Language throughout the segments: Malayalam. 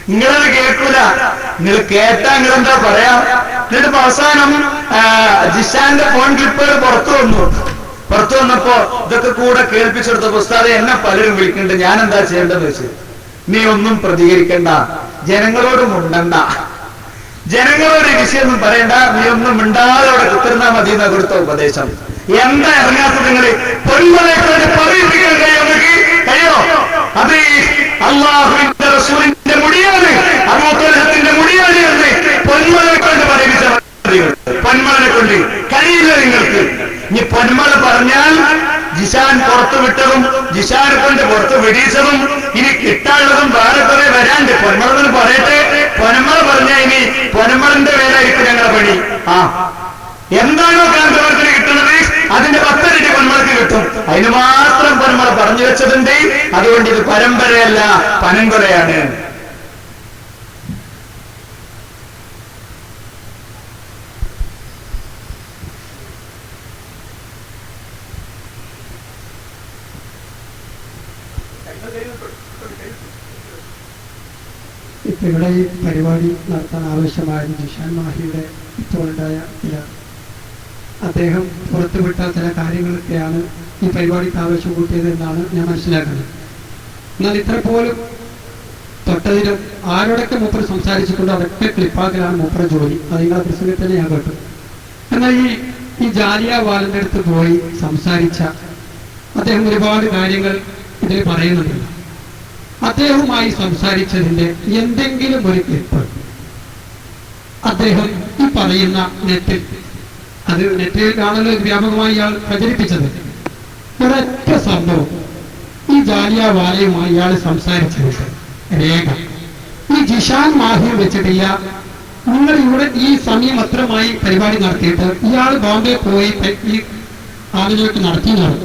നിങ്ങളത് കേൾക്കൂല. നിങ്ങൾ കേട്ടാ നിങ്ങളെന്താ പറയാ? എന്നിട്ട് അവസാനം ജിഷാന്റെ ഫോൺ ക്ലിപ്പുകൾ പുറത്തു വന്നപ്പോ ഇതൊക്കെ കൂടെ കേൾപ്പിച്ചെടുത്ത ഉസ്താദെ എന്നെ പലരും വിളിക്കുന്നുണ്ട്, ഞാൻ എന്താ ചെയ്യേണ്ടതെന്ന് വെച്ച്. നീ ഒന്നും പ്രതികരിക്കണ്ട, ജനങ്ങളോട് മുണ്ടണ്ട, ജനങ്ങളോട് ഈ വിഷയമൊന്നും പറയണ്ട, നീ ഒന്നും മിണ്ടാതെ അവിടെ കുത്തിരുന്നാ മതി എന്നാ കൊടുത്ത ഉപദേശം. എന്താ ഇറങ്ങാത്തത്? നിങ്ങൾ പൊന്മലയോട് പറയിപ്പിക്കാൻ കഴിയോ? അത് അള്ളാഹുവിന്റെ റസൂലിന്റെ മുടിയാണ്, അബൂതലഹത്തിന്റെ മുടിയാണ് എന്ന് പൊന്മലനെ കൊണ്ട് പറയിപ്പിച്ച പൊന്മലനെ കൊണ്ട് കഴിയില്ല നിങ്ങൾക്ക്. ഇനി പൊന്മല പറഞ്ഞാൽ ജിഷാൻ പുറത്തു വിട്ടതും ജിഷാനെ കൊണ്ട് പുറത്ത് വെടിയിച്ചതും ഇനി കിട്ടാനുള്ളതും വേറെ കുറെ വരാണ്ട്. പൊന്മളന്ന് പറയട്ടെ, പൊന്മല പറഞ്ഞാൽ ഇനി പൊന്മളന്റെ പേരായിരിക്കും ഞങ്ങളുടെ പണി. എന്താണോ കാന്തവർത്തിന് കിട്ടുന്നത് അതിന്റെ 10 ഇരട്ടി പൊന്മളക്ക് കിട്ടും. അതിന് മാത്രം പൊന്മള പറഞ്ഞു വെച്ചതുണ്ട്. അതുകൊണ്ട് ഇത് പരമ്പരയല്ല, പനങ്കൊലയാണ്. ഇപ്പൊ ഇവിടെ ഈ പരിപാടി നടത്താൻ ആവശ്യമായ ജിഷാൻ മാഹിയുടെ ഇപ്പോഴുണ്ടായ അദ്ദേഹം പുറത്തുവിട്ട ചില കാര്യങ്ങളൊക്കെയാണ് ഈ പരിപാടിക്ക് ആവശ്യം കൂട്ടിയത് എന്നാണ് ഞാൻ മനസ്സിലാക്കുന്നത്. എന്നാൽ ഇത്ര പോലും തൊട്ടതിലും ആരോടൊക്കെ മൂപ്പർ സംസാരിച്ചിട്ടുണ്ടോ അതൊക്കെ ക്ലിപ്പാക്കലാണ് മൂപ്പർ ജോലി. അത് നിങ്ങളുടെ പ്രസംഗത്തിൽ ഞാൻ കേട്ടു. എന്നാൽ ഈ ജാലിയൻവാലയുടെ അടുത്ത് പോയി സംസാരിച്ച അദ്ദേഹം ഒരുപാട് കാര്യങ്ങൾ ഇതിൽ പറയുന്നുണ്ടല്ലോ. അദ്ദേഹവുമായി സംസാരിച്ചതിന്റെ എന്തെങ്കിലും ഒരു ക്ലിപ്പ് അദ്ദേഹം ഈ പറയുന്ന നെറ്റിലാണല്ലോ വ്യാപകമായി ഇയാൾ പ്രചരിപ്പിച്ചത്. ഒരൊറ്റ സംഭവം ഈ ജാലിയൻവാലയുമായി ഇയാൾ സംസാരിച്ചതിന്റെ രേഖ ഈ ജിഷാൻ മാഹിയിൽ വെച്ചിട്ടില്ല. നിങ്ങൾ ഇവിടെ ഈ സമയം അത്രമായി പരിപാടി നടത്തിയിട്ട് ഇയാൾ ബോംബെ പോയി ഈ ആളുകൾക്ക് നടത്തിയതാണ്.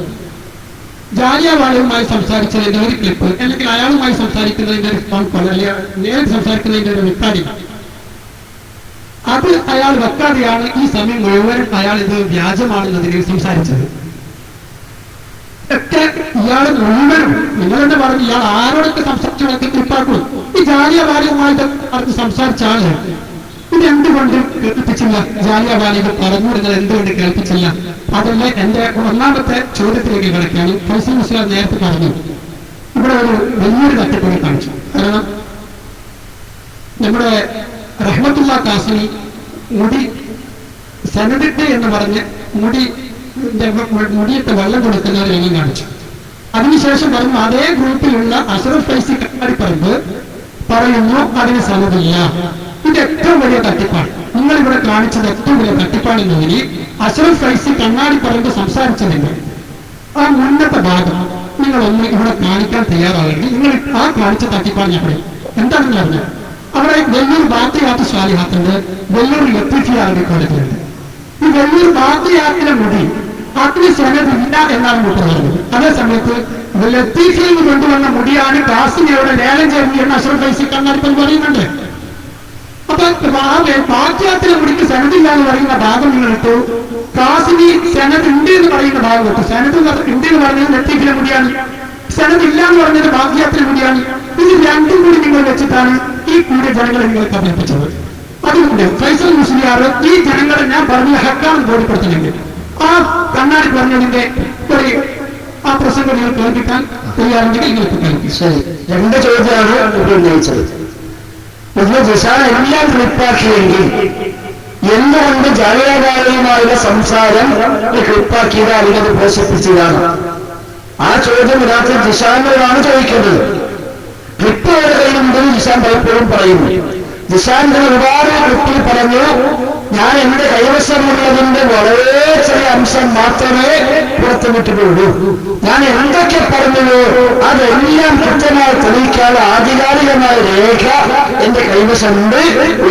ജാലിയൻവാലയുമായി സംസാരിച്ചതിന്റെ ഒരു ക്ലിപ്പ് അല്ലെങ്കിൽ അയാളുമായി സംസാരിക്കുന്നതിന്റെ ഒരു ഫോൺ കോൾ അല്ലെങ്കിൽ നേരിട്ട് സംസാരിക്കുന്നതിന്റെ ഒരു റെക്കോർഡിംഗ് അത് അയാൾ വെക്കാതെയാണ് ഈ സമയം മുഴുവൻ അയാൾ ഇത് വ്യാജമാണെന്നതിന് സംസാരിച്ചത്. ഒക്കെ ഇയാൾ മുഴുവനും നിങ്ങളെന്നെ പറഞ്ഞു ഇയാൾ ആരോടൊക്കെ സംസാരിച്ചതൊക്കെ ക്ലിപ്പാക്കും. ഈ ജാലിയൻവാലയുമായിട്ട് അവർക്ക് സംസാരിച്ച ആള് ഇതെന്തുകൊണ്ട് കേൾപ്പിച്ചില്ല? ജാലിയൻവാലയിൽ പറഞ്ഞു നിങ്ങൾ എന്തുകൊണ്ട് കേൾപ്പിച്ചില്ല? അതല്ല എന്റെ ഒന്നാമത്തെ ചോദ്യത്തിലേക്ക് കിടക്കുകയാണ്. ഫൈസൽ മുസ്ലിയാർ നേരത്തെ പറഞ്ഞു ഇവിടെ ഒരു വലിയൊരു തട്ടിപ്പൊളി കാണിച്ചു. കാരണം നമ്മുടെ റഹ്മത്തുള്ള കാസിനി മുടി സനദിട്ട് എന്ന് പറഞ്ഞ് മുടിയിട്ട് വെള്ളം കൊടുക്കുന്ന ഒരു രംഗം കാണിച്ചു. അതിനുശേഷം പറഞ്ഞു അതേ ഗ്രൂപ്പിലുള്ള അഷ്റഫ് ഫൈസി കണ്ണാടിപ്പറമ്പ് പറയുന്നു അതിന് സനദില്ല. ഇത് ഏറ്റവും വലിയ തട്ടിപ്പാണ്. നിങ്ങൾ ഇവിടെ കാണിച്ചത് ഏറ്റവും വലിയ തട്ടിപ്പാണെന്നതിന് അഷ്റഫ് ഫൈസി കണ്ണാടിപ്പറമ്പ് സംസാരിച്ചതിന്റെ ആ മുന്നത്തെ ഭാഗം നിങ്ങളൊന്ന് ഇവിടെ കാണിക്കാൻ തയ്യാറാകരുത്. നിങ്ങൾ ആ കാണിച്ച തട്ടിപ്പാണ് ഞാൻ പറയും. എന്താണെന്ന് പറഞ്ഞാൽ അവിടെ വെല്ലൂർ ബാത്തിയാത്ത് സ്വാലിഹാത്തുണ്ട്, വെല്ലൂർ ലത്തീഫിയാരുടെ കോളേജിലുണ്ട്. ഈ വെല്ലൂർ ബാത്തിയാത്തിലെ മുടി അതിന് സനദില്ല എന്നാണ് മുട്ട പറഞ്ഞത്. അതേ സമയത്ത് ലത്തീഫിയിൽ നിന്ന് കൊണ്ടുവന്ന മുടിയാണ് കാസിനിയുടെ ലേലം ചെയ്യുന്നത് എന്ന് അഷ്റഫ് ഫൈസി കണ്ണാടിപ്പറമ്പ് പറയുന്നുണ്ട്. അപ്പൊ ബാത്തിയാത്തിലെ മുടിക്ക് സനദില്ല എന്ന് പറയുന്ന ഭാഗം നിങ്ങൾ ഇട്ടു, കാസിനി സനദ് ഉണ്ട് എന്ന് പറയുന്ന ഭാഗം ഇട്ടു. സനദ് ഉണ്ട് എന്ന് പറഞ്ഞത് ലത്തീഫിലെ മുടിയാണ്, സനദ് ഇല്ല എന്ന് പറഞ്ഞത് ബാത്തിയാത്തിലെ മുടിയാണ്. ഇത് രണ്ടും കൂടി നിങ്ങൾ വെച്ചിട്ടാണ് ഈ കൂടിയ ജനങ്ങളെ നിങ്ങൾക്ക് അഭ്യർത്ഥിച്ചത്. അതുകൊണ്ട് ഫൈസൽ മുസ്ലിയാർ ഈ ജനങ്ങളെ ഞാൻ പറഞ്ഞ ഹക്കാണ് ബോധ്യപ്പെടുത്തണമെങ്കിൽ ആ കണ്ണാടി പറഞ്ഞതിന്റെ ഒരു ആ പ്രസംഗം നിങ്ങൾ കേൾപ്പിക്കാൻ തയ്യാറെങ്കിൽ നിങ്ങൾക്ക് കേൾക്കും. ശരി, 2 ചോദ്യമാണ് ഇവിടെ ഉന്നയിച്ചത്. ഒന്ന്, ജിഷാൻ എല്ലാം ക്ലിപ്പാക്കിയെങ്കിൽ എന്തുകൊണ്ട് ജാലിയൻവാലയുമായുള്ള സംസാരം ക്ലിപ്പാക്കിയത് അല്ലെങ്കിൽ അത് പ്രദർശിപ്പിച്ചതാണ്? ആ ചോദ്യം യഥാർത്ഥത്തിൽ ജിഷാനോടാണ് ചോദിക്കേണ്ടത്. ക്ലിപ്പ് അവരുടെ കയ്യിലുണ്ടെന്ന് ജിഷാൻ പലപ്പോഴും പറയുന്നു. ജിഷാൻ ഒരുപാട് ക്ലിപ്പിൽ പറഞ്ഞു ഞാൻ എന്റെ കൈവശമുള്ളതിന്റെ വളരെ ചെറിയ അംശം മാത്രമേ പുറത്തുവിട്ടിട്ടുള്ളൂ. ഞാൻ എന്തൊക്കെ പറഞ്ഞുവോ അതെല്ലാം കൃത്യമായി തെളിയിക്കാനുള്ള ആധികാരികമായ രേഖ എന്റെ കൈവശമുണ്ട്.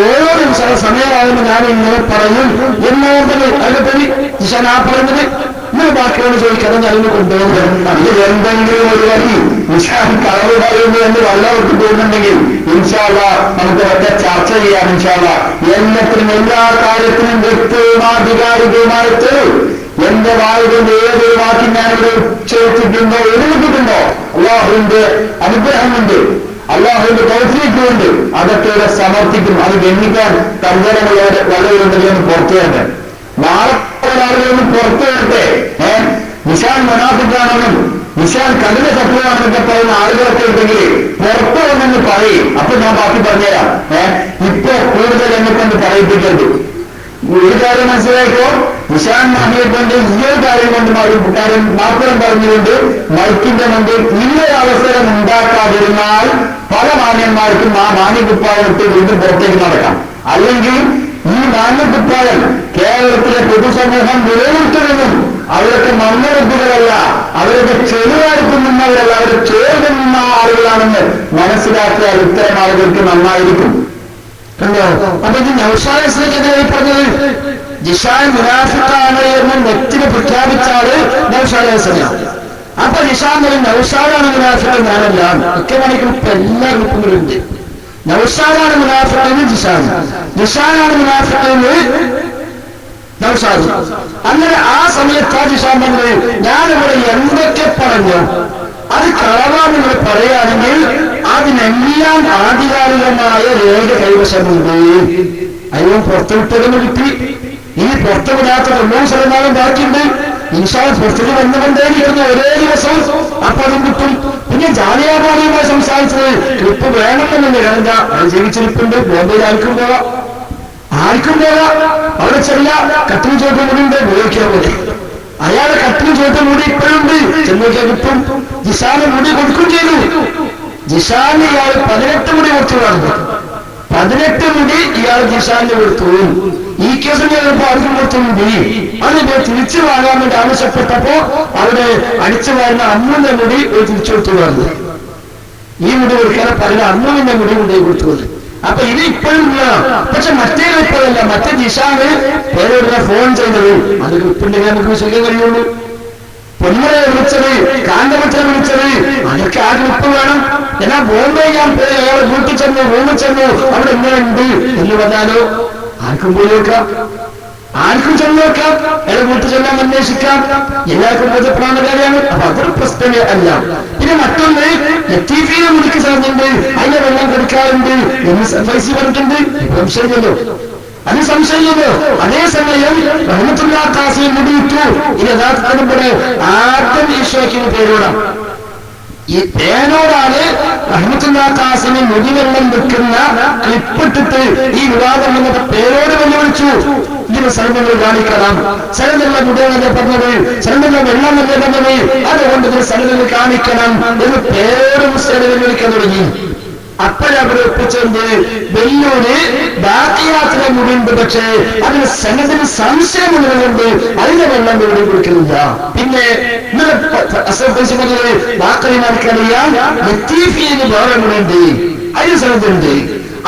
ഓരോ നിമിഷം സമയമാകുമ്പോൾ ഞാൻ ഇങ്ങനെ പറയും എന്നോർമ്മ അതിലുപരി ജിഷാൻ ആ പറയുന്നത് ഇങ്ങനെ ബാക്കിയോട് ചോദിക്കാതെ അതിന് കൊണ്ടുപോകും. അതിൽ എന്തെങ്കിലും ഒരു വരി ജിഷാൻ കളവ് പറയുന്നു എന്ന് വല്ലവർക്ക് തോന്നുന്നുണ്ടെങ്കിൽ ഇൻഷാ അല്ലാഹ് നമുക്ക് ഒക്കെ ചർച്ച ചെയ്യാം. ഇൻഷാ അല്ലാഹ് എല്ലാത്തിനും എല്ലാ കാര്യത്തിനും വ്യക്തവും ആധികാരികവുമായിട്ട് എന്റെ വായുവിന്റെ ഏതൊരു വാക്കി ഞാനിവിടെ ഉച്ചരിച്ചിട്ടുണ്ടോ എഴുതിയിട്ടുണ്ടോ അള്ളാഹുവിന്റെ അനുഗ്രഹമുണ്ട്. അള്ളാഹ് അതിന്റെ തൗഫീഖുണ്ട്, അതൊക്കെ ഇവിടെ സമർത്ഥിക്കും. അത് ഗണ്ണിക്കാൻ കല്യാണമുള്ളവരെ വല്ലവരുണ്ടെങ്കിൽ പുറത്തു വരട്ടെ, നാളെ ആളുകളൊന്നും പുറത്തു വരട്ടെ. നിശാൻ മുനാഫിക്കാണെന്നും നിശാൻ കഠിന ശത്രുവാണെന്നൊക്കെ പറയുന്ന ആളുകളൊക്കെ ഉണ്ടെങ്കിൽ പുറത്തു വന്നെന്ന് പറയും. അപ്പൊ ഞാൻ ബാക്കി പറഞ്ഞുതരാം. ഇപ്പൊ കൂടുതൽ എന്നെ കൊണ്ട് പറയിപ്പിക്കരുത്. ഒരു കാര്യം മനസ്സിലാക്കോ, നിശാൻ മാമിയെ കൊണ്ട് ഈ ഒരു കാര്യം കൊണ്ട് കാര്യം മാത്രം പറഞ്ഞുകൊണ്ട് മൈക്കിന്റെ മുമ്പിൽ ഇന്നൊരു അവസരം ഉണ്ടാക്കാതിരുന്നാൽ പല മാന്യന്മാർക്കും ആ മാന്യകുപ്പായം ഇട്ട് വീണ്ടും പുറത്തേക്ക് നടക്കാം. അല്ലെങ്കിൽ ഈ മാന്യകുപ്പായം കേരളത്തിലെ പൊതുസമൂഹം വിലയിരുത്തുമെന്നും അവരൊക്കെ മണ്ണുറപ്പുകളല്ല, അവരൊക്കെ ചെറുതായിട്ട് നിന്നവരല്ല, അവർ ചേർന്ന് നിന്ന ആളുകളാണെന്ന് മനസ്സിലാക്കിയാൽ ഇത്തരം ആളുകൾക്ക് നന്നായിരിക്കും. കണ്ടോ? അപ്പൊ ഇത് നൗഷാദിനെതിരെ പറഞ്ഞത് ജിഷാൻ മുനാഫിക്കാണ് എന്ന് നെറ്റിന് പ്രഖ്യാപിച്ചാല് നൗഷാദിനെയാണ്. അപ്പൊ ജിഷാൻ നൗഷാദാണ് മുനാഫിക്ക്, ഞാനല്ല. ഒക്കെ മണിക്കും ഇപ്പൊ എല്ലാ ഗ്രൂപ്പുകളുണ്ട്. നൗഷാദാണ് മുനാഫിക്കെന്ന് ജിഷാൻ, ജിഷാനാണ് മുനാഫിക്കെന്ന് നൗഷാദ്. അങ്ങനെ ആ സമയത്ത് ആ ജിഷാൻ പറഞ്ഞത് ഞാനിവിടെ എന്തൊക്കെ പറഞ്ഞു അത് കളവാന്ന് നിങ്ങൾ പറയുകയാണെങ്കിൽ അതിനെല്ലാം ആധികാരികമായ രേഖ കൈവശമുണ്ട്. അതിനും പുറത്തുവിട്ടതെന്ന് കിട്ടി. ഇനി പുറത്തുവിടാത്ത 90% ബാക്കിയുണ്ട്. ഇൻഷാല് പുറത്തേക്ക് വന്നുകൊണ്ടേയിരിക്കുന്ന ഒരേ ദിവസം അപ്പൊ അതും കിട്ടും. പിന്നെ ജാലിയാബാദിയുമായി സംസാരിച്ചത് ക്ലിപ്പ് വേണമെന്നൊന്നും എന്താ ജീവിച്ചിരിപ്പുണ്ട്. ബോംബെയിൽ ആർക്കും പോവാം, ആർക്കും പോവാം. അവിടെ ചെറിയ കട്ടിന് ചോട്ട് മുടിയുണ്ട്, ഉപയോഗിക്കാൻ പോലെ. അയാളെ കട്ടിന് ചോട്ട് മുടി ഇപ്പോഴുണ്ട്, ചെന്നോക്കിയാൽ കിട്ടും. ജിഷാന് മുടി കൊടുക്കും ചെയ്തു. ജിഷാന് ഇയാൾ 18 മുടി കൊടുത്തു കാണുന്നു. 18 മുടി ഇയാൾ ജിഷാന് കൊടുത്തു. ഈ കേസിൽ ചിലപ്പോൾ ആർക്കും കൊടുത്തു മുടി. അതിപ്പോ തിരിച്ചു വാങ്ങാൻ വേണ്ടി ആവശ്യപ്പെട്ടപ്പോ അവിടെ അടിച്ചു വാരുന്ന അമ്മുവിന്റെ മുടി തിരിച്ചു കൊടുത്തു പറഞ്ഞു. ഈ മുടി കൊടുക്കാതെ പറഞ്ഞ അമ്മുവിന്റെ മുടി കൊണ്ടുപോയി കൊടുത്തു. അപ്പൊ ഇത് ഇപ്പോഴും ഇല്ല. പക്ഷെ മറ്റേ ഇപ്പോഴല്ല, മറ്റേ ജിഷാന് പേരോട് ഫോൺ ചെയ്തത് അത് ഇപ്പുണ്ടെങ്കിൽ നമുക്ക് വിശ്വസിക്കാൻ കഴിയുള്ളൂ. പൊന്മളെ വിളിച്ചത്, കാന്തമച്ചനെ വിളിച്ചത്, അതൊക്കെ ആ ഗ്രൂപ്പ് വേണം. എന്നാൽ ബോംബെ ഞാൻ അയാൾ വീട്ടിൽ ചെന്നു, റൂമിൽ ചെന്നു, അവിടെ ഇങ്ങനെ ഉണ്ട് എന്ന് പറഞ്ഞാലോ ആർക്കും പോയി നോക്കാം, ആർക്കും ചെന്ന് നോക്കാം, അയാളെ വീട്ടിൽ ചെല്ലാൻ അന്വേഷിക്കാം, എല്ലാവർക്കും ബോധ്യപ്പെടാവുന്ന കാര്യമാണ്. അപ്പൊ അതൊരു പ്രശ്നമേ അല്ല. പിന്നെ മറ്റൊന്ന് ലത്തീഫിനെ മുടിക്ക് സാധ്യതയുണ്ട്, അതിന്റെ വെള്ളം കൊടുക്കാറുണ്ട് എന്ന് ഫൈസി പറഞ്ഞിട്ടുണ്ട്. സംശയമില്ലല്ലോ, അത് സംശയമില്ലല്ലോ. അതേസമയം റഹ്മത്തുള്ളാഹി ഖാസിം മുടിയിട്ടു. ഇത് യഥാർത്ഥത്തിൽ ഇവിടെ ആദ്യം ഈശോയ്ക്ക് പേരോടാം, ഈ പേനോടാണ് റഹ്മത്തുള്ളാഹി ഖാസിമിന് മുടിവെള്ളം വെക്കുന്ന ക്ലിപ്പിട്ടിട്ട് ഈ വിവാദം വന്നത് പേരോട് വെല്ലുവിളിച്ചു. ഇതിന് സ്ഥലങ്ങൾ കാണിക്കണം, സ്ഥലങ്ങളിലെ മുടിയാണല്ലേ പറഞ്ഞത്, സ്ഥലങ്ങളിലെ വെള്ളം അല്ലേ പറഞ്ഞത്, അതുകൊണ്ട് ഇതിന് സ്ഥലങ്ങൾ കാണിക്കണം എന്ന് പേരോട് മുസ്ലിം വെല്ലുവിളിക്കാൻ തുടങ്ങി. അപ്പോഴവർ ഒപ്പിച്ചത് വെല്ലൂര് ബാക്കിയാത്തിലെ മുടിയുണ്ട്, പക്ഷേ അതിന് സനദിന് സംശയമുള്ളതുകൊണ്ട് അതിന്റെ വെള്ളം ഇവിടെ കൊടുക്കുന്നില്ല. പിന്നെ ബാക്കറിമാർക്കറിയാം ലത്തീഫിന് വേറെ മുടിയുണ്ട്, അതിന് സനദുണ്ട്,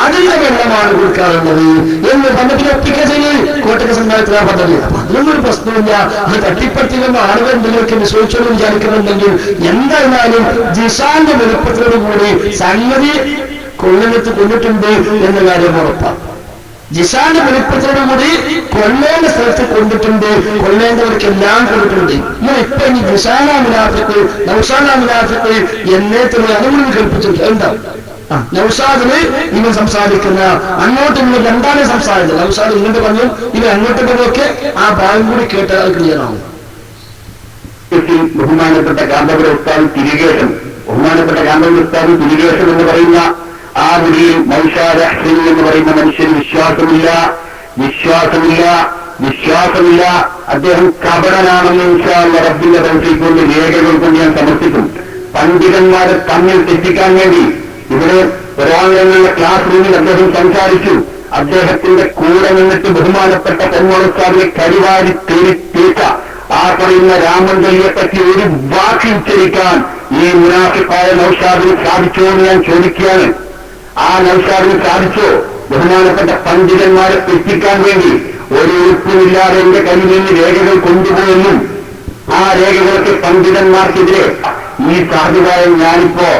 അതിന്റെ വെള്ളമാണ് കൊടുക്കാറുള്ളത് എന്ന് പണ്ടത്തിന് ഒപ്പിക്ക ചെയ്ത് കോട്ടയ സമുദായത്തിലാ പദ്ധതി. അപ്പൊ അതിലൊന്നും ഒരു പ്രശ്നമില്ല. അത് തട്ടിപ്പറ്റിക്കുന്ന ആളുകൾ എന്തെങ്കിലുമൊക്കെ വിശ്വസിച്ചോളൂ വിചാരിക്കുന്നുണ്ടെങ്കിൽ എന്തായാലും ജിഷാന്റെ വലുപ്പത്തിനോടുകൂടി സംഗതി കൊണ്ടിട്ടുണ്ട് എന്ന കാര്യം ഉറപ്പാണ്. ജിഷാന്റെ വലുപ്പത്തോടുകൂടി കൊല്ലേണ്ട സ്ഥലത്ത് കൊണ്ടിട്ടുണ്ട്, കൊല്ലേണ്ടവർക്കെല്ലാം കൊണ്ടിട്ടുണ്ട്. ഇപ്പൊ ഇനി ജിഷാന മുനാഫിക്ക്, നൗഷാന മുനാഫിക്ക് എന്നേത്തുള്ള അതുകൊണ്ട് കേൾപ്പിച്ചിട്ടുണ്ട്. എന്താ നൗഷാദിന് ഇവൻ സംസാരിക്കുന്ന അങ്ങോട്ടും ഇവർ രണ്ടാമേ സംസാരിച്ചത്. നൗഷാദ് ഇങ്ങോട്ട് പറഞ്ഞു, ഇവർ അങ്ങോട്ട് പറഞ്ഞൊക്കെ ആ ഭാഗം കൂടി കേട്ടാൽ ക്ലിയറാവും. ബഹുമാനപ്പെട്ട കാന്തപുര ഉസ്താദ് തിരികേശൻ, ബഹുമാനപ്പെട്ട കാന്തപുര ഉസ്താദ് തിരികേശൻ എന്ന് പറയുന്ന ആ മുടിയിൽ നൗഷാദ് അഹ്സനി എന്ന് പറയുന്ന മനുഷ്യന് വിശ്വാസമില്ല. അദ്ദേഹം കപടനാണെന്ന് ഇൻഷാ അല്ലാഹ് റബ്ബിന്റെ തൗഫീഖ് കൊണ്ട് രേഖകൾ കൊണ്ട് ഞാൻ സമർപ്പിക്കും. പണ്ഡിതന്മാരെ തമ്മിൽ തെറ്റിക്കാൻ വേണ്ടി ഇവിടെ ഒരാളുടെ ക്ലാസ് റൂമിൽ അദ്ദേഹം സംസാരിച്ചു. അദ്ദേഹത്തിന്റെ കൂടെ നിന്നിട്ട് ബഹുമാനപ്പെട്ട പൊന്മുളസ്വാമിയെ കരിവാരി തേച്ച ആ പറയുന്ന രാമന്തലിയെ പറ്റി ഒരു വാക്ക് ഉച്ചരിക്കാൻ ഈ മുനാഫിഖായ നൗഷാദിന് സാധിച്ചോ എന്ന് ഞാൻ ചോദിക്കുകയാണ്. ആ നൗഷാദിന് സാധിച്ചോ? ബഹുമാനപ്പെട്ട പണ്ഡിതന്മാരെ തെറ്റിക്കാൻ വേണ്ടി ഒരു ഉറപ്പുമില്ലാതെ എന്റെ കയ്യിൽ നിന്ന് രേഖകൾ കൊണ്ടുപോയെന്നും ആ രേഖകളൊക്കെ പണ്ഡിതന്മാർക്കെതിരെ ഈ സാധുവായ ഞാനിപ്പോ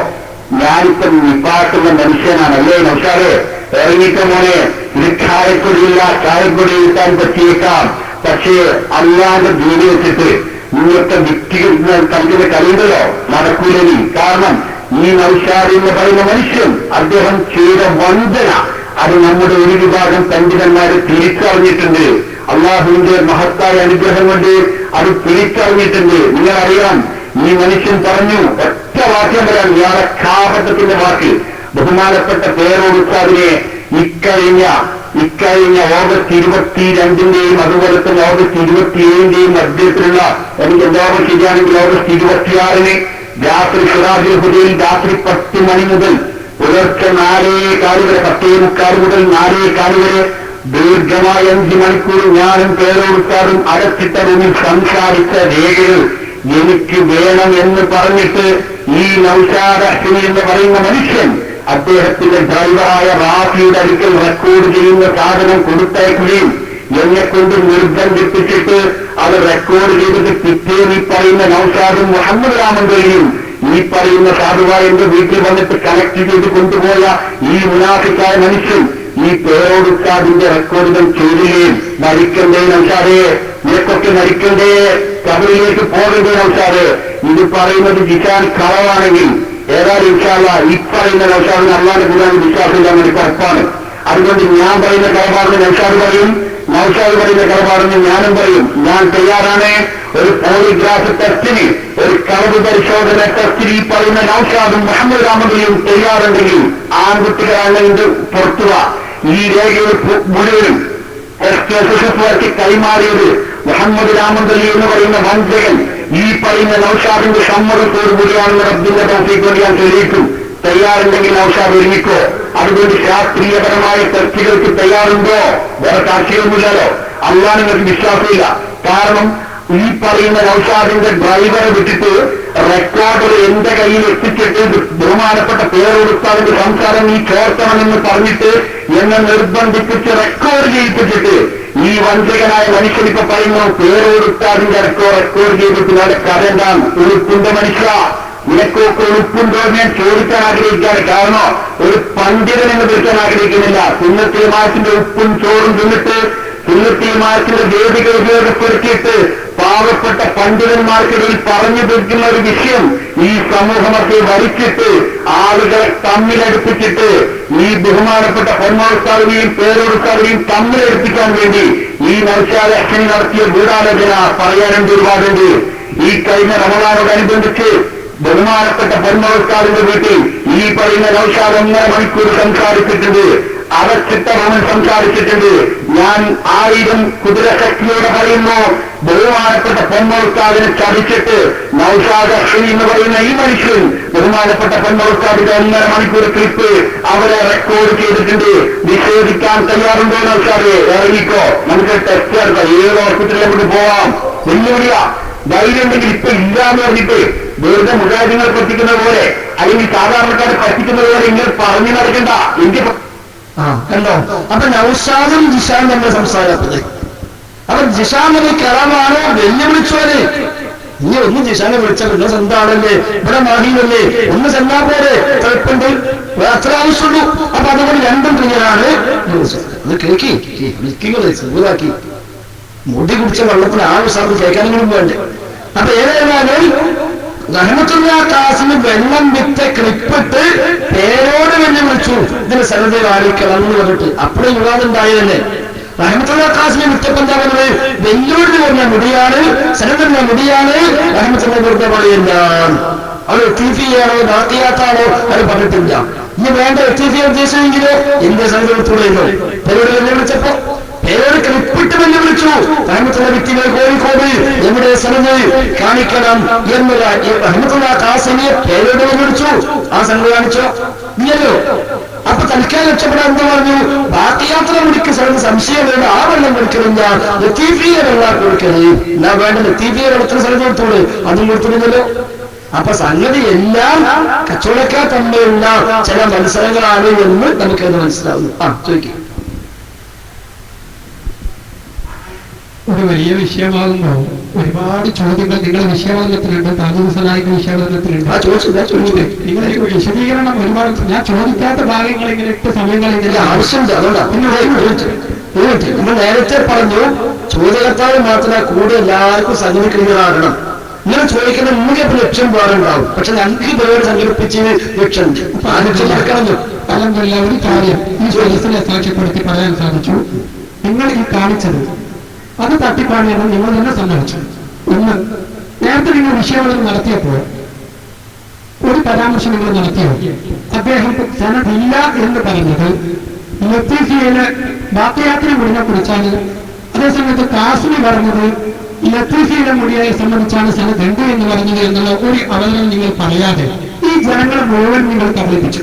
നിപ്പാട്ടുന്ന മനുഷ്യനാണ്. അല്ലേ നൗഷാദ്? ഇറങ്ങിക്ക മോനെ, ഇത് ചായക്കൊടിയില്ല, ചായക്കൊടി കിട്ടാൻ പറ്റിയേക്കാം, പക്ഷേ അല്ലാതെ ദൂരെ വെച്ചിട്ട് നിങ്ങൾക്ക് വിറ്റ് കളിക്കുന്ന കളിയുണ്ടല്ലോ, നടക്കൂലി. കാരണം ഈ നൗഷാദ് എന്ന് പറയുന്ന മനുഷ്യൻ അദ്ദേഹം ചെയ്ത വഞ്ചന അത് നമ്മുടെ ഒരു വിഭാഗം പണ്ഡിതന്മാർ തിരിച്ചറിഞ്ഞിട്ടുണ്ട്. അള്ളാഹുവിന്റെ മഹത്തായ അനുഗ്രഹം കൊണ്ട് അത് തിരിച്ചറിഞ്ഞിട്ടുണ്ട്. നിങ്ങളറിയാം, ഈ മനുഷ്യൻ പറഞ്ഞു, ഒറ്റ വാക്യം പറയാൻ, ഇയാളെ കാപട്ടത്തിന്റെ വാക്ക്. ബഹുമാനപ്പെട്ട പേരോടുത്താതിനെ ഇക്കഴിഞ്ഞ ഓഗസ്റ്റ് 22-ന്റെയും അതുപോലെ തന്നെ ഓഗസ്റ്റ് 27-ന്റെയും മധ്യത്തിലുള്ള, എനിക്ക് എന്താവും ശരിയാണെങ്കിൽ ഓഗസ്റ്റ് 26-ന് രാത്രി സിറാജുൽ ഹുദയിൽ രാത്രി 10 മണി മുതൽ പുലർച്ചെ 4:15 വരെ, 10:45 മുതൽ 4:15 വരെ ദീർഘമായ 5 മണിക്കൂർ ഞാനും പേരോടുത്താറും അടച്ചിട്ട റൂമിൽ സംസാരിച്ച രേഖകൾ എനിക്ക് വേണം എന്ന് പറഞ്ഞിട്ട് ഈ നൗഷാദ് അഹ്സനി എന്ന് പറയുന്ന മനുഷ്യൻ അദ്ദേഹത്തിന്റെ ഡ്രൈവറായ റാഫിയുടെ അടുക്കൽ റെക്കോർഡ് ചെയ്യുന്ന സാധനം കൊടുത്തയക്കുകയും എന്നെ കൊണ്ട് നിർബന്ധിപ്പിച്ചിട്ട് അത് റെക്കോർഡ് ചെയ്തിട്ട് പിറ്റേന്ന് ഈ പറയുന്ന നൗഷാദും മുഹമ്മദ് രാമന്തോലിയും ഈ പറയുന്ന സാധുവായ എന്റെ വീട്ടിൽ വന്നിട്ട് കണക്ട് ചെയ്ത് കൊണ്ടുപോയ ഈ മുനാഫിക്കായ മനുഷ്യൻ ഈ പേരോടുക്കാതിന്റെ റെക്കോർഡുകൾ ചെയ്തില്ലേ? മരിക്കണ്ടേ നൗഷാദേ? നിനക്കൊക്കെ മരിക്കണ്ടേ? കബറിലേക്ക് പോകണ്ടേ നൗഷാദേ? ഇത് പറയുന്നത് ജിസാൻ കളവാണെങ്കിൽ ഏതായാലും ഇൻഷാല്ലാ ഈ പറയുന്ന നൗഷാദിന് അള്ളാന്റെ കൂടാൻ വിശ്വാസമില്ല എനിക്ക് ഉറപ്പാണ്. അതുകൊണ്ട് ഞാൻ പറയുന്ന കളപാടിന് നൗഷാദ് പറയും, നൗഷാദ് പറയുന്ന കളപാടിന് ഞാനും പറയും. ഞാൻ തയ്യാറാണ്. ഒരു പോളിഗ്രാഫ് ടെസ്റ്റിന്, ഒരു കളവ് പരിശോധന ടെസ്റ്റിന് ഈ പറയുന്ന നൗഷാദും മുഹമ്മദ് രാമന്റെയും തയ്യാറുണ്ടെങ്കിൽ ആൺകുട്ടികളാണ് ഇത് പുറത്തുക. ഈ രേഖകൾ മുഴുവനും SSFർക്ക് കൈമാറിയത് മുഹമ്മദ് രാമന്തലി എന്ന് പറയുന്ന വഞ്ചകൻ ഈ പറയുന്ന നൗഷാദിന്റെ സമ്മതത്തോടു കൂടിയാണെന്ന് റബ്ബിന്റെ തൗഫീഖ് കൊണ്ട് ഞാൻ തെളിയിക്കും. തയ്യാറുണ്ടെങ്കിൽ നൗഷാദ് ഒരുമിക്കോ? അതുകൊണ്ട് ശാസ്ത്രീയപരമായ ടെസ്റ്റുകൾക്ക് തയ്യാറുണ്ടോ? വേറെ സാക്ഷിയൊന്നുമില്ലല്ലോ. അള്ളാഹ് നിങ്ങൾക്ക് വിശ്വാസമില്ല. കാരണം ഈ പറയുന്ന നൗഷാദിന്റെ ഡ്രൈവറെ വിട്ടിട്ട് റെക്കോർഡർ എന്റെ കയ്യിൽ എത്തിച്ചിട്ട് ബഹുമാനപ്പെട്ട പേരോടുത്താതിന്റെ സംസാരം നീ ചോർത്തണമെന്ന് പറഞ്ഞിട്ട് എന്നെ നിർബന്ധിപ്പിച്ച് റെക്കോർഡ് ചെയ്യിപ്പിച്ചിട്ട് ഈ വഞ്ചകനായ മനുഷ്യൻ ഇപ്പൊ പറയുന്നു പേരോടുത്താതിന്റെ റെക്കോർഡ് ചെയ്തിട്ട് നാളെ കരണ്ടാണ്. ഉളുപ്പുണ്ട് മനുഷ്യ, നിനക്കൊക്കെ ഉളുപ്പുണ്ടോ ഞാൻ ചോദിക്കാൻ ആഗ്രഹിക്കുകയാണ്. കാരണം ഒരു പണ്ഡിതൻ എന്ന് വിളിക്കാൻ ആഗ്രഹിക്കുന്നില്ല. സുന്നത്തി മാസത്തിന്റെ ഉപ്പും ചോറും തിന്നിട്ട് സുന്നത്തി മാസത്തിന്റെ വേദികൾ ഉപയോഗപ്പെടുത്തിയിട്ട് പാവപ്പെട്ട പണ്ഡിതന്മാർക്കിടയിൽ പറഞ്ഞു തീർക്കുന്ന ഒരു വിഷയം ഈ സമൂഹമൊക്കെ വലിച്ചിട്ട് ആളുകളെ തമ്മിലടുപ്പിച്ചിട്ട് ഈ ബഹുമാനപ്പെട്ട പൊന്മോസ്താവിനെയും പേരോടുത്താവിനെയും തമ്മിലടുപ്പിക്കാൻ വേണ്ടി ഈ നൗഷാദ് അഹ്സനി നടത്തിയ ഗൂഢാലോചന പറയാനുണ്ട്, ഒരുപാടുണ്ട്. ഈ കഴിഞ്ഞ റമദാനോടനുബന്ധിച്ച് ബഹുമാനപ്പെട്ട പൊന്മോസ്താവിന്റെ വീട്ടിൽ ഈ പറയുന്ന നൗഷാദ് 1.5 മണിക്കൂർ സംസാരിച്ചിട്ടുണ്ട്. അടച്ചിട്ട റൂമിൽ സംസാരിച്ചിട്ടുണ്ട്. ഞാൻ 1000 കുതിരശക്തിയോടെ പറയുന്നു, ബഹുമാനപ്പെട്ട പൊന്മോസ്താദിനെ ചതിച്ചിട്ട് നൗഷാദ് അഹ്സനി എന്ന് പറയുന്ന ഈ മനുഷ്യൻ ബഹുമാനപ്പെട്ട പൊന്മോസ്താദിന്റെ 1.5 മണിക്കൂർ ക്ലിപ്പ് അവരെ റെക്കോർഡ് ചെയ്തിട്ടുണ്ട്. നിഷേധിക്കാൻ തയ്യാറുണ്ടോ നൗഷാദ്? ഇറങ്ങിക്കോ, നമുക്ക് ടെസ്റ്റ് നടത്താം. ഏത് ഹോസ്പിറ്റലിൽ നമുക്ക് പോവാം. വെല്ലുവിളിയ ധൈര്യം ഉണ്ടെങ്കിൽ ഇപ്പൊ ഇല്ലാന്ന് പറഞ്ഞിട്ട് വെറുതെ മുജാഹിദീങ്ങൾ പറ്റിക്കുന്നത് പോലെ അല്ലെങ്കിൽ സാധാരണക്കാരെ പറ്റിക്കുന്നത് പോലെ ഇങ്ങനെ പറഞ്ഞു നടക്കണ്ട. എനിക്ക് കണ്ടോ? അപ്പൊ നൗഷാദും ജിഷാൻ നമ്മൾ സംസാരത്തത്. അപ്പൊ ജിഷാൻ ഒരു കറമാണ് വെല്ലുവിളിച്ചോര്. ഇനി ഒന്ന് ജിഷാനെ വിളിച്ചാൽ പിന്നെ എന്താണല്ലേ, ഇവിടെ മാഹിയിലല്ലേ, ഒന്ന് ചെന്നാ പോലെ കുഴപ്പമുണ്ട്, അത്ര ആവശ്യമുള്ളൂ. അപ്പൊ അതുകൊണ്ട് രണ്ടും ക്ലിയറാണ്. അത് കേൾക്കി വിളിക്കുന്നത് ചെറുതാക്കി മുടി കുടിച്ച വെള്ളത്തിന് ആവശ്യം കേൾക്കാനെങ്കിലും വേണ്ടേ. അപ്പൊ ഏതായാലും റഹ്മത്തുള്ളാഹി ഖാസിമി വെള്ളം വിറ്റ ക്ലിപ്പിട്ട് പേരോട് വെല്ലുവിളിച്ചു, ഇതിന് സനത് കാണിക്കണം എന്ന് പറഞ്ഞിട്ട്. അപ്പോഴും വിവാദം ഉണ്ടായതല്ലേ. റഹ്മത്തുള്ളാഹി ഖാസിമി വിറ്റപ്പം എന്താ പറഞ്ഞത്? വെല്ലുവിളി പറഞ്ഞ മുടിയാണ്, സനദിന്റെ മുടിയാണ്, റഹ്മത്തുള്ളാഹി വെറുതെ പറയുന്നതാണ്. അത് എത്തിഫിയാണോ നാട്ടിയാത്താണോ അത് പറഞ്ഞിട്ടില്ല. ഇനി വേണ്ട എത്തിഫിയ ഉദ്ദേശിച്ചെങ്കിലോ എന്റെ സനദിലൂടെയോ പേരോട് വെല്ലുവിളിച്ചപ്പോ പേരോട് ക്ലിപ്പിട്ട് വെല്ലുവിളിച്ചു. റഹ്മത്തുള്ളാഹി വ്യക്തികൾ കോഴിക്കോട് എവിടെ സനദ് കാണിക്കണം എന്നുള്ള റഹ്മത്തുള്ളാഹി ഖാസിമിയെ പേരോട് വെല്ലുവിളിച്ചു. ആ സനദ് കാണിച്ചോ? ഇല്ലല്ലോ. അപ്പൊ തൽക്കാലം രക്ഷപ്പെടാൻ എന്താ പറഞ്ഞു? ബാക്കിയാത്ര കുടിക്ക് സനദ് സംശയം വേണ്ട, ആ വെള്ളം കുടിക്കണില്ല, ലത്തീഫിയ വെള്ളം കൊടുക്കരുത്. എന്നാ വേണ്ട ലത്തീഫിയ വെള്ളത്തിന് സനദ് കൊടുത്തോളൂ, അതും കൊടുത്തിരുന്നല്ലോ. അപ്പൊ സംഗതി എല്ലാം കച്ചവടക്കാർ തമ്മിലുള്ള ചില മത്സരങ്ങളാണ് എന്ന് നമുക്കത് മനസ്സിലാവുന്നു. ചോദിക്കും. ഒരു വലിയ വിഷയമാകുമ്പോ ഒരുപാട് ചോദ്യങ്ങൾ നിങ്ങളുടെ വിഷയബോധനത്തിലുണ്ട്, താമസനായിക വിഷയബോധനത്തിലുണ്ട്. നിങ്ങൾ വിശദീകരണം ഒരുപാട് ഞാൻ ചോദിക്കാത്ത ഭാഗങ്ങൾ ഇങ്ങനെ 8 സമയങ്ങൾ ഇങ്ങനെ ആവശ്യമുണ്ട്. അതുകൊണ്ടാണ് നമ്മൾ നേരത്തെ പറഞ്ഞു, ചോദ്യകർത്താവ് മാത്രമേ കൂടെ എല്ലാവർക്കും സംഗതി ക്ലിയറാകണം. ഇങ്ങനെ ചോദിക്കുന്ന 3 ലക്ഷം പേരുണ്ടാവും. പക്ഷെ ഞങ്ങൾക്ക് പേര് സംഘടിപ്പിച്ച് ലക്ഷ്യമുണ്ട്. ആ ലക്ഷം നടക്കണമല്ലോ. അല്ലെന്നല്ല ഒരു കാര്യം ഈ സദസ്സിനെ സാക്ഷ്യപ്പെടുത്തി പറയാൻ സാധിച്ചു. നിങ്ങൾ ഈ കാണിച്ചത് അത് തട്ടിപ്പാണ് എന്ന് നിങ്ങൾ തന്നെ സമ്മതിച്ചു. ഒന്ന്, നേരത്തെ നിങ്ങൾ വിഷയങ്ങൾ നടത്തിയപ്പോൾ ഒരു പരാമർശം നിങ്ങൾ നടത്തിയോ? അദ്ദേഹം സനദില്ല എന്ന് പറഞ്ഞത് ലത്തീഫിയിലെ ബാക്കിയാത്തിനെ മുടിനെ കുറിച്ചാണ്. അതേസമയത്ത് കാസിമി പറഞ്ഞത് ലത്തീഫിയുടെ മുടിയെ സംബന്ധിച്ചാണ് സനദ് ഉണ്ട് എന്ന് പറഞ്ഞത് എന്നുള്ള ഒരു അവതരണം നിങ്ങൾ പറയാതെ ഈ ജനങ്ങളെ മുഴുവൻ നിങ്ങൾ കബളിപ്പിച്ചു.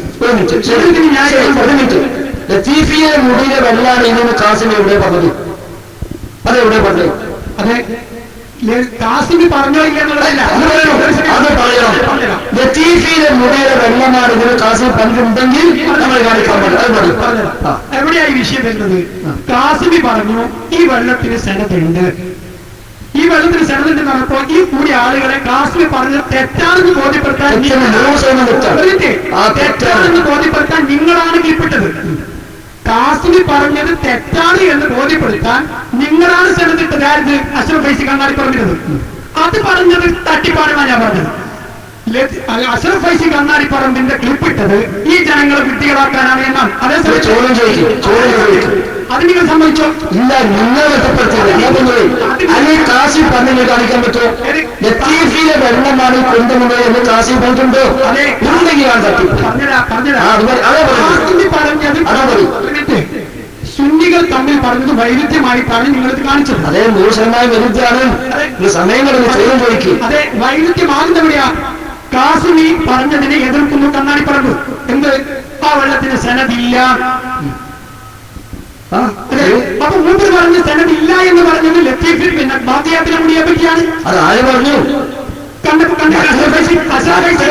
ലത്തീഫിയുടെ മുടിയുടെ വെള്ളാണ് ഇതെന്ന് കാസിമി എവിടെ പറഞ്ഞത്? അതെവിടെ പറഞ്ഞത്? അതെ, കാസിമി പറഞ്ഞോ ഇല്ലെന്നുള്ളതല്ല, അത് പറയണം. ലത്തീഫിയുടെ മുടിയുടെ വെള്ളമാണ് ഇതിന് കാസിമി പറഞ്ഞിട്ടുണ്ടെങ്കിൽ നമ്മൾ കാണിക്കാൻ പറ്റും. എവിടെയായി വിഷയം വരുന്നത്? കാസിമി പറഞ്ഞു ഈ വെള്ളത്തിന് സനതുണ്ട്, ഈ വെള്ളത്തിന് സനതുണ്ട് പറഞ്ഞപ്പോ ഈ കൂടി ആളുകളെ കാസിമി പറഞ്ഞത് തെറ്റാണെന്ന് ബോധ്യപ്പെടുത്താൻ തെറ്റാണെന്ന് ബോധ്യപ്പെടുത്താൻ നിങ്ങളാണ് കീഴ്പ്പെട്ടത്. കാസിമി പറഞ്ഞത് തെറ്റാണ് എന്ന് ബോധ്യപ്പെടുത്താൻ നിങ്ങളാണ് സനദിട്ടത്. ആയത് അഷ്റഫ് ഫൈസി കണ്ണാടി പറഞ്ഞത്. അത് പറഞ്ഞത് തട്ടിപ്പാണെന്നാണ് ഞാൻ പറഞ്ഞത്. അഷ്റഫ് ഫൈസി കണ്ണാടി പറമ്പിന്റെ ക്ലിപ്പിട്ടത് ഈ ജനങ്ങളെ കുട്ടികളാക്കാനാണ് എന്നാണ്. അതേസമയം അത് നിങ്ങൾ സമ്മതിച്ചോ? ഇല്ല, നിങ്ങൾ അല്ലെങ്കിൽ കാശി പറഞ്ഞു കാണിക്കാൻ പറ്റുമോ? ലത്തീഫിയിലെ വെള്ളമാണ് കൊണ്ടുവന്നത് എന്ന് കാശി പറഞ്ഞിട്ടുണ്ടോ? അതെ, ഉണ്ടെങ്കിലാണ് തട്ടി പറഞ്ഞത്. സുന്നികൾ തമ്മിൽ പറഞ്ഞത് വൈരുദ്ധ്യമായിട്ടാണ് നിങ്ങളിത് കാണിച്ചത്. അതേ 100% വൈരുദ്ധ്യമാണ്. സമയങ്ങളിൽ ചോദ്യം ചോദിക്കും. അതെ, വൈരുദ്ധ്യമാകുന്നവിടെയാ കാസിമി പറഞ്ഞതിനെ എതിർക്കുന്നു കണ്ണാടി പറമ്പ്. എന്ത്? ആ വെള്ളത്തിന് സനദില്ല. അപ്പൊ മൂപ്പർ പറഞ്ഞ് സനദില്ല എന്ന് പറഞ്ഞത് ലത്തീഫിൽ പിന്നെ ബാക്കിയാത്തിനെ മുടിയെ പറ്റിയാണ്. അത് ആര് പറഞ്ഞു?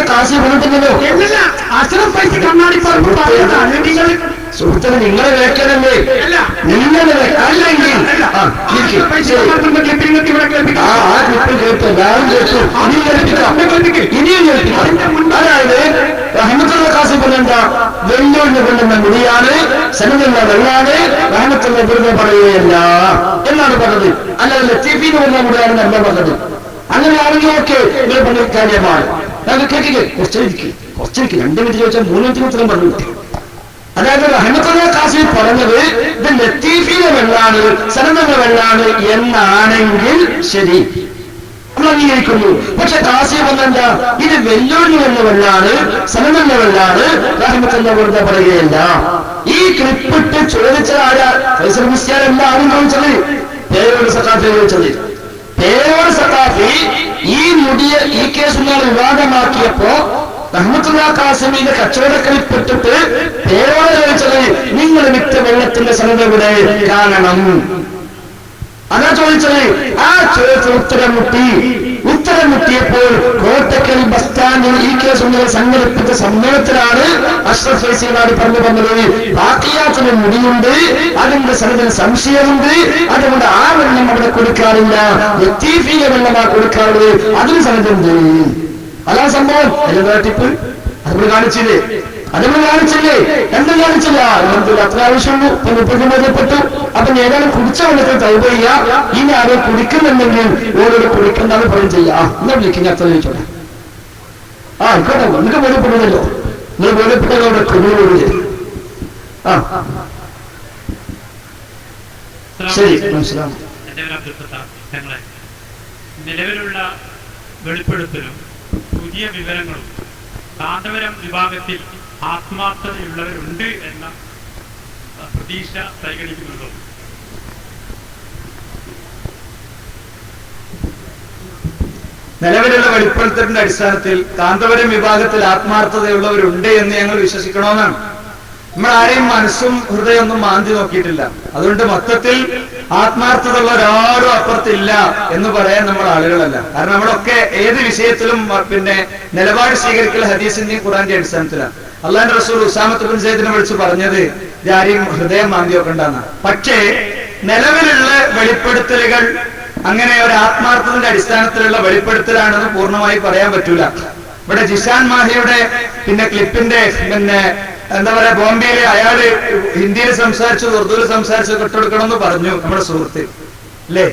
കാശി പറഞ്ഞിട്ടുണ്ടല്ലോ. എന്നല്ല, അഷ്റഫ് ഫൈസി കണ്ണാടി പറമ്പ് പറഞ്ഞതാണ്. നിങ്ങൾ സുഹൃത്തുക്കൾ നിങ്ങളെ വ്യാഖ്യാനല്ലേ? നിങ്ങളെ അല്ലെങ്കിൽ അതായത് റഹ്മത്തുള്ള കാസി പറഞ്ഞെന്താ? വെള്ളൂരിന് കൊണ്ടുവന്ന മുടിയാണ്, സനദുള്ള വെള്ളാണ്, റഹ്മത്തുള്ള വെറുതെ പറയുകയല്ല എന്നാണ് പറഞ്ഞത്. അല്ലാതെ ലത്തീഫിന് കൊണ്ടുവന്ന മുടിയാണ് നമ്മൾ പറഞ്ഞത്. അങ്ങനെയാണെങ്കിൽ ഓക്കെ, നിങ്ങൾ പറഞ്ഞ കാര്യമാണ്. ഞങ്ങൾ കേട്ടില്ലേ? കുറച്ചിരിക്കും 2 മിനിറ്റ് ചോദിച്ചാൽ 3 മിനിറ്റ് ഉത്തരം പറഞ്ഞു. അതായത് റഹ്മത്തുള്ള കാസി പറഞ്ഞത് ഇത് ലത്തീഫിയുടെ വെള്ളാണ്, സനദിന്റെ വെള്ളാണ് എന്നാണെങ്കിൽ ശരി, നമ്മൾ അംഗീകരിക്കുന്നു. പക്ഷെ കാസി പറഞ്ഞെന്താ? ഇത് വെല്ലൂരിന് വന്ന വെള്ളാണ്, സനദിന്റെ വെള്ളാണ്, റഹ്മത്തുള്ള വെറുതെ പറയുകയല്ല. ഈ ക്ലിപ്പിട്ട് ചോദിച്ച ആരാ? ഫൈസൽ മുസ്ലിയാരല്ല ആരും ചോദിച്ചത്, പേരോട് സഖാഫി ചോദിച്ചത്. പേരോട് സഖാഫി ഈ മുടിയെ ഈ കേസുകൾ വിവാദമാക്കിയപ്പോ റഹ്മത്തുള്ള കാസിമിന്റെ കച്ചവടക്കളിപ്പെട്ടിട്ട് പേരോട് ചോദിച്ചത് നിങ്ങൾ വിറ്റ വെള്ളത്തിന്റെ സനദെവിടെ കാണണം, അതാ ചോദിച്ചത്. ആ ചോദിച്ച ഉത്തരം മുട്ടിയപ്പോൾ കോട്ടക്കൽ ബസ് സ്റ്റാൻഡിൽ ഈ കേസുകൾ സംഘടിപ്പിച്ച സമ്മേളനത്തിലാണ് അഷ്റഫ് ഫൈസി പറഞ്ഞു വന്നത് ബാക്കിയാത്തിന് മുടിയുണ്ട്, അതിന്റെ സനദിന് സംശയമുണ്ട്, അതുകൊണ്ട് ആ വെള്ളം അവിടെ കൊടുക്കാറില്ല, ലത്തീഫിയുടെ വെള്ളമാണ് കൊടുക്കാറുള്ളത്, അതിന് സനദുണ്ട്. അതാ സംഭവം. ടിപ്പ് അതുകൊണ്ട് കാണിച്ചില്ലേ? എന്തും കാണിച്ചില്ല. അത്ര ആവശ്യമുള്ളൂ. ഇപ്പൊ ബോധ്യപ്പെട്ടു. അപ്പൊ ഏതായാലും കുടിച്ച വെള്ളത്തിൽ തൗബ ചെയ്യുക. ഇനി ആരോ കുടിക്കുന്നുണ്ടെങ്കിൽ ഓരോട് കുടിക്കണ്ടെന്ന് പറയും ചെയ്യാം. എന്നാ വിളിക്കുന്ന അത്ര ചോദിച്ചോട്ടെ. ആയിക്കോട്ടെ, നിങ്ങൾക്ക് ബോധ്യപ്പെടുന്നല്ലോ. നിങ്ങൾ ബോധ്യപ്പെട്ടവരുടെ കുടിയോട് ശരി. നിലവിലുള്ള വെളിപ്പെടുത്തലും പുതിയ വിവരങ്ങളും കാന്തപുരം വിഭാഗത്തിൽ ആത്മാർത്ഥതയുള്ളവരുണ്ട് എന്ന പ്രതീക്ഷ പരിഗണിക്കുന്നുണ്ടോ? നിലവിലുള്ള വെളിപ്പെടുത്തലിന്റെ അടിസ്ഥാനത്തിൽ കാന്തപുരം വിഭാഗത്തിൽ ആത്മാർത്ഥതയുള്ളവരുണ്ട് എന്ന് ഞങ്ങൾ വിശ്വസിക്കണമെന്നാണ്. നമ്മൾ ആരെയും മനസ്സും ഹൃദയമൊന്നും മാന്തി നോക്കിയിട്ടില്ല. അതുകൊണ്ട് മൊത്തത്തിൽ ആത്മാർത്ഥതയുള്ള ഒരാളും അപ്പുറത്തില്ല എന്ന് പറയാൻ നമ്മൾ ആളുകളല്ല. കാരണം നമ്മളൊക്കെ ഏത് വിഷയത്തിലും പിന്നെ നിലപാട് സ്വീകരിക്കൽ ഹദീസിന്റെയും ഖുർആന്റെയും അടിസ്ഥാനത്തിലാണ്. അള്ളാഹുവിന്റെ റസൂൽ ഉസാമത്ത് ബിൻ സയ്യിദിനെ വിളിച്ച് പറഞ്ഞത് ആരെയും ഹൃദയം മാന്തി നോക്കണ്ടെന്ന്. പക്ഷേ നിലവിലുള്ള വെളിപ്പെടുത്തലുകൾ അങ്ങനെ ഒരു ആത്മാർത്ഥത്തിന്റെ അടിസ്ഥാനത്തിലുള്ള വെളിപ്പെടുത്തലാണെന്ന് പൂർണ്ണമായി പറയാൻ പറ്റൂല. ഇവിടെ ജിഷാൻ മാഹിയുടെ പിന്നെ ക്ലിപ്പിന്റെ പിന്നെ എന്താ പറയാ, ബോംബെയില് അയാള് ഹിന്ദിയിൽ സംസാരിച്ചത് ഉറുദുവിൽ സംസാരിച്ചത് കെട്ടെടുക്കണമെന്ന് പറഞ്ഞു നമ്മുടെ സുഹൃത്ത് അല്ലേ?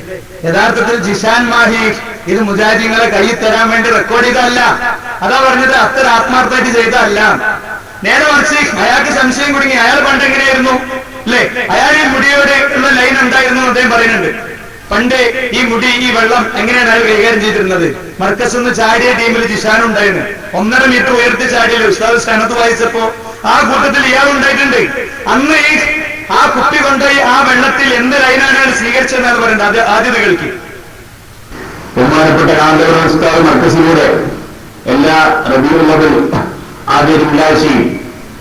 യഥാർത്ഥത്തിൽ ജിഷാൻ മാഹി ഇത് മുജാഹിദീങ്ങളെ കയ്യിൽ തരാൻ വേണ്ടി റെക്കോർഡ് ചെയ്തതല്ല. അതാ പറഞ്ഞത്, അത്ര ആത്മാർത്ഥമായിട്ട് ചെയ്തതല്ല. നേരെ മറിച്ച് അയാൾക്ക് സംശയം കുടുങ്ങി. അയാൾ പണ്ട് എങ്ങനെയായിരുന്നു അല്ലേ? അയാൾ ഈ മുടിയോട് ഉള്ള ലൈൻ എന്തായിരുന്നു അദ്ദേഹം പറയുന്നുണ്ട്. പണ്ട് ഈ മുടി ഈ വെള്ളം എങ്ങനെയാണ് അയാൾ കൈകാര്യം ചെയ്തിരുന്നത്? മർക്കസ് ഒന്ന് ചാടിയ ടീമിൽ ജിഷാനും ഉണ്ടായിരുന്നു. 1.5 മീറ്റർ ഉയർത്തി ചാടിയല്ലോ ഉസ്താദ് സ്ഥാനത്ത് വായിച്ചപ്പോ ആ കൂട്ടത്തിൽ ഇയാൾ ഉണ്ടായിട്ടുണ്ട്. അന്ന് ആ കുപ്പി കൊണ്ടുപോയി ആ വെള്ളത്തിൽ എന്ത് ലൈനാണ് അയാൾ സ്വീകരിച്ചതെന്നാണ് പറയുന്നത്. അത് ആദ്യത കേൾക്കി. ബഹുമാനപ്പെട്ട കാന്തപുരം ഉസ്താദ് മർക്കസിലൂടെ എല്ലാ റബീഉൽ അവ്വൽ ആദ്യ തിങ്കളാഴ്ചയും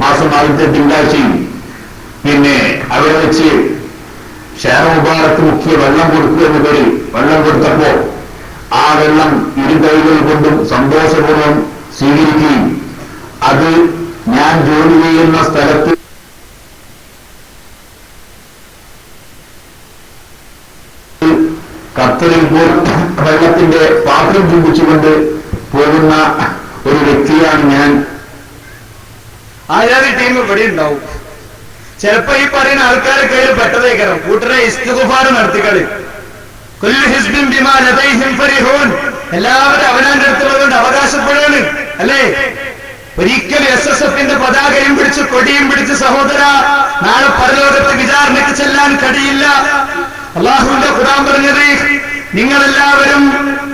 മാസം ആദ്യത്തെ തിങ്കളാഴ്ചയും പിന്നെ അവിടെ വെച്ച് ഷേർ മുബാറക്ക് മുഖ്യ വെള്ളം കൊടുക്കുക എന്ന പേരിൽ വെള്ളം കൊടുത്തപ്പോ ആ വെള്ളം ഇരു കൈകൾ കൊണ്ടും സന്തോഷപൂർവ്വം സ്വീകരിക്കുകയും അത് ഞാൻ ജോലി ചെയ്യുന്ന സ്ഥലത്ത് ഖത്തറിൽ വെള്ളത്തിന്റെ പാത്രം ചുംബിച്ചുകൊണ്ട് പോകുന്ന ഒരു വ്യക്തിയാണ് ഞാൻ. ആരാധി ടീം ഇവിടെ ഉണ്ടാവും. ചിലപ്പോ ഈ പറയുന്ന ആൾക്കാരെ കയ്യിൽ പെട്ടതേക്കണം. കൂട്ടരെ ഇസ്തിഗ്ഫാർ നടത്തിക്കളി. കുല്ലു ഹിസ്ബിൻ ബിമാ ലദൈഹിം ഫരിഹൂൻ. എല്ലാവരും അവനാന്റെ അടുത്തുള്ളതുകൊണ്ട് അവകാശപ്പെടുകയാണ് അല്ലേ? ഒരിക്കലും SSFന്റെ പതാകയും പിടിച്ച് കൊടിയും പിടിച്ച് സഹോദര നാളെ പരലോകത്ത് വിചാരണയ്ക്ക് ചെല്ലാൻ കഴിയില്ല. അള്ളാഹുവിന്റെ ഖുർആൻ പറഞ്ഞത് നിങ്ങളെല്ലാവരും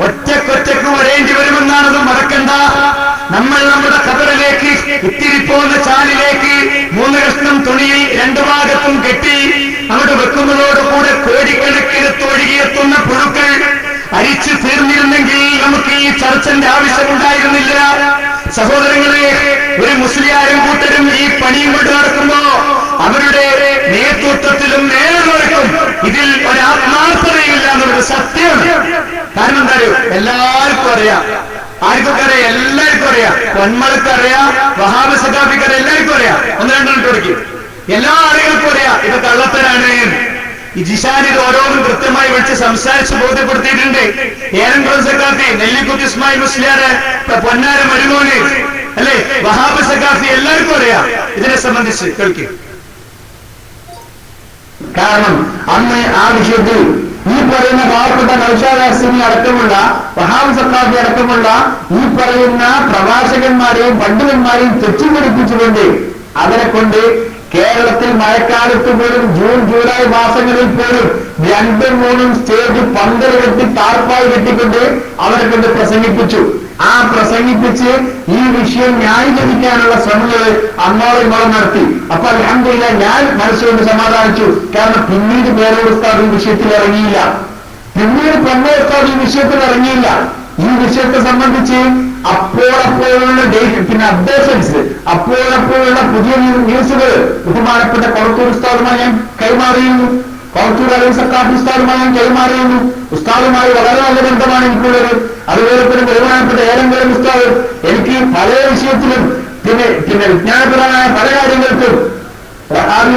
ഒറ്റക്കൊറ്റക്ക് വരേണ്ടി വരുമെന്നാണത് മറക്കണ്ട. നമ്മൾ നമ്മുടെ ഖബറിലേക്ക് ഇത്തിരി പോകുന്ന ചാലിലേക്ക് 3 കഷ്ണം തുണിയിൽ 2 ഭാഗത്തും കെട്ടി അങ്ങോട്ട് വെക്കുന്നതോടുകൂടെ കോടിക്കണക്കിന് തൊഴുകിയെത്തുന്ന പുഴുക്കൾ അരിച്ചു തീർന്നിരുന്നെങ്കിൽ നമുക്ക് ഈ ചർച്ചന്റെ ആവശ്യമുണ്ടായിരുന്നില്ല. സഹോദരങ്ങളെ, ഒരു മുസ്ലിയാരും കൂട്ടരും ഈ പണിയും കൊണ്ട് നടക്കുമ്പോ അവരുടെ നേതൃത്വത്തിലും നേതൃത്വം ഇതിൽ ഒരാത്മാർത്ഥതയില്ല എന്നുള്ളത് സത്യം. കാരണം എന്താ അറിയോ? എല്ലാവർക്കും അറിയാം. ആർക്കൊക്കെ അറിയാം? എല്ലാവർക്കും അറിയാം. പൊന്മളക്കറിയാം, വഹാബ് സഖാഫിക്കറിയാം, എല്ലാവർക്കും അറിയാം. 1-2 കൊടുക്കും. എല്ലാ ആളുകൾക്കും അറിയാം ഇത് കള്ളത്തരാണ്. ഈ ജിഷാൻ ഇത് ഓരോന്നും കൃത്യമായി വിളിച്ച് സംസാരിച്ച് ബോധ്യപ്പെടുത്തിയിട്ടുണ്ട്. ഏലംകുളം സഖാഫി, നെല്ലിക്കുത്ത് ഇസ്മായിൽ മുസ്ലിയാര്, പൊന്നാര മരുമോന് അല്ലെ, വഹാബ് സഖാഫി എല്ലാവർക്കും അറിയാം ഇതിനെ സംബന്ധിച്ച്. കേൾക്കും. കാരണം അന്ന് ആ വിഷയത്തിൽ ഈ പറയുന്ന പാവപ്പെട്ട നൗഷാദ് ഹസനി അടക്കമുള്ള വഹാബ് സഖാഫി അടക്കമുള്ള ഈ പറയുന്ന പ്രഭാഷകന്മാരെയും പണ്ഡിതന്മാരെയും തെറ്റിദ്ധരിപ്പിച്ചുകൊണ്ട് അവരെ കൊണ്ട് കേരളത്തിൽ മഴക്കാലത്ത് പോലും ജൂൺ ജൂലൈ മാസങ്ങളിൽ പോലും 2-3 സ്റ്റേജ് പന്തൽ കെട്ടി താർപ്പായി കെട്ടിക്കൊണ്ട് അവരെ കൊണ്ട് പ്രസംഗിപ്പിച്ചു. ആ പ്രസംഗിപ്പിച്ച് ഈ വിഷയം ന്യായീകരിക്കാനുള്ള ശ്രമങ്ങൾ അന്നോളം ഇന്നോളം നടത്തി. അപ്പൊ അൽഹംദുലില്ലാഹ് ഞാൻ മനസ്സുകൊണ്ട് സമാധാനിച്ചു. കാരണം പിന്നീട് പേരോട് ഉസ്താദ് ഈ വിഷയത്തിൽ ഇറങ്ങിയില്ല. ഈ വിഷയത്തിൽ ഇറങ്ങിയില്ല. ഈ വിഷയത്തെ സംബന്ധിച്ച് അപ്പോഴപ്പോഴുള്ള പിന്നെ അപ്ഡേഷൻസ്, അപ്പോഴപ്പോഴുള്ള പുതിയ ന്യൂസുകൾ ബഹുമാനപ്പെട്ട കൊളത്തൂർ ഉസ്താദുമായി ഞാൻ കൈമാറിയിരുന്നു. കൊളത്തൂർ അലി സക്കാഫി ഉസ്താദുമായി ഞാൻ കൈമാറിയിരുന്നു. ഉസ്താദുമായി വളരെ നല്ല ബന്ധമാണ് എനിക്കുള്ളത്. അതുപോലെ തന്നെ ബഹുമാനപ്പെട്ട ഏലംകുളം ഉസ്താദ് എനിക്ക് പല വിഷയത്തിലും പിന്നെ വിജ്ഞാനപരമായ പല കാര്യങ്ങൾക്കും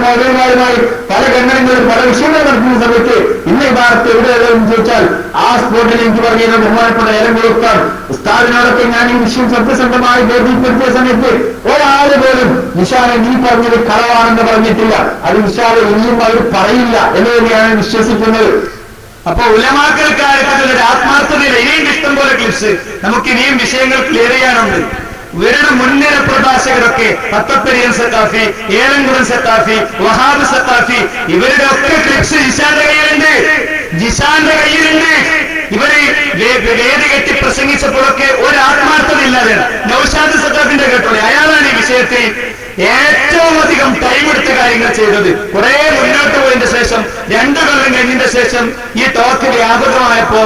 മൗലവിമാരുമായി പല ഖണ്ഡനങ്ങളും പല വിഷയങ്ങൾ നടത്തുന്ന സമയത്ത് ഇന്ന ഈ ഭാഗത്ത് എവിടെയുള്ളതെന്ന് ചോദിച്ചാൽ ആ സ്പോട്ടിൽ എനിക്ക് പറഞ്ഞിരുന്ന ബഹുമാനപ്പെട്ട ഏലംകുളം ഉസ്താദിനോടൊക്കെ ഞാൻ ഈ വിഷയം സത്യസന്ധമായി ബോധ്യപ്പെടുത്തിയ സമയത്ത് ഒരാള് പോലും നിഷാനെ നീ പറഞ്ഞത് കളവാണെന്ന് പറഞ്ഞിട്ടില്ല. അത് നിഷാനെ ഇനിയും അവർ പറയില്ല എന്ന് തന്നെയാണ് വിശ്വസിക്കുന്നത്. അപ്പൊ ഉലമാക്കൾക്കാർക്ക് ഒരു ആത്മാർത്ഥതയില്ല. ഇനിയും ഇഷ്ടം പോലെ ക്ലിപ്സ് നമുക്ക് ഇനിയും വിഷയങ്ങൾ ക്ലിയർ ചെയ്യാനുണ്ട്. ഇവരുടെ മുൻനിര പ്രഭാഷകരൊക്കെ പത്തപ്പരിയൻ സഖാഫി, ഏലംകുളം സഖാഫി, വഹാബ് സഖാഫി, ഇവരുടെ ഒക്കെ ക്ലിപ്സ് ജിഷാന്റെ കയ്യിലുണ്ട്. ജിഷാന്റെ കയ്യിലുണ്ട്. ഇവര് വേദി കെട്ടി പ്രസംഗിച്ചപ്പോഴൊക്കെ ഒരു ആത്മാർത്ഥത ഇല്ലാതെ നൗഷാദ് സഖാഫിന്റെ കേട്ടോളെ അയാളാണ് ഈ വിഷയത്തിൽ ഏറ്റവും അധികം ടൈം എടുത്ത കാര്യങ്ങൾ ചെയ്തത്. കുറെ മുന്നോട്ട് പോയതിന്റെ ശേഷം 2 കൊല്ലം കഴിഞ്ഞതിന്റെ ശേഷം ഈ ടോക്ക് വ്യാപകമായപ്പോ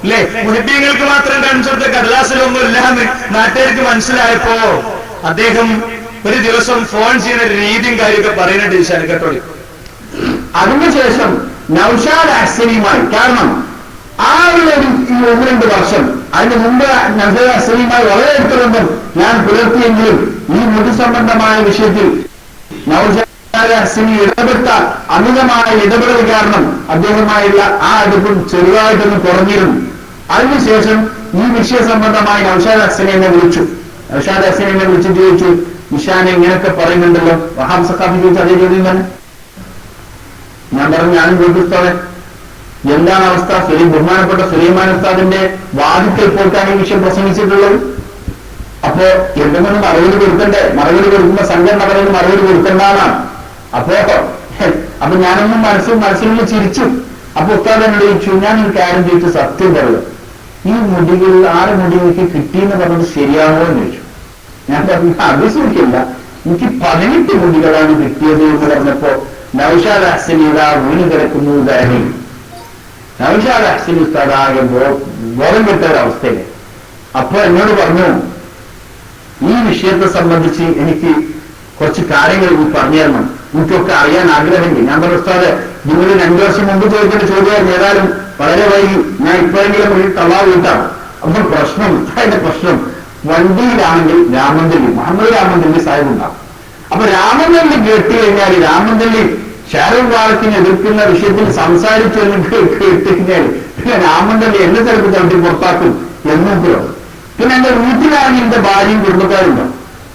അല്ലെ, മുഹിബീങ്ങൾക്ക് മാത്രം കാണിച്ചെടുത്ത കടലാസിലൊന്നും ഇല്ലാന്ന് നാട്ടുകാർക്ക് മനസ്സിലായപ്പോ അദ്ദേഹം ഒരു ദിവസം ഫോൺ ചെയ്യുന്ന രീതിയും കാര്യമൊക്കെ പറയുന്നുണ്ട് ഈശാൻ കേട്ടോളി. അതിനുശേഷം നൗഷാദ് ഹസനിയുമായി, കാരണം ആ ഒരു 1-2 വർഷം അതിന് മുമ്പ് നൗഷാദ് ഹസനിയുമായി വളരെ അടുത്ത ബന്ധം ഞാൻ പുലർത്തിയെങ്കിലും ഈ മുടി സംബന്ധമായ വിഷയത്തിൽ നൗഷാദ് ഹസനി ഇടപെട്ട അമിതമായ ഇടപെടൽ കാരണം അദ്ദേഹമായുള്ള ആ അടുപ്പം ചെറുതായിട്ടൊന്ന് കുറഞ്ഞിരുന്നു. അതിനുശേഷം ഈ വിഷയ സംബന്ധമായി നൗഷാദ് ഹസനെ എന്നെ വിളിച്ചു. നൗഷാദ് ഹസനെ എന്നെ വിളിച്ചിട്ട് ചോദിച്ചു, നിഷാനെ ഇങ്ങനെയൊക്കെ പറയുന്നുണ്ടല്ലോ. വഹാബ് സഖാഫി ചോദിച്ചു അതേ ചോദ്യം തന്നെ. ഞാൻ പറഞ്ഞു ഞാനും ചോദിച്ചോളെ എന്താണ് അവസ്ഥ? ബഹുമാനപ്പെട്ട സുലൈമാൻ ഉസ്താദിന്റെ വാദിക്കൽ പോയിട്ടാണ് ഈ വിഷയം പ്രസംഗിച്ചിട്ടുള്ളത്. അപ്പോ എന്തെങ്കിലും മറുപടി കൊടുക്കണ്ടേ? മറുപടി കൊടുക്കുമ്പോ സംഘടന പറയുന്നത് മറുപടി കൊടുക്കണ്ടാന്നാണ്. അപ്പൊ ഞാനൊന്നും മനസ്സിലൊന്ന് ചിരിച്ചു. അപ്പൊ ഉസ്താദ് എന്നോട് ചോദിച്ചു, ഞാനൊരു കാര്യം ചോദിച്ചു, സത്യം പറയും, ഈ മുടികൾ 6 മുടി എനിക്ക് കിട്ടിയെന്ന് പറഞ്ഞത് ശരിയാണോ എന്ന് ചോദിച്ചു. ഞാൻ പറഞ്ഞു അത് ശരിയല്ല, എനിക്ക് 18 മുടികളാണ് കിട്ടിയത് എന്ന് പറഞ്ഞപ്പോ നൗഷാദ് ഹസൻ ഇതാ വീണ് കിടക്കുന്നു. നൗഷാദ് ഹസൻ ഉസ്താദ് ആകെ ബോധം കെട്ട ഒരവസ്ഥയില്. അപ്പൊ എന്നോട് പറഞ്ഞു, ഈ വിഷയത്തെ സംബന്ധിച്ച് എനിക്ക് കുറച്ച് കാര്യങ്ങൾ പറഞ്ഞു തരണം, എനിക്കൊക്കെ അറിയാൻ ആഗ്രഹമുണ്ട്. ഞാൻ പറഞ്ഞു ഉസ്താദ്, നിങ്ങൾ 2 വർഷം മുമ്പ് ചോദിക്കേണ്ട ചോദ്യം ഏതായാലും വളരെ വൈകി, ഞാൻ ഇപ്പോഴെങ്കിലും ഒരു തവാ കൂട്ടാം. അപ്പൊ അതിന്റെ പ്രശ്നം വണ്ടിയിലാണെങ്കിൽ രാമന്തല്ലി, മുഹമ്മദ് രാമന്തല്ലി സാഹിബ് ഉണ്ടാവും. അപ്പൊ രാമന്തല്ലി കേട്ട് കഴിഞ്ഞാൽ, രാമന്തല്ലി ഷാരൂഖ് വാളക്കിനെ എതിർക്കുന്ന വിഷയത്തിൽ സംസാരിച്ചു എന്ന് കേട്ട് കഴിഞ്ഞാൽ പിന്നെ രാമന്തല്ലി എന്നെ ചിലപ്പോൾ ചവിട്ടി പുറത്താക്കും എന്നൊക്കെ. പിന്നെ എന്റെ വീട്ടിലാണെങ്കിൽ എന്റെ ഭാര്യയും കുടുംബക്കാരുണ്ടാവും,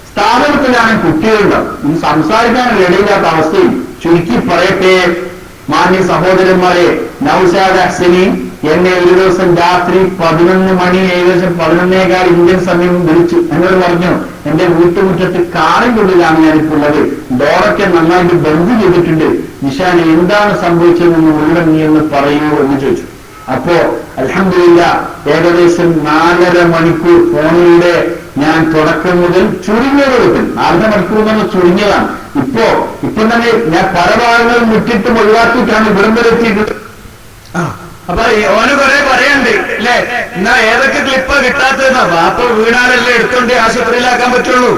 സ്ഥാപനത്തിലാണെങ്കിൽ കുട്ടികളുണ്ടാവും. ഈ സംസാരിക്കാൻ ഇടയില്ലാത്ത അവസ്ഥയിൽ ചുരുക്കി പറയട്ടെ മാന്യ സഹോദരന്മാരെ, നൗഷാദ് ഹസനി എന്നെ ഒരു ദിവസം രാത്രി 11 മണി, ഏകദേശം 11:15 ഇന്ത്യൻ സമയം വിളിച്ചു. എന്നോട് പറഞ്ഞു, എന്റെ വീട്ടുമുറ്റത്ത് കാറിന്റെ ഉള്ളിലാണ് ഞാനിപ്പോൾ ഉള്ളത്, ഡോറൊക്കെ നന്നായിട്ട് ബന്ദ് ചെയ്തിട്ടുണ്ട്, നിഷാൻ എന്താണ് സംഭവിച്ചതെന്ന് മുഴുവൻ നീ എന്ന് പറയൂ എന്ന് ചോദിച്ചു. അപ്പോ അൽഹംദുലില്ലാഹ് ഏകദേശം 4.5 മണിക്കൂർ ഫോണിലൂടെ ഞാൻ തുടക്കം മുതൽ ചുരുങ്ങിയത് 4.5 മണിക്കൂർ തന്നെ ചുരുങ്ങിയതാണ്. ഇപ്പൊ തന്നെ ഞാൻ പല ഭാഗങ്ങളും മുറ്റിട്ടും ഒഴിവാക്കിയിട്ടാണ് ഇവിടം വരെ എത്തിയിട്ടുള്ളത്. അപ്പൊ ഓന് കുറെ പറയണ്ട് അല്ലേ? എന്നാ ഏതൊക്കെ ക്ലിപ്പാ കിട്ടാത്തതെന്നാ? വാപ്പ വീണാലല്ലേ എടുത്തോണ്ട് ആശുപത്രിയിലാക്കാൻ പറ്റുള്ളൂ.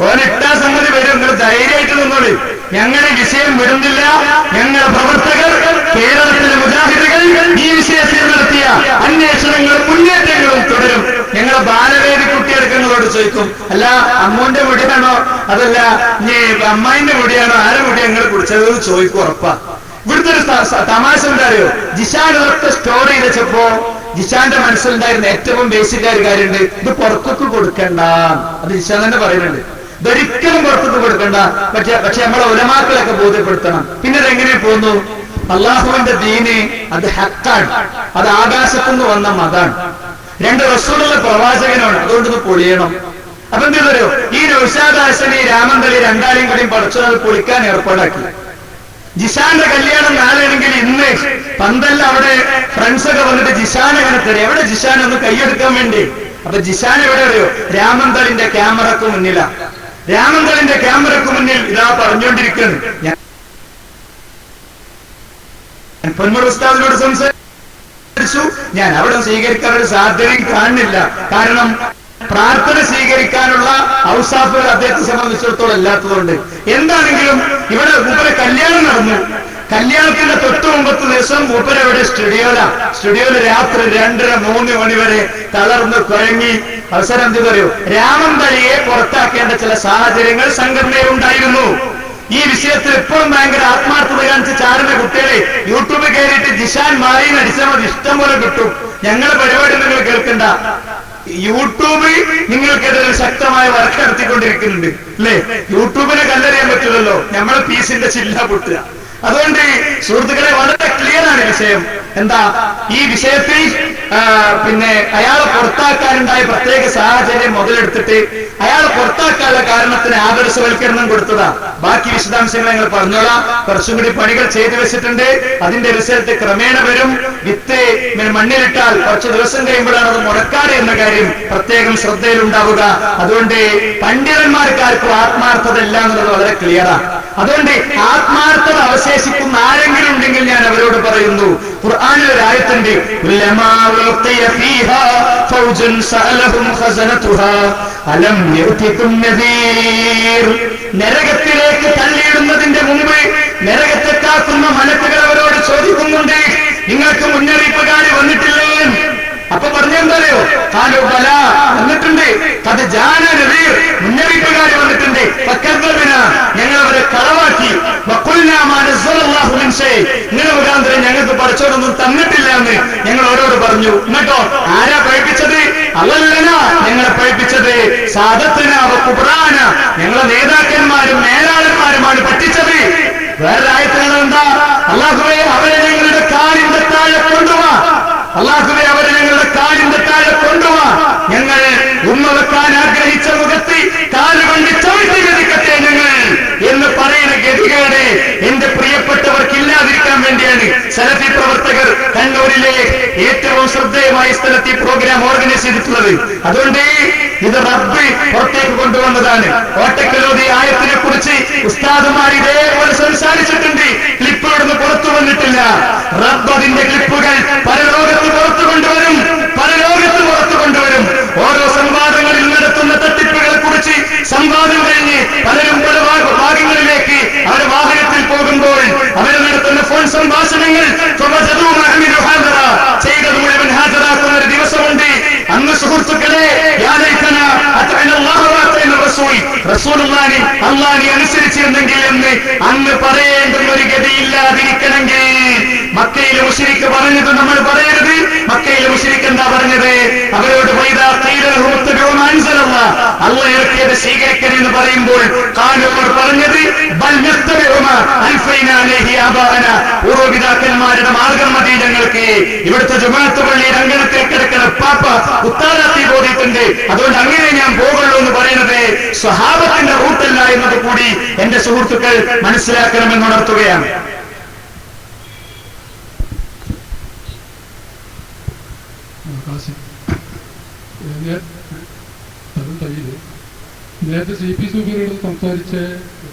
ഓനിട്ടാ സംഗതി വരും, നിങ്ങൾ ധൈര്യമായിട്ട് നിന്നോളി. ഞങ്ങളുടെ വിഷയം വിടുന്നില്ല. ഞങ്ങളുടെ പ്രവർത്തകർ, കേരളത്തിലെ മുജാഹിദുകൾ ഈ വിഷയത്തിൽ നടത്തിയ അന്വേഷണങ്ങളും മുന്നേറ്റങ്ങളും തുടരും. ഞങ്ങളെ ബാലവേദി കുട്ടിയെടുക്കുന്നതോട് ചോദിക്കും, അല്ല അമ്മൂന്റെ മുടിയാണോ അതല്ല ഇനി അമ്മായിന്റെ മുടിയാണോ, ആരെ മുടി ഞങ്ങൾ കുടിച്ചത് ചോദിക്കും. ഉറപ്പാ. ഇവിടുത്തെ ഒരു തമാശ എന്താ അറിയോ? ജിഷാനൊക്കെ സ്റ്റോറി വെച്ചപ്പോ ജിഷാന്റെ മനസ്സിലുണ്ടായിരുന്ന ഏറ്റവും ബേസിക് ആയ കാര്യമുണ്ട്, ഇത് പുറത്തൊക്കെ കൊടുക്കണ്ട. അത് ജിഷാൻ തന്നെ പറയുന്നുണ്ട്, ഇതൊരിക്കലും പുറത്തൊക്കെ കൊടുക്കണ്ട. പക്ഷെ നമ്മളെ ഉലമാക്കളൊക്കെ ബോധ്യപ്പെടുത്തണം. പിന്നെ അതെങ്ങനെ പോന്നു? അള്ളാഹുവിന്റെ ദീന് അത് ഹക്കാണ്, അത് ആകാശത്തുനിന്ന് വന്ന മതാണ്, 2 റസൂലുള്ള പ്രവാചകനാണ്, അതുകൊണ്ട് ഇത് പൊളിയണം. അപ്പൊ എന്ത് ചെയ്തോ? ഈ നൗഷാദ് ഹസനി രാമന്തലി രണ്ടാളെയും കൂടിയും പഠിച്ചത് പൊളിക്കാൻ ഏർപ്പാടാക്കി. ജിഷാന്റെ കല്യാണം നാളെയാണെങ്കിൽ ഇന്ന് പന്തല്ല അവിടെ ഫ്രണ്ട്സൊക്കെ വന്നിട്ട് ജിഷാനെ അങ്ങനെ തരും. എവിടെ ജിഷാൻ ഒന്ന് കൈയെടുക്കാൻ വേണ്ടി. അപ്പൊ ജിഷാൻ എവിടെ അറിയോ? രാമന്തലിന്റെ ക്യാമറക്ക് മുന്നിലാ. രാമന്തലിന്റെ ക്യാമറക്ക് മുന്നിൽ ഇതാ പറഞ്ഞുകൊണ്ടിരിക്കുന്നു. ഞാൻ പൊന്മുറ ഉസ്താദിനോട് സംസാരിച്ചു. ഞാൻ അവിടെ സ്വീകരിക്കാനൊരു സാധ്യതയും കാണുന്നില്ല. കാരണം പ്രാർത്ഥന സ്വീകരിക്കാനുള്ള ഔസാഫുകൾ അദ്ദേഹത്തെ സംബന്ധിച്ചിടത്തോളം ഇല്ലാത്തതുകൊണ്ട്. എന്താണെങ്കിലും ഇവിടെ മൂപ്പരെ കല്യാണം നടന്നു. കല്യാണത്തിന്റെ തൊട്ടു മുമ്പത്തെ ദിവസം മൂപ്പര ഇവിടെ സ്റ്റുഡിയോയില് രാത്രി 2:30-3 മണി വരെ തളർന്ന് കുഴങ്ങി. അവസരം എന്ത് പറയൂ? രാമന്തലിയെ പുറത്താക്കേണ്ട ചില സാഹചര്യങ്ങൾ സംഘടനയിൽ ഉണ്ടായിരുന്നു. ഈ വിഷയത്തിൽ ഇപ്പോഴും ഭയങ്കര ആത്മാർത്ഥത കാണിച്ച് ചാടുന്ന കുട്ടികളെ യൂട്യൂബിൽ കയറിയിട്ട് ജിഷാൻ മാറിന്ന് അടിച്ചാൽ മതി, ഇഷ്ടം പോലെ കിട്ടും. ഞങ്ങളുടെ പരിപാടി നിങ്ങൾ കേൾക്കണ്ട. യൂട്യൂബ് നിങ്ങൾക്കെതിരെ ശക്തമായ വർക്ക് നടത്തിക്കൊണ്ടിരിക്കുന്നുണ്ട് അല്ലേ? യൂട്യൂബിനെ കല്ലെറിയാൻ പറ്റില്ലല്ലോ, നമ്മളെ പീസിന്റെ ചില്ല പൊട്ടുക. അതുകൊണ്ട് സുഹൃത്തുക്കളെ വളരെ ക്ലിയർ ആണ് വിഷയം. എന്താ ഈ വിഷയത്തിൽ പിന്നെ അയാളെ പുറത്താക്കാനുണ്ടായ പ്രത്യേക സാഹചര്യം മുതലെടുത്തിട്ട് അയാളെ പുറത്താക്കാനുള്ള കാരണത്തിന് ആദർശവൽക്കരണം കൊടുത്തതാ. ബാക്കി വിശദാംശങ്ങൾ ഞങ്ങൾ പറഞ്ഞോളാം. കുറച്ചും കൂടി പണികൾ ചെയ്തു വെച്ചിട്ടുണ്ട്. അതിന്റെ റിസൾട്ട് ക്രമേണ വരും. വിത്ത് മണ്ണിലിട്ടാൽ കുറച്ച് ദിവസം കഴിയുമ്പോഴാണ് അത് മുടക്കാറ് എന്ന കാര്യം പ്രത്യേകം ശ്രദ്ധയിലുണ്ടാവുക. അതുകൊണ്ട് പണ്ഡിതന്മാർക്കാർക്കും ആത്മാർത്ഥത ഇല്ല എന്നുള്ളത് വളരെ ക്ലിയറാണ്. അതുകൊണ്ട് ആത്മാർത്ഥത അവശേഷിക്കുന്ന ആരെങ്കിലും ഉണ്ടെങ്കിൽ ഞാൻ അവരോട് പറയുന്നു, ഖുർആനിൽ ഒരു ആയത്തുണ്ട്, നരകത്തിലേക്ക് തള്ളിയിടുന്നതിന്റെ മുമ്പ് നരകത്തെ കാക്കുന്ന മലക്കുകൾ അവരോട് ചോദിക്കുന്നുണ്ട്, നിങ്ങൾക്ക് മുന്നറിയിപ്പുകാരി വന്നിട്ടില്ലേ? അപ്പൊ പറഞ്ഞെന്തറിയോ? കാലു ബല വന്നിട്ടുണ്ട്, അത് ജാനീർ മുന്നറിയിപ്പുകാരി വന്നിട്ടുണ്ട്. ഞങ്ങൾ അവരെ കളവാക്കി. ഇങ്ങനെ മുഖാന്തരം ഞങ്ങൾക്ക് പഠിച്ചോടൊന്നും തന്നിട്ടില്ല എന്ന് ഞങ്ങൾ ഓരോട് പറഞ്ഞു. എന്നിട്ടോ ആരാ പഠിപ്പിച്ചത്? അല്ലല്ല, ഞങ്ങളെ പഠിപ്പിച്ചത് സാദത്തിന കുബ്രാന, ഞങ്ങളെ നേതാക്കന്മാരും മേലാളന്മാരുമാണ് പഠിച്ചത്. വേറെ ആയത്തുകൾ എന്താ? അല്ലാഹുവേ അവരെ ഞങ്ങളുടെ കാലിന്റെ താഴെ കൊണ്ടുവാ, അല്ലാഹുവേ അവരെ ഞങ്ങളുടെ കാലിന്റെ താഴെ കൊണ്ടുവാ. ഞങ്ങൾ ഉമ്മ വെക്കാൻ ആഗ്രഹിച്ച മുഖ കുട്ടികളെത്തി പ്രോഗ്രാം ഓർഗനൈസ് ചെയ്തിട്ടുള്ളത്. അതുകൊണ്ട് ഇത് റബ്ബ് പുറത്തേക്ക് കൊണ്ടുവന്നതാണ്. ഓട്ടക്കലോതി ആയത്തിനെ കുറിച്ച് ഉസ്താദുമാർ ഇതേപോലെ സംസാരിച്ചിട്ടുണ്ട്. ക്ലിപ്പുകളൊന്നും പുറത്തു വന്നിട്ടില്ല. റബ്ബ് അതിന്റെ ക്ലിപ്പുകൾ പരലോകത്ത് പുറത്തു കൊണ്ടുവരും, പരലോകത്ത് പുറത്തു കൊണ്ടുവരും. ഓരോ സംവാദങ്ങളിൽ നടത്തുന്ന തട്ടിപ്പുകളെ കുറിച്ച് സംവാദം കഴിഞ്ഞ് പലരും പല ഭാഗങ്ങളിലേക്ക് അവരുടെ വാഹനത്തിൽ പോകുമ്പോൾ അവർ നടത്തുന്ന ഫോൺ സംഭാഷണങ്ങൾ ചെയ്തത് മുഴുവൻ ഹാജരാക്കുന്ന ഒരു ദിവസമുണ്ട്. അന്ന് സുഹൃത്തുക്കളെ റസൂലുള്ളാഹി അല്ലാഹുവിനെ അനുസരിച്ചിരുന്നെങ്കിൽ എന്ന് അന്ന് പറയേണ്ടുന്ന ഒരു ഗതിയില്ലാതിരിക്കണമെങ്കിൽ മക്കയിലെ മുശ്രിക്ക് പറഞ്ഞത് നമ്മൾ പറയരുത്. മക്കയിലെ മുശ്രിക്ക് എന്താ പറഞ്ഞത്? അവരോട് അല്ലാഹു ഇറക്കിയത് സ്വീകരിക്കരുതെന്ന് പറയുമ്പോൾ കാലവർ പറഞ്ഞത് പൂർവ്വപിതാക്കന്മാരുടെ മാർഗം മതി ഞങ്ങൾക്ക്. ഇവിടുത്തെ ജുമാഅത്ത് പള്ളി രംഗണത്തിൽ കിടക്കുന്ന പാപ്പ ഉത്താരാത്തി ബോധിയിട്ടുണ്ട്, അതുകൊണ്ട് അങ്ങനെ ഞാൻ പോകുള്ളൂ എന്ന് പറയുന്നത് സ്വഹാബത്തിന്റെ റൂട്ടല്ല എന്നത് കൂടി എന്റെ സുഹൃത്തുക്കൾ മനസ്സിലാക്കണമെന്ന് ഉണർത്തുകയാണ്. നേരത്തെ CP സൂബിയോട് സംസാരിച്ച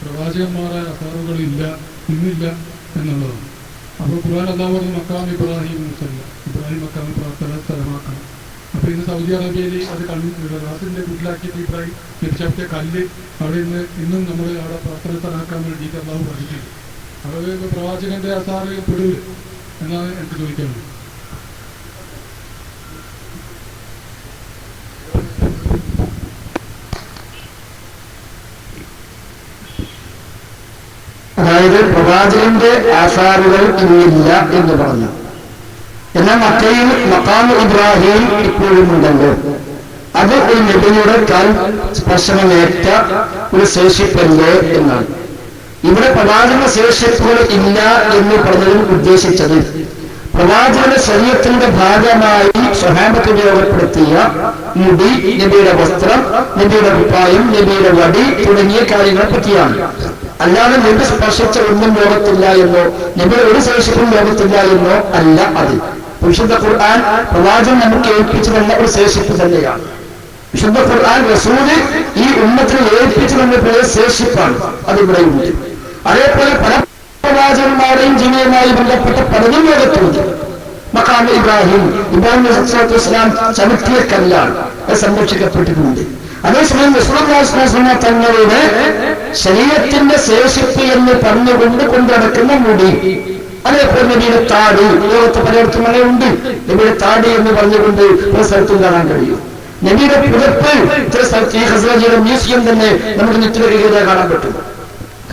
പ്രവാചകന്മാരായ അസാറുകളില്ല, ഇന്നില്ല എന്നുള്ളതാണ്. അപ്പോൾ ഖുർആൻ അല്ലാഹു പറഞ്ഞു മക്കാം ഇബ്രാഹിം മുസല്ല, ഇബ്രാഹിം മക്കാം സ്ഥലമാക്കണം. അപ്പോൾ ഇന്ന് സൗദി അറേബ്യയിൽ അത് റാസിന്റെ വീട്ടിലാക്കിയിട്ട് ഇബ്രാഹിം തിരിച്ചപ്പിയ കല്ല് അവിടെ ഇന്നും നമ്മൾ അവിടെ പ്രാർത്ഥന സ്ഥലമാക്കാൻ വേണ്ടിയിട്ട് അല്ലാഹു പറഞ്ഞിട്ടുണ്ട്. അത് പ്രവാചകന്റെ അസാറ് പെടൂല എന്നാണ് എനിക്ക് ചോദിക്കാനുള്ളത്. അതായത് പ്രവാചകന്റെ ആസാറുകൾ ഇന്നില്ല എന്ന് പറഞ്ഞു. എന്നാൽ മക്കയിൽ മഖാം ഇബ്രാഹിം ഇപ്പോഴും ഉണ്ടല്ലോ. അത് ഒരു നബിയുടെ കാൽ സ്പർശനമേറ്റ ഒരു ശേഷിപ്പല്ലേ എന്നാണ്. ഇവിടെ പ്രവാചക ശേഷിപ്പുകൾ ഇല്ല എന്ന് പറഞ്ഞതിൽ ഉദ്ദേശിച്ചത് പ്രവാചകന്റെ ശരീരത്തിന്റെ ഭാഗമായി സ്വഹാബത്ത് ഉപയോഗപ്പെടുത്തിയ മുടി, നബിയുടെ വസ്ത്രം, നബിയുടെ കുപ്പായം, നബിയുടെ വടി തുടങ്ങിയ കാര്യങ്ങളെ പറ്റിയാണ്. അല്ലാതെ നബി സ്പർശിച്ച ഒന്നും ലോകത്തില്ല എന്നോ നബിയുടെ ഒരു ശേഷിപ്പും ലോകത്തില്ല എന്നോ അല്ല. അത് വിശുദ്ധ ഖുർആൻ പ്രവാചകൻ നമുക്ക് ഏൽപ്പിച്ചു തന്ന ഒരു ശേഷിപ്പ് തന്നെയാണ്. വിശുദ്ധ ഖുർആൻ റസൂല് ഈ ഉമ്മത്തിന് ഏൽപ്പിച്ചു തന്ന ശേഷിപ്പാണ് അതിവിടെയുണ്ട്. അതേപോലെ പല പ്രവാചകന്മാരെയും ജീവിതവുമായി ബന്ധപ്പെട്ട പലതും ലോകത്തുണ്ട്. മഖാം ഇബ്രാഹിം ഇസ്ലാം ചവിട്ടിയ കല്ലാണ്, അത് സംരക്ഷിക്കപ്പെട്ടിട്ടുണ്ട്. അതേസമയം റസൂലുള്ളാഹി തങ്ങളുടെ ശരീരത്തിന്റെ ശേഷിപ്പ് എന്ന് പറഞ്ഞുകൊണ്ട് കൊണ്ടുനടക്കുന്ന മുടി, അതേപോലെ നബിയുടെ താടി ലോകത്ത് പലയിടത്തും ഉണ്ട്. നബിയുടെ താടി എന്ന് പറഞ്ഞുകൊണ്ട് ഒരു സ്ഥലത്തും കാണാൻ കഴിയും. നബിയുടെ പുതപ്പ് ഇത്ര സ്ഥലത്ത് ഈ ഖസ്റജിയുടെ മ്യൂസിയം തന്നെ നമുക്ക് നിത്യഗീത കാണാൻ പറ്റും.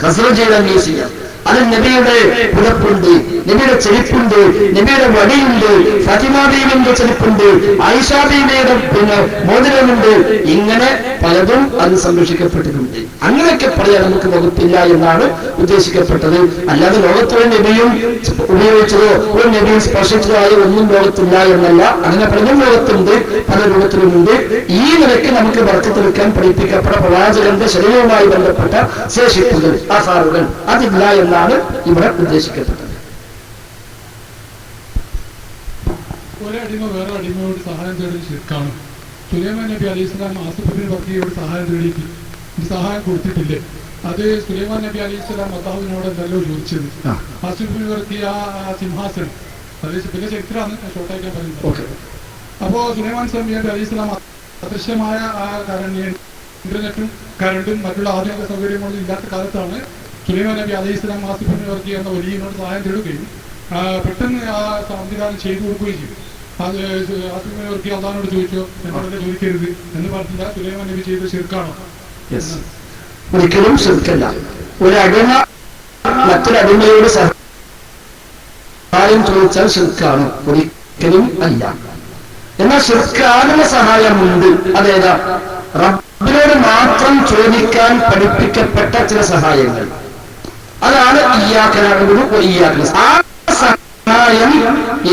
ഖസ്റജിയുടെ മ്യൂസിയം, അതിൽ നബിയുടെ പുതപ്പുണ്ട്, നബിയുടെ ചെരുപ്പുണ്ട്, നബിയുടെ വടിയുണ്ട്, ഫാത്തിമാ ബീവിന്റെ ചെരുപ്പുണ്ട്, ആയിഷാ ബീവിയുടെ മോതിരമുണ്ട്. ഇങ്ങനെ പലതും അത് സംരക്ഷിക്കപ്പെട്ടിട്ടുണ്ട്. അങ്ങനെയൊക്കെ പറയാൻ നമുക്ക് വകുപ്പില്ല എന്നാണ് ഉദ്ദേശിക്കപ്പെട്ടത്. അല്ലാതെ ലോകത്തൊരു നബിയും ഉപയോഗിച്ചതോ ഒരു നബിയും സ്പർശിച്ചതോ ആയ ഒന്നും ലോകത്തില്ല എന്നല്ല. അങ്ങനെ പലതും ലോകത്തുണ്ട്, പല രൂപത്തിലുമുണ്ട്. ഈ നിലയ്ക്ക് നമുക്ക് ബർക്കത്തെടുക്കാൻ പഠിപ്പിക്കപ്പെട്ട പ്രവാചകന്റെ ശരീരവുമായി ബന്ധപ്പെട്ട ശേഷിപ്പുകൾ, ആസാറുകൾ അതില്ല എന്നാണ് ഇവിടെ ഉദ്ദേശിക്കപ്പെട്ടത്. ഒരടിമ വേറെ അടിമയോട് സഹായം തേടി ശിർക്കാണ്. സുലൈമാൻ നബി അലൈഹി സ്വലാം ആസിഫിന് വർക്കിയോട് സഹായം തേടിയിട്ട് സഹായം കൊടുത്തിട്ടില്ലേ? അത് സുലൈമാൻ നബി അലൈഹി സ്വലാം അള്ളാഹുവിനോട് എന്തല്ലോ ചോദിച്ചത്. ആസിഫിന് വർക്കിയ ആ സിംഹാസനം, അത് പിന്നെ ചരിത്രമാണ്, ഷോർട്ടാക്കാൻ പറയുന്നത്. അപ്പോ സുലൈമാൻ നബി അലൈഹി സ്വലാം അദൃശ്യമായ ആ ഇന്റർനെറ്റും കറണ്ടും മറ്റുള്ള ആധുനിക സൗകര്യങ്ങളൊന്നും ഇല്ലാത്ത കാലത്താണ് സുലൈമാൻ നബി അലൈഹി സ്വലാം ആസിഫിന് വർക്കി എന്ന വലിയനോട് സഹായം തേടുകയും പെട്ടെന്ന് ആ സംവിധാനം ചെയ്തു കൊടുക്കുകയും ചെയ്തു. അത് ആസിഫിന് വർക്കി അള്ളാഹിനോട് ചോദിച്ചോ, എന്നോട് ചോദിക്കരുത് എന്ന് പറഞ്ഞില്ല. സുലൈമാൻ നബി ചെയ്ത ശിർക്കാണോ? ഒരിക്കലും ശിർക്കല്ല. ഒരടിമ മറ്റൊരടിമയോട് സഹായം ചോദിച്ചാൽ ശിർക്കാണ്? ഒരിക്കലും അല്ല. എന്നാൽ ശിർക്കാനുള്ള സഹായമുണ്ട്. അതേതാ? റബ്ബിനോട് മാത്രം ചോദിക്കാൻ പഠിപ്പിക്കപ്പെട്ട ചില സഹായങ്ങൾ. അതാണ് ഇയ്യാക നഅ്ബുദു വ ഇയ്യാക നസ്തഈൻ. ആ സഹായം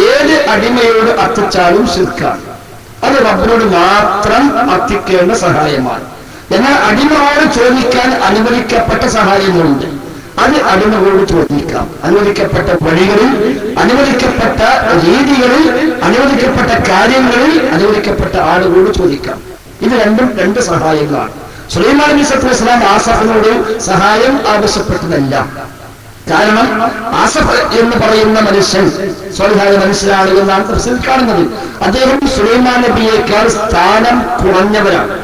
ഏത് അടിമയോട് അർപ്പിച്ചാലും ശിർക്കാണ്. അത് റബ്ബിനോട് മാത്രം അർപ്പിക്കേണ്ട സഹായമാണ്. എന്നാൽ അടിമയോട് ചോദിക്കാൻ അനുവദിക്കപ്പെട്ട സഹായങ്ങളുണ്ട്. അത് അടിമകളോട് ചോദിക്കാം. അനുവദിക്കപ്പെട്ട വഴികളിൽ, അനുവദിക്കപ്പെട്ട രീതികളിൽ, അനുവദിക്കപ്പെട്ട കാര്യങ്ങളിൽ അനുവദിക്കപ്പെട്ട ആളുകളോട് ചോദിക്കാം. ഇത് രണ്ടും രണ്ട് സഹായങ്ങളാണ്. സുലൈമാൻ നബി സ്വല്ലല്ലാഹു അലൈഹി വസല്ലം ആസഫിനോട് സഹായം ആവശ്യപ്പെട്ടതല്ല. കാരണം ആസഫ് എന്ന് പറയുന്ന മനുഷ്യൻ സ്വലിഹായ മനുഷ്യനാണ് എന്നാണ് തഫ്സീറിൽ കാണുന്നത്. അദ്ദേഹം സുലൈമാൻ നബിയേക്കാൾ സ്ഥാനം കുറഞ്ഞവരാണ്.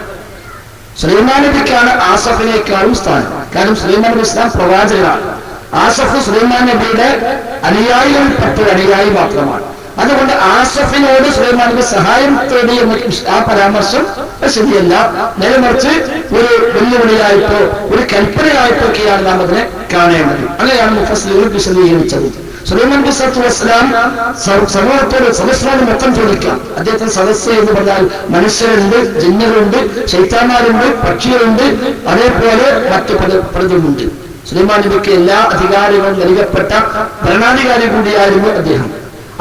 സുലൈമാൻ നബിക്കാണ് ആസഫിനേക്കാളും സ്ഥാനം. കാരണം സുലൈമാൻ നബി ഇസ്ലാം പ്രവാചകനാണ്. ആസഫ് സുലൈമാൻ നബിയുടെ അനുയായികൾപ്പെട്ട അനുയായി മാത്രമാണ്. അതുകൊണ്ട് ആസഫിനോട് സുലൈമാൻ നബി സഹായം തേടി എന്ന ആ പരാമർശം ശരിയല്ല. നേരെമറിച്ച് ഒരു വെല്ലുവിളിയായിട്ടോ ഒരു കൽപ്പനയായിട്ടൊക്കെയാണ് നാം അതിനെ കാണേണ്ടത്. അങ്ങനെയാണ് മുഫസ്സിലുകൾ വിശദീകരിച്ചത്. സുലൈമാൻ നബി സ്വല്ലല്ലാഹു അലൈഹി വസല്ലം സമൂഹത്തോട് സദസ്സിനോട് മൊത്തം ചോദിക്കാം. അദ്ദേഹത്തിന് സദസ്സ് എന്ന് പറഞ്ഞാൽ മനുഷ്യരുണ്ട്, ജിന്നുകളുണ്ട്, ശൈത്താന്മാരുണ്ട്, പക്ഷികളുണ്ട്, അതേപോലെ മറ്റു പലതുമുണ്ട്. സുലൈമാൻ നബിക്ക് എല്ലാ അധികാരങ്ങളും നൽകപ്പെട്ട ഭരണാധികാരി കൂടിയായിരുന്നു അദ്ദേഹം.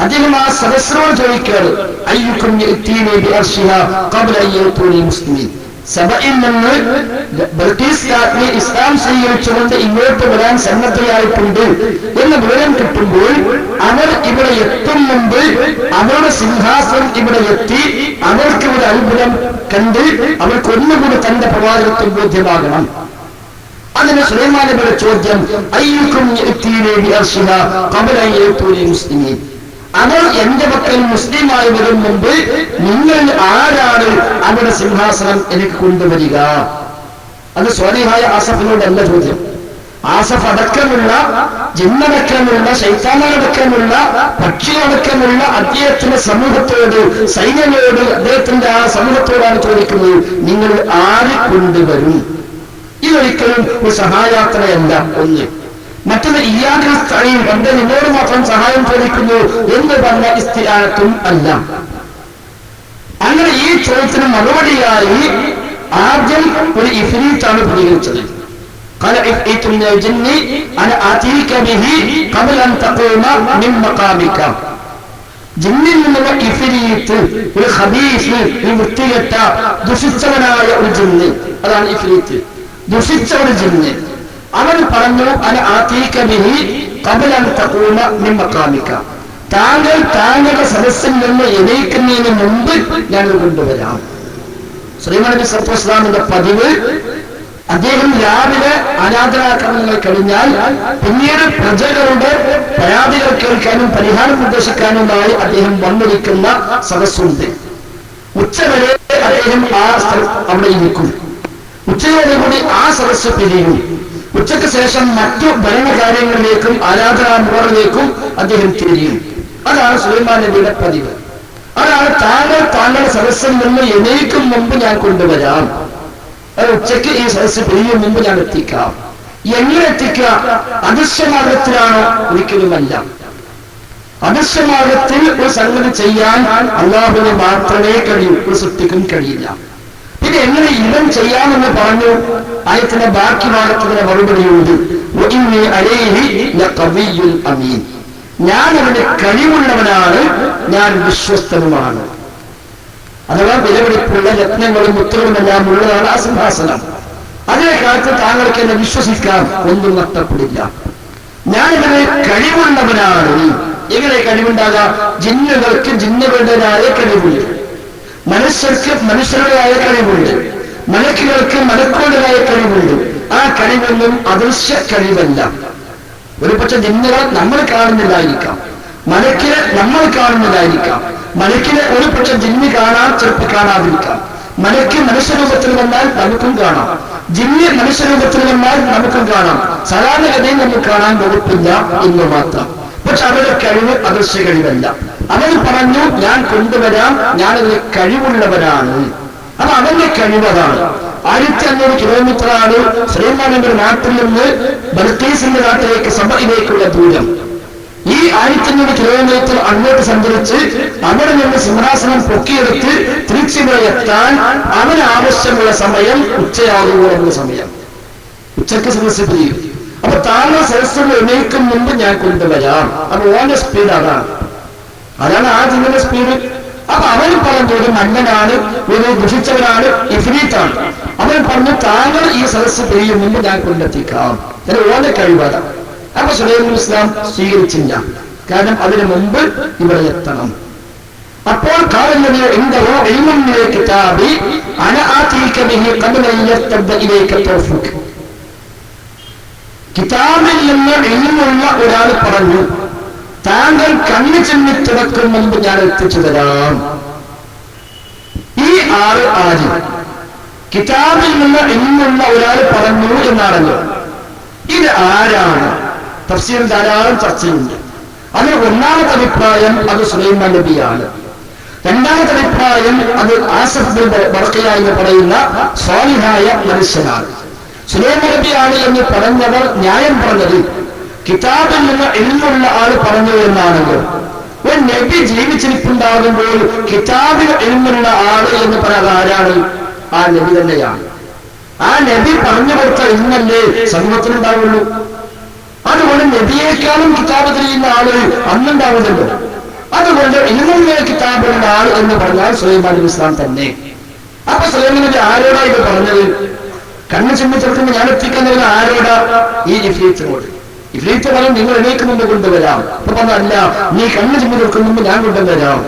അദ്ദേഹം ആ സദസ്സിനോട് ചോദിക്കാറ്, അയ്യുക്കും യഅ്തീനി ബിഅർശിഹാ ഖബ്ല അൻ യഅ്തൂനി മുസ്ലിമീൻ. സബയിൽ നിന്ന് ബ്രിട്ടീഷ് രാജ്ഞി ഇസ്ലാം സ്വീകരിച്ചുകൊണ്ട് ഇങ്ങോട്ട് വരാൻ സന്നദ്ധയായിട്ടുണ്ട് എന്ന് വിവരം കിട്ടുമ്പോൾ അവർ ഇവിടെ എത്തും മുമ്പ് അവരുടെ സിംഹാസനം ഇവിടെ എത്തി അവർക്ക് ഒരു അത്ഭുതം കണ്ട് അവർക്ക് ഒന്നുകൂടി തന്റെ പ്രവാചകത്വം ബോധ്യമാകണം. അതിന് സുലൈമാൻ നബിയുടെ ചോദ്യം, അയ്യുക്കും യഅ്തീനി ബിഅർശിഹാ ഖബ്ല അൻ യഅ്തൂനി മുസ്ലിമീൻ. അവർ എന്റെ മക്കൾ മുസ്ലിമായി വരും മുമ്പ് നിങ്ങൾ ആരാണ് അവരുടെ സിംഹാസനം എനിക്ക് കൊണ്ടുവരിക? അത് സ്വാലിഹായ ആസഫിനോടല്ല ചോദ്യം. ആസഫ് അടക്കമുള്ള, ജിന്നടക്കമുള്ള, ശൈത്താനടക്കമുള്ള, പക്ഷിയടക്കമുള്ള അദ്ദേഹത്തിന്റെ സമൂഹത്തോട്, സൈന്യങ്ങളോട്, അദ്ദേഹത്തിന്റെ ആ സമൂഹത്തോടാണ് ചോദിക്കുന്നത്, നിങ്ങൾ ആര് കൊണ്ടുവരും? ഇതൊരിക്കലും ഒരു സഹായാത്രയല്ല. ഒന്ന്. മറ്റൊന്ന് ഇയ്യാക്കനസ്തഈൻ, പണ്ട് നിന്നോട് മാത്രം സഹായം ചോദിക്കുന്നു എന്ന് പറഞ്ഞ ഇസ്തിആനത്തും അല്ല. അങ്ങനെ ഈ ചോദ്യത്തിന് മറുപടിയായി ആദ്യം ഒരു ഇഫ്രീത്താണ് പ്രതികരിച്ചത്. قال عفريت من الجن أنا آتيك به قبل أن تقوم من مقامك. ജിന്നിൽ നിന്നുള്ള ഇഫ്രീത്ത്, ഒരു ഖബീസ്, ഒരു വൃത്തികെട്ട ദുഷിച്ചവനായ ഒരു ജിന്ന്, അതാണ് ഇഫ്രീത്ത്. ദുഷിച്ച ഒരു ജിന്ന്. അവൻ പറഞ്ഞു, അന ആതീക ബിഹി ഖബ്ല അൻ തഖൂമ മിൻ മഖാമിക. താങ്കൾ താങ്കളുടെ സദസ്സിൽ നിന്ന് എണീക്കുന്നതിന് മുമ്പ് ഞാനത് കൊണ്ടുവരാം. സുലൈമാൻ നബി സ്വല്ലല്ലാഹു അലൈഹി വസല്ലമിന്റെ പതിവ്, അദ്ദേഹം രാവിലെ ആരാധനാക്രമങ്ങൾ കഴിഞ്ഞാൽ പിന്നീട് പ്രജകളുടെ പരാതികൾ കേൾക്കാനും പരിഹാരം നിർദ്ദേശിക്കാനുമായി അദ്ദേഹം വന്നിരിക്കുന്ന സദസ്സുണ്ട്. ഉച്ചവരെ അദ്ദേഹം ആ അവിടെ ഇരിക്കും. ഉച്ചയോടുകൂടി ആ സദസ്സ് പിരിയും. ഉച്ചയ്ക്ക് ശേഷം മറ്റു ഭരണകാര്യങ്ങളിലേക്കും ആരാധനാമുറകളിലേക്കും അദ്ദേഹം തിരിയും. അതാണ് സുലൈമാൻ നബിയുടെ പതിവ്. അതാണ് താങ്കളുടെ സദസ്സിൽ നിന്ന് എണീക്കും മുമ്പ് ഞാൻ കൊണ്ടുവരാം. ഉച്ചയ്ക്ക് ഈ സദസ്സ് പിരിയും മുമ്പ് ഞാൻ എത്തിക്കാം. എങ്ങനെ എത്തിക്കുക? അദൃശ്യമാർഗത്തിലാണോ? ഒരിക്കലുമല്ല. അദൃശ്യമാർഗത്തിൽ ഒരു സംഗതി ചെയ്യാൻ അല്ലാഹുവിന് മാത്രമേ കഴിയൂ, ഒരു സൃഷ്ടിക്കും കഴിയില്ല. പിന്നെ എങ്ങനെ ഇവൻ ചെയ്യാമെന്ന് പറഞ്ഞു? ആയത്തിന്റെ ബാക്കി ഭാഗത്തിന്റെ മറുപടിയുണ്ട്, ഞാൻ അവന് കഴിവുള്ളവനാണ്, ഞാൻ വിശ്വസ്തനുമാണ്. അഥവാ വിലപിടിപ്പുള്ള രത്നങ്ങളും മുത്തുകളുമെല്ലാം ഉള്ളതാണ് ആ സിംഹാസനം. അതേ കാലത്ത് താങ്കൾക്ക് എന്നെ വിശ്വസിക്കാം, ഒന്നും നഷ്ടപ്പെടില്ല. ഞാൻ ഇവന് കഴിവുള്ളവനാണ്. എങ്ങനെ കഴിവുണ്ടാകാം? ജിന്നുകൾക്ക് ജിന്നുകളുടേതായ കഴിവുണ്ട്, മനുഷ്യർക്ക് മനുഷ്യരുടേതായ കഴിവുണ്ട്, മലക്കുകൾക്ക് മലക്കുകളുടേതായ കഴിവുണ്ട്. ആ കഴിവൊന്നും അദൃശ്യ കഴിവല്ല. ഒരു പക്ഷെ ജിന്നുകൾ നമ്മൾ കാണുന്നതായിരിക്കാം, മലക്കിനെ നമ്മൾ കാണുന്നതായിരിക്കാം. മലക്കിനെ ഒരു പക്ഷെ ജിന്ന് കാണാൻ, ചിലപ്പോൾ കാണാതിരിക്കാം. മലക്ക് മനുഷ്യരൂപത്തിൽ വന്നാൽ നമുക്കും കാണാം, ജിന്ന് മനുഷ്യരൂപത്തിൽ വന്നാൽ നമുക്കും കാണാം. സാധാരണഗതിയിൽ നമുക്ക് കാണാൻ വകുപ്പില്ല എന്ന് മാത്രം. പക്ഷെ അവരുടെ കഴിവ് അദൃശ്യ കഴിവല്ല. അവൻ പറഞ്ഞു, ഞാൻ കൊണ്ടുവരാം, ഞാനതിന് കഴിവുള്ളവരാണ്. അപ്പൊ അവന്റെ കഴിവതാണ്. 1500 കിലോമീറ്ററാണ് സുലൈമാൻ നബിയുടെ നാട്ടിൽ നിന്ന് ബൽഖീസിന്റെ നാട്ടിലേക്ക് സബയിലേക്കുള്ള ദൂരം. ഈ 1500 കിലോമീറ്റർ അങ്ങോട്ട് സഞ്ചരിച്ച് അവിടെ നിന്ന് സിംഹാസനം പൊക്കിയെടുത്ത് തിരിച്ചിവിടെ എത്താൻ അവന് ആവശ്യമുള്ള സമയം ഉച്ചയാകുമ്പോഴുള്ള സമയം. ഉച്ചക്ക് സദസ്സ് പിരിയും. അപ്പൊ താങ്കൾ സദസ്സിൽ എണീക്കും മുമ്പ് ഞാൻ കൊണ്ടുവരാം. അപ്പൊ ഓന്റെ സ്പീഡ് അതാണ് ആ ജിന്നിന്റെ സ്പീഡ്. അപ്പൊ അവൻ പറഞ്ഞു, ഒരു മന്നനാണ്, ഒരു ദുഷിച്ചവനാണ്, ഇഫ്രീത്താണ്. അവൻ പറഞ്ഞു, താങ്കൾ ഈ സദസ്സ് പിരിയും മുമ്പ് ഞാൻ കൊണ്ടെത്തിക്കാം. ഓന്റെ കഴിവാണ്. അപ്പൊ സുലൈമാൻ ഇസ്ലാം സ്വീകരിച്ചില്ല. കാരണം അതിനു മുമ്പ് ഇവിടെ എത്തണം. അപ്പോൾ കിതാബിൽ നിന്ന് ഇൽമുള്ള ഒരാൾ പറഞ്ഞു, താങ്കൾ കണ്ണു ചെന്നി തുറക്കും മുമ്പ് ഞാൻ എത്തിച്ചു തരാം. ഈ ആറ് ആര്? കിതാബിൽ നിന്ന് ഇൽമുള്ള ഒരാൾ പറഞ്ഞു എന്നാണല്ലോ. ഇത് ആരാണ്? തഫ്സീർ ധാരാളം ചർച്ചയുണ്ട്. അതിൽ ഒന്നാമത്തെ അഭിപ്രായം അത് സുലൈമാൻ നബിയാണ്. രണ്ടാമത്തെ അഭിപ്രായം അത് ആസഫ് ബിൻ ബർഖിയ എന്ന് പറയുന്ന സ്വാലിഹായ മനുഷ്യനാണ്. സുലൈമാൻ നബിയാണ് എന്ന് പറഞ്ഞവർ ന്യായം പറഞ്ഞത് കിതാബിൽ നിന്ന് ഇൽമുള്ള ആൾ പറഞ്ഞു എന്നാണല്ലോ. ഒരു നബി ജീവിച്ചിരിപ്പുണ്ടാകുമ്പോൾ കിതാബിൽ ഇൽമുള്ള ആള് എന്ന് പറയുന്നത് ആരാണ്? ആ നബി തന്നെയാണ്. ആ നബി പറഞ്ഞു കൊടുത്ത ഇൽമല്ലേ സമൂഹത്തിലുണ്ടാവുള്ളൂ. അതുകൊണ്ട് നബിയേക്കാളും കിതാബ് തിരിയുന്ന ആള് അന്നുണ്ടാവുന്നല്ലോ. അതുകൊണ്ട് ഇൽമുള്ള കിതാബുള്ള ആൾ എന്ന് പറഞ്ഞാൽ സുലൈമാൻ നബി ഇസ്ലാം തന്നെ. അപ്പൊ സുലൈമാൻ നബി ആരോടാ ഇത് പറഞ്ഞത്? കണ്ണു ചെമ്മി തുറക്കുമ്പോൾ ഞാൻ എത്തിക്കുന്നതിന് ആരോടാ? ഈ ഇഫ്രീത്തിനോട്. ഇഫ്രീത്ത് പറയും നിങ്ങൾ എണീക്ക് മുമ്പ് കൊണ്ടുവരാം. അപ്പൊ പറഞ്ഞല്ല, നീ കണ്ണു ചെമ്മി തുറക്കും മുമ്പ് ഞാൻ കൊണ്ടുവരാം.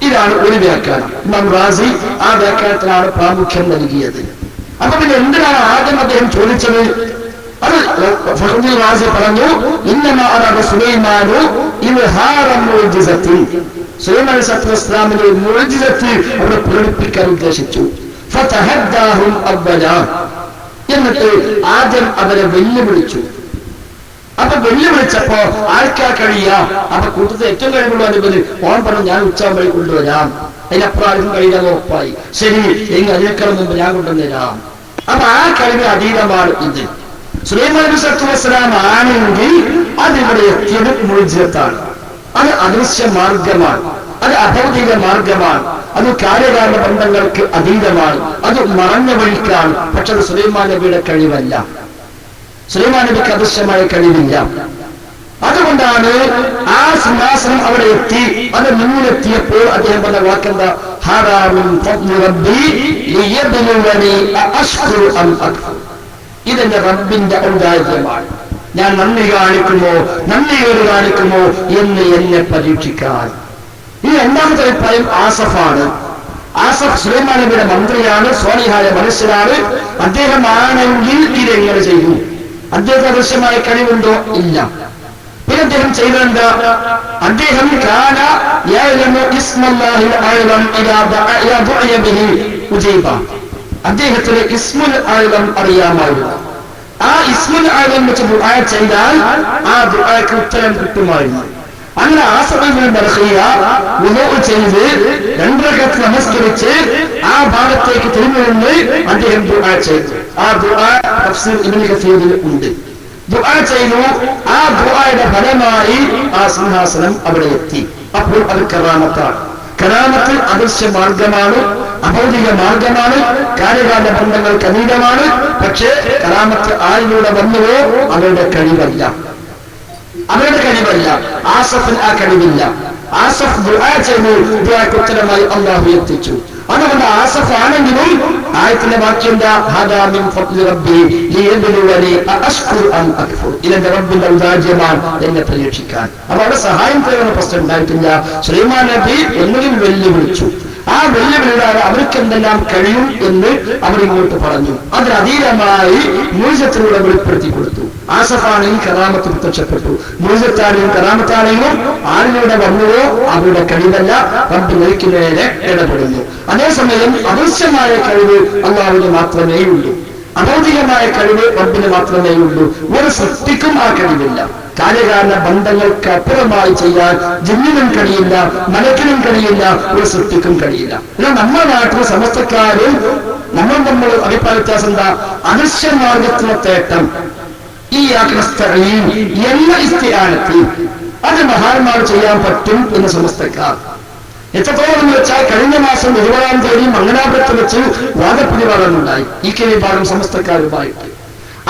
ഇതാണ് ഒരു വ്യാഖ്യാനം. ഇമാം റാസി ആ വ്യാഖ്യാനത്തിനാണ് പ്രാമുഖ്യം നൽകിയത്. അപ്പൊ പിന്നെ എന്തിനാണ് ആദ്യം അദ്ദേഹം ചോദിച്ചത്? അത് ഫഖ്റുദ്ദീൻ റാസി പറഞ്ഞു, ഇന്നമാ അറദ സുലൈമാനു ഇൽഹാറൻ മുഅ്ജിസത്തി. സുലൈമാൻ അലൈഹിസ്സലാമിന്റെ മുഅ്ജിസത്ത് അവിടെ പ്രകടിപ്പിക്കാൻ ഉദ്ദേശിച്ചു. ഫതഹദ്ദാഹും അവ്വല. എന്നിട്ട് ആദ്യം അവരെ വെല്ലുവിളിച്ചു. അപ്പൊ വെല്ലുവിളിച്ചപ്പോ ആർക്കാ കഴിയാ? അപ്പൊ കൂട്ടത്തിൽ ഏറ്റവും കഴിവുള്ള അനുബന്ധി ഓൻ പറഞ്ഞു, ഞാൻ ഉച്ചയാകുമ്പോൾ കൊണ്ടുവരാം. അതിനപ്പുറം ആർക്കും കഴിയാതെ ഉറപ്പായി. ശരി, എങ്കിൽ അതിനേക്കാളും മുമ്പ് ഞാൻ കൊണ്ടുവരാം. അപ്പൊ ആ കഴിവ് അതീതമാണ് ഇത്. സുലൈമാൻ നബി സ്വല്ലല്ലാഹു അലൈഹി വസല്ലം ആണെങ്കിൽ അതിവിടെ എത്തിയത് മുഅ്ജിസത്താണ്. അത് അദൃശ്യ മാർഗമാണ്, അത് അഭൗതിക മാർഗമാണ്, അത് കാര്യകാരണ ബന്ധങ്ങൾക്ക് അതീതമാണ്, അത് മറഞ്ഞ വഴിക്കാണ്. പക്ഷെ അത് സുലൈമാൻ നബിയുടെ കഴിവല്ല. സുലൈമാൻ നബിക്ക് അദൃശ്യമായ കഴിവില്ല. അതുകൊണ്ടാണ് ആ സിംഹാസനം അവിടെ എത്തി. അത് മുന്നിലെത്തിയപ്പോൾ അദ്ദേഹം പറഞ്ഞ വാക്കെന്താ? ഹറാമിൻ ഫദ്ലി റബ്ബി ലിയബ്ലുവനി അഅശ്കുറു അം അക്ഫുർ. ഇതെന്റെ റബ്ബിന്റെ ഔദാര്യമാണ്. ഞാൻ നന്ദി കാണിക്കുമോ നന്ദിയോട് കാണിക്കുമോ എന്ന് എന്നെ പരീക്ഷിക്കാൻ. ഈ രണ്ടാമത്തെ അഭിപ്രായം ആസഫാണ്. ആസഫ് സുലൈമാൻ നബിയുടെ മന്ത്രിയാണ്, സ്വാലിഹായ മനുഷ്യനാണ്. അദ്ദേഹമാണെങ്കിൽ ഇതെങ്ങനെ ചെയ്തു? അദ്ദേഹത്തിന് അദൃശ്യമായ കഴിവുണ്ടോ? ഇല്ല. പിന്നെ അദ്ദേഹം ചെയ്തെന്താ? അദ്ദേഹം കാന യഅലമു ഇസ്മല്ലാഹിൽ അഅ്ലം ഇദാ ദഅയ ബിഹി ഉജീബ. അദ്ദേഹത്തിന് ഇസ്മുൽ അഅ്ലം അറിയാമായിരുന്നു. ആ ഇസ്മുൽ അഅ്ലം വെച്ച് ദുആ ചെയ്താൽ ആ ദുആക്ക് ഉത്തരം കിട്ടുമായിരുന്നു. അങ്ങനെ ആസഫ് ഇബ്നു ബർഖിയ വുളൂ ചെയ്ത് 2 റക്അത്ത് നമസ്കരിച്ച് ആ ഭാഗത്തേക്ക് തിരിഞ്ഞുകൊണ്ട് അദ്ദേഹം ദുആ ചെയ്തു. ആ ദുആ തഫ്സീർ ഇബ്നു കസീറിൽ ഉണ്ട്. ദുആ ചെയ്തു. ആ ദുആയുടെ ഫലമായി ആ സിംഹാസനം അവിടെ എത്തി. അപ്പോൾ അത് കറാമത്താണ്. കറാമത്ത് അദൃശ്യ മാർഗമാണ്, അഭൗതിക മാർഗമാണ്, കാര്യകാല ബന്ധങ്ങൾക്ക് അതീതമാണ്. പക്ഷേ കറാമത്ത് ആരിലൂടെ വന്നുവോ അവരുടെ കഴിവല്ല, അവരുടെ കഴിവല്ല. ആസഫിന് ആ കഴിവില്ല. ആസഫ് ദുആ ചെയ്തു, ദുആക്ക് ഉത്തരമായി അല്ലാഹു എത്തിച്ചു. അതുകൊണ്ട് ആസഫ് ആണെങ്കിലും ആയത്തിന്റെ വാക്യം എന്താ? ഹദാ മിൻ ഫദ്ലി റബ്ബി ലിയബ്ലുവനി അഅശ്കുറു അം അക്ഫുർ. ഇതെന്റെ റബ്ബിന്റെ ഔദാര്യമാണ്, എന്നെ പരീക്ഷിക്കാൻ. അപ്പൊ അവിടെ സഹായം തേടുന്ന പ്രശ്നം ഉണ്ടായിട്ടില്ല. സുലൈമാൻ നബി ഒന്നുകിൽ വെല്ലുവിളിച്ചു. ആ വെല്ലുവിളിയുടെ അവർക്ക് എന്തെല്ലാം കഴിയും എന്ന് അവരിങ്ങോട്ട് പറഞ്ഞു. അതിനധീനമായി മുഅ്ജിസത്തിലൂടെ വെളിപ്പെടുത്തി കൊടുത്തു. ആസഫാണെങ്കിൽ കറാമത്ത് പ്രത്യക്ഷപ്പെട്ടു. മുഅ്ജിസത്താണെങ്കിലും കറാമത്താണെങ്കിലും ആരിലൂടെ വന്നുവോ അവരുടെ കഴിവല്ല, റബ്ബ് ഒരിക്കലേറെ ഇടപെടുന്നു. അതേസമയം അദൃശ്യമായ കഴിവ് അല്ലാഹുവിന് മാത്രമേ ഉള്ളൂ. അഭൗതികമായ കഴിവ് റബ്ബിന് മാത്രമേ ഉള്ളൂ. ഒരു സൃഷ്ടിക്കും ആ കഴിവില്ല. കാര്യകാരണ ബന്ധങ്ങൾക്ക് അപ്പുറമായി ചെയ്യാൻ ജിന്നിനും കഴിയില്ല, മലക്കിനും കഴിയില്ല, ഒരു സൃഷ്ടിക്കും കഴിയില്ല. എന്നാൽ നമ്മുടെ നാട്ടിലെ സമസ്തക്കാരും നമ്മൾ അഭിപ്രായ വ്യത്യാസം എന്താ? അദൃശ്യ മാർഗത്തിലെ തേട്ടം ഈ എന്ന ഇസ്തിആനത്തിൽ അത് മഹാന്മാർ ചെയ്യാൻ പറ്റും എന്ന് സമസ്തക്കാർ. എത്രത്തോളം എന്ന് വെച്ചാൽ കഴിഞ്ഞ മാസം 20-ാം തീയതി മംഗലാപുരത്ത് വെച്ച് വാദപ്രതിവാദമുണ്ടായി ഈ കെ വിഭാഗം സമസ്തക്കാരുമായിട്ട്.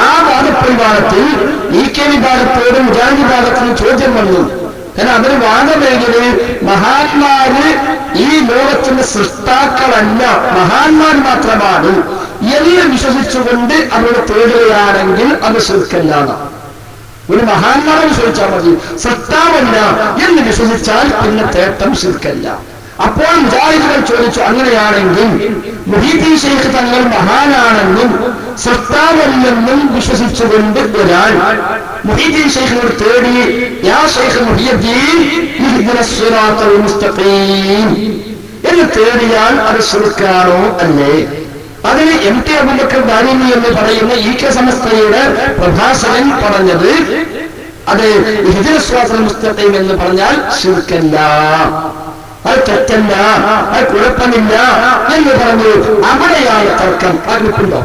ആ വാദപ്രതിവാദത്തിൽ ഈ കെ വിഭാഗത്തോട് മുജാഹിദ് വിഭാഗത്തിന് ചോദ്യം വന്നു. കാരണം അവര് വാദമേഖലയിൽ മഹാന്മാര് ഈ ലോകത്തിന്റെ സൃഷ്ടാക്കളല്ല, മഹാന്മാർ മാത്രമാണ്. എന്ന് വിശ്വസിച്ചുകൊണ്ട് അവരോട് തേടുകയാണെങ്കിൽ അത് ശിർക്കല്ല. ഒരു മഹാന്മാരെ ചോദിച്ചാൽ മതി, സത്താവല്ല എന്ന് വിശ്വസിച്ചാൽ പിന്നെ തേട്ടം ശിർക്കല്ല. അപ്പോൾ മുജാഹിദുകൾ ചോദിച്ചു, അങ്ങനെയാണെങ്കിൽ മുഹീദ്ദീൻ ശൈഖ് തങ്ങൾ മഹാനാണെന്നും സത്താവല്ലെന്നും വിശ്വസിച്ചുകൊണ്ട് ഒരാൾ മുഹീദ്ദീൻ ശൈഖിനോട് തേടി, യാ ശൈഖ് മുഹീദ്ദീൻ ഇഹ്ദിനസ് സിറാത്തൽ മുസ്തഖീം എന്ന് തേടിയാൽ അത് ശിർക്കാണോ അല്ലേ? അതിന് MT അബൂബക്കർ ദാരിമി എന്ന് പറയുന്ന EK സമസ്തയുടെ പ്രഭാഷകൻ പറഞ്ഞത്, അത് ഇഹ്ദിനസ് സിറാത്തൽ മുസ്തഖീം എന്ന് പറഞ്ഞാൽ ശിർക്കല്ല, അത് തെറ്റല്ല, അത് കുഴപ്പമില്ല എന്ന് പറഞ്ഞു. അവിടെയാണ് തർക്കം. അതിപ്പുണ്ടോ?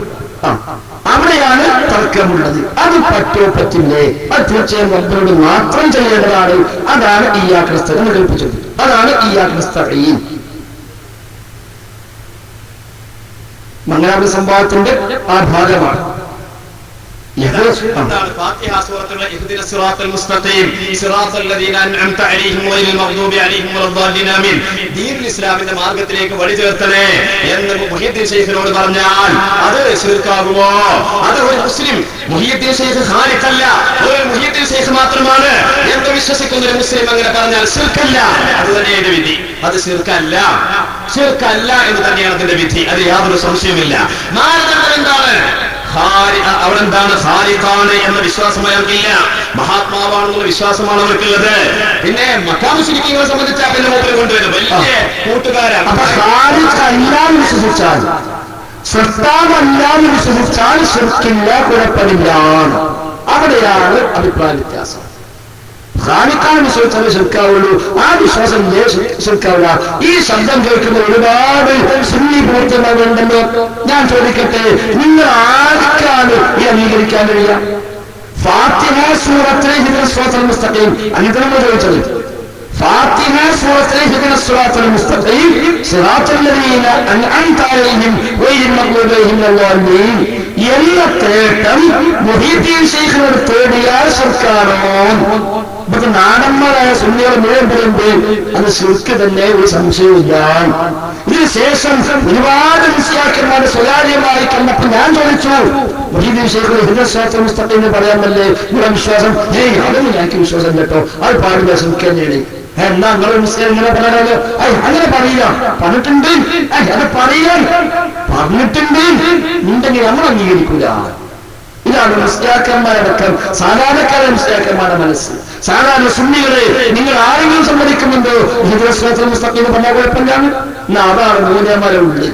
അവിടെയാണ് തർക്കമുള്ളത്. അത് പറ്റോ പറ്റില്ലേ? അത് തീർച്ചയായും റബ്ബിനോട് മാത്രം ചെയ്യേണ്ടതാണ്. അതാണ് ഇയ്യാക നസ്തഈൻ എന്ന് കൽപ്പിച്ചത്. അതാണ് ഇയ്യാക നസ്തഈൻ. മംഗലാപുര സംഭവത്തിന്റെ ആ ഭാഗമാണ്. ഫാത്തിഹ സൂറത്തുൽ ഇഹ്ദിന സിറാത്തൽ മുസ്തഖീം സിറാത്തൽ ലദീന അൻഅംത അലൈഹിം ഗൈറിൽ മഗ്ദൂബി അലൈഹിം വലദ്ദാലിൻ ആമീൻ. ദീനുൽ ഇസ്ലാമിന്റെ മാർഗ്ഗത്തിലേക്ക് വഴി ചേർത്തണേ എന്ന് മുഹീദ്ദീൻ ശൈഖിനോട് പറഞ്ഞാൽ അത് ശിർക്കാകുമോ? അത് ഒരു മുസ്ലിം മുഹീദ്ദീൻ ശൈഖ് ഖാലിഖല്ല, ഒരു മുഹീദ്ദീൻ ശൈഖ് മാത്രമാണ് എന്ന് വിശ്വസിക്കുന്ന ഒരു മുസ്ലിം അങ്ങനെ പറഞ്ഞാൽ ശിർക്കല്ല. അത് തന്നെയാണ് വിധി. അത് ശിർക്കല്ല, ശിർക്കല്ല എന്ന് തന്നെയാണ് അതിന്റെ വിധി. അത് യാതൊരു സംശയമില്ല. മാനദണ്ഡം എന്താണ്? അവരെന്താണ്? ഖാലിഖാണ് എന്ന വിശ്വാസം അവർക്കില്ല, മഹാത്മാവാണെന്നുള്ള വിശ്വാസമാണ് അവർക്കുള്ളത്. പിന്നെ മക്കാ മുശ്രിക്കീങ്ങളെ സംബന്ധിച്ചാൽ പിന്നെ മൂപ്പര് കൊണ്ടുവരും വലിയ കൂട്ടുകാരാണ്. അപ്പൊ ഖാലിഖല്ലാന്ന് വിശ്വസിച്ചാൽ, സത്താവല്ലാന്ന് വിശ്വസിച്ചാൽ ശിർക്കില്ല, കുഴപ്പമില്ല. അവിടെയാണ് അഭിപ്രായ വ്യത്യാസം. ഖാലിഖാണ് വിശ്വസിച്ചാൽ ശിർക്കാവുള്ളൂ, ആ വിശ്വാസം ശിർക്കാവില്ല. ഈ ശബ്ദം കേൾക്കുന്ന ഒരുപാട് സുന്നി പ്രവർത്തനങ്ങളുണ്ടല്ലോ. ഞാൻ ചോദിക്കട്ടെ, നിങ്ങൾ ആർക്കാണ് ഈ അംഗീകരിക്കാൻ കഴിയുക? ഫാത്തിഹ സൂറത്തിലെ ഇഹ്ദിനസ് സിറാത്തൽ മുസ്തഖീം അങ്ങനെ നമ്മൾ ചോദിച്ചത്. ഫാത്തിഹ സൂറത്തിലെ ഇഹ്ദിനസ് സിറാത്തൽ മുസ്തഖീം സിറാത്തൽ ലദീന അൻഅംത അലൈഹിം ഗൈറിൽ മഗ്ദൂബി അലൈഹിം വലദ്ദാലിൻ എന്ന തേട്ടം മുഹീദ്ദീൻ ശൈഖിനോട് തേടിയാൽ ശിർക്കാണോ? ഇപ്പൊ നാടന്മാരായ സുന്നികൾ മുഴുവൻ പറയുമ്പോൾ അത് ശിർക്ക് തന്നെ, ഒരു സംശയമില്ല. ഇതിന് ശേഷം ഒരുപാട് മുസ്ലിയാക്കന്മാരെ സ്വകാര്യമായി കണ്ടപ്പോൾ ഞാൻ ചോദിച്ചു, മുഹീദ്ദീൻ ശൈഖ് ഇഹ്ദിനസ് സിറാത്തൽ മുസ്തഖീം എന്ന് പറയാമല്ലേ നിങ്ങളുടെ വിശ്വാസം? അതൊന്നും ഞങ്ങൾക്ക് വിശ്വാസം കേട്ടോ, അത് പാടില്ല, ശിർക്ക് തന്നെയാണ്. എന്നാ നിങ്ങൾ മുസ്ലിം ഇങ്ങനെ പറയാനല്ലോ? അങ്ങനെ പറയില്ല, പറഞ്ഞിട്ടുണ്ട്, അത് പറയാൻ പറഞ്ഞിട്ടുണ്ട് ഉണ്ടെങ്കിൽ നമ്മൾ അംഗീകരിക്കൂല. ഇതാണ് മുസ്ലിയാക്കന്മാരടക്കം സാധാരണക്കാരെ മുസ്ലിയാക്കന്മാരുടെ മനസ്സ്. സാധാരണ സുന്നികളെ നിങ്ങൾ ആരെങ്കിലും സമ്മതിക്കുന്നുണ്ടോ ഇഹ്ദിനസ് സിറാത്തൽ മുസ്തഖീം പറഞ്ഞാൽ കുഴപ്പമില്ലാണ്? എന്നാ അതാണ് മൂല്യന്മാരെ ഉള്ളിൽ.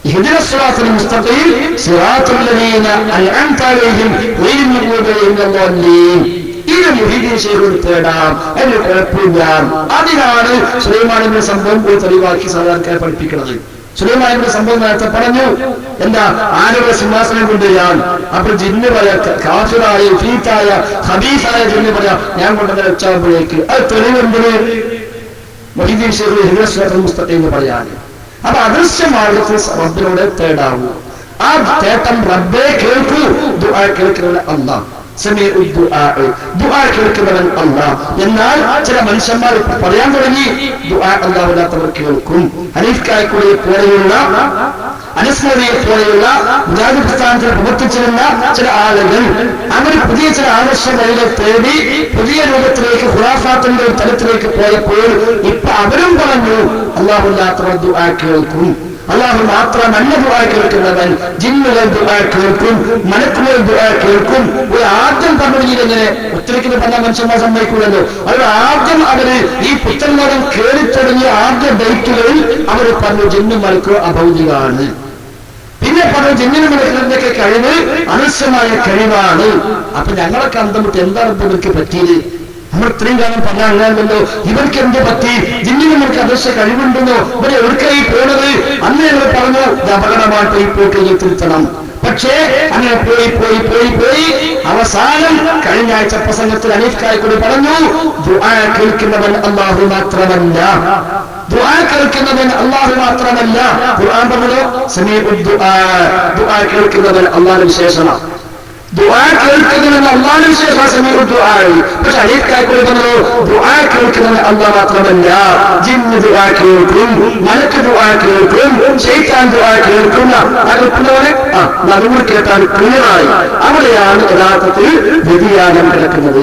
ഇഹ്ദിനസ് സിറാത്തൽ മുസ്തഖീം സിറാത്തൽ ലദീന അൻഅംത അലൈഹിം ഗൈറിൽ മഗ്ദൂബി അലൈഹിം വലദ്ദാലിൻ ഇത് മുഹീദ്ദീൻ ശൈഖിനോട് തേടാം, അതിന് കുഴപ്പമില്ല. അതിനാണ് സുലൈമാനിന്റെ സംഭവം പോയി തെളിവാക്കി സാധാരണക്കാരെ പഠിപ്പിക്കുന്നത്. സുലൈമാനിന്റെ സംഭവം നേരത്തെ പറഞ്ഞു, എന്താ ആരുടെ സിംഹാസനം കൊണ്ടുവരാൻ. അപ്പോൾ ജിന്ന് പറയാ, കാഫിറായ ഫീത്തായ ഹബീസായ ജിന്ന് പറയാ, ഞാൻ കൊണ്ടുവന്ന വെച്ചാകുമ്പോഴേക്ക് അത് തെളിവെന്തിന്? മുഹീദ്ദീൻ ശൈഖ് ഇഹ്ദിനസ് സിറാത്തൽ മുസ്തഖീം എന്ന് പറയാൻ. അപ്പൊ അദൃശ്യമാർഗത്തിൽ റബ്ബിനോട് തേടാവൂ. ആ തേട്ടം റബ്ബേ കേൾക്കൂ. ദുആ കേൾക്കുന്നവൻ അല്ലാഹ്, സമീഉ ദുആ കേൾക്കുന്നവൻ അല്ലാഹ്. എന്നാൽ ചില മനുഷ്യന്മാർ പറയാൻ തുടങ്ങി, ദുആ അല്ലാഹുവില്ലാത്തവർ കേൾക്കും. ഹനീഫ് കായ്ക്കുടിയെ പോലെയുള്ള, അനസ്മരിയെ പോലെയുള്ള മുജാഹിദ് പ്രസ്ഥാനത്തിൽ പ്രവർത്തിച്ചിരുന്ന ചില ആളുകൾ അവർ പുതിയ ചില ആവശ്യങ്ങളിലെ തേടി പുതിയ രൂപത്തിലേക്ക് ഖുറാഫാത്തിന്റെ ഒരു തലത്തിലേക്ക് പോയപ്പോൾ ഇപ്പൊ അവരും പറഞ്ഞു അല്ലാഹുവില്ലാത്തവർ ദുആ കേൾക്കും. അല്ലാഹു മാത്രമല്ല ദുആ കേൾക്കുന്നവൻ, ജിന്നുകൾ ദുആ കേൾക്കും, മലക്കുകൾ ദുആ കേൾക്കും. ഒരു ആദ്യം പറഞ്ഞിങ്ങനെ ഒറ്റയ്ക്ക് പറഞ്ഞ മനുഷ്യന്മാർ സമ്മതിക്കൂലല്ലോ. അവർ ആദ്യം അവര് ഈ പുത്തൻമതം കേറിത്തുടങ്ങിയ ആദ്യ ഡേറ്റുകളിൽ അവർ പറഞ്ഞു ജിന്നും മലക്കോ അഭൗതികമാണ്. പിന്നെ പറഞ്ഞു ജിന്നിനും മലക്കിന്റെ കഴിവ് അദൃശ്യമായ കഴിവാണ്. അപ്പൊ ഞങ്ങളൊക്കെ അന്തം വിട്ട് എന്താണ് ഇപ്പൊ ഇവർക്ക് പറ്റിയത്? നമ്മൾ ഇത്രയും കാലം പറഞ്ഞാൽ അങ്ങനെയല്ലോ, ഇവർക്ക് എന്ത് പറ്റി? ജിന്നിന് നമുക്ക് അദൃശ്യ കഴിവുണ്ടെന്നോ? ഇവരെ എവിടേക്കായി പോണത്? അന്ന് ഞങ്ങൾ പറഞ്ഞു ഇത് അപകടമായിട്ട് ഈ പോക്ക് തിരുത്തണം. പക്ഷേ അങ്ങനെ പോയി പോയി പോയി പോയി അവസാനം കഴിഞ്ഞ ആഴ്ച പ്രസംഗത്തിൽ ഹനീഫ് കായ്ക്കുടി പറഞ്ഞു ദുആ കേൾക്കുന്നവൻ അല്ലാഹു മാത്രമല്ല, ദുആ കേൾക്കുന്നവൻ അല്ലാഹു മാത്രമല്ല. ഖുർആൻ പറഞ്ഞല്ലോ സമീഉ ദുആ, ദുആ കേൾക്കുന്നവൻ അല്ലാഹുവിന്റെ വിശേഷണം. ദുആ കേൾക്കുന്നതിന് അള്ളാഹുവിന് വിശേഷ സമീപ ദുആ. പക്ഷെ അലീഫ് കായ്ക്കുള്ളി പറഞ്ഞോ ദുആ കേൾക്കുന്നതിന് അള്ളാഹ് മാത്രമല്ല, ജിന്ന് ദുആ കേൾക്കും, മലക്ക് ദുആ കേൾക്കും, ശൈത്താൻ ദുആ കേൾക്കുന്ന അറിയിക്കുന്നവരെ അതുകൂടി കേട്ടാൽ ക്ലിയറായി. അവിടെയാണ് യഥാർത്ഥത്തിൽ വ്യതിയാനം കിടക്കുന്നത്.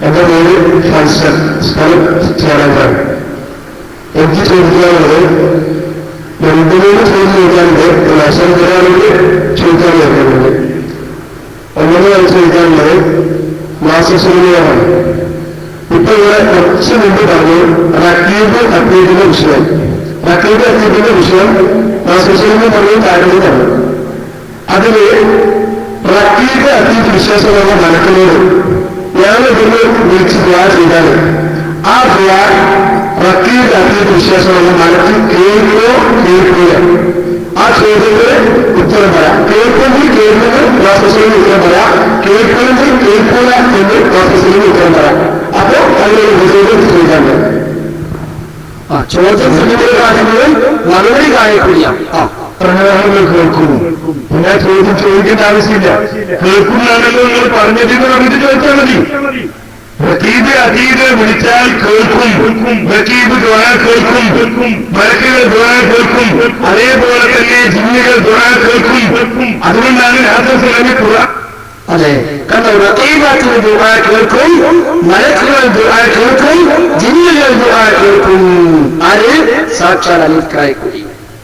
എന്റെ പേര് ഫൈസൽ, സ്ഥലം ചേരാൻ. എനിക്ക് ചോദിക്കാനുള്ളത് രണ്ടുമൂന്ന് ചോദ്യം ചോദിക്കാനുണ്ട്. അവസരം തരാണെങ്കിൽ ചോദിക്കാൻ വരുന്നുണ്ട്. ഒന്നാമതായി ചോദിക്കാനുള്ളത് മാസസുലിയാണ്. ഇപ്പൊ ഇവിടെ കുറച്ച് മുമ്പ് പറഞ്ഞു റക്കീബ് അക്കീബിന്റെ വിഷയം. റക്കീബ് അക്കീബിന്റെ വിഷയം മാസസുലിന് പറഞ്ഞു കാര്യമാണ്. അതില് റക്കീബ് അക്കീബ് വിശ്വാസമുള്ള മലക്കിനോട് ഞാനിതൊന്ന് വിളിച്ച് ദുആ ചെയ്താൽ ആ ദുആ റക്കീബ് അക്കീബ് വിശ്വാസമുള്ള മലക്ക് കേൾക്കുകയോ കേൾക്കുകയോ ആ ചോദ്യത്തിന് ഉത്തരം പറയാം. കേൾക്കുമെങ്കിൽ കേൾക്കുന്നത് പ്രോസസ്സിന് ഉത്തരം പറയാം, കേൾക്കുമെങ്കിൽ കേൾക്കുക എന്ന് പ്രോസസ്സിന് ഉത്തരം പറയാം. അപ്പോ അതിനൊരു ചോദ്യം ചോദിക്കാൻ പറ്റും. ചോദ്യത്തിന്റെ കാര്യങ്ങളിൽ മറുപടി കായക്കൂടിയാണ്. പ്രണാമങ്ങൾ കേൾക്കുന്നു. ഞാൻ ചോദ്യം ചോദിക്കേണ്ട ആവശ്യമില്ല. കേൾക്കുന്നാണല്ലോ നിങ്ങൾ പറഞ്ഞിട്ട് പറഞ്ഞിട്ട് ചോദിച്ചാൽ മതി. റക്കീബ് അതീബ് വിളിച്ചാൽ കേൾക്കും, റക്കീബ് ദുആ കേൾക്കും, മലക്കുകൾ ദുആ കേൾക്കും, അതേപോലെ തന്നെ ജിന്നുകൾ ദുആ കേൾക്കും. അതുകൊണ്ടാണ് രാത്രി ഖുർആൻ അതെ കാരണം റഖീബത്തിന് ദുആ കേൾക്കും, മലക്കുകൾ ദുആ കേൾക്കും, ജിന്നുകൾ ദുആ കേൾക്കും. ആര്? സാക്ഷാൽ അലീഫ് കായ്ക്കുടി.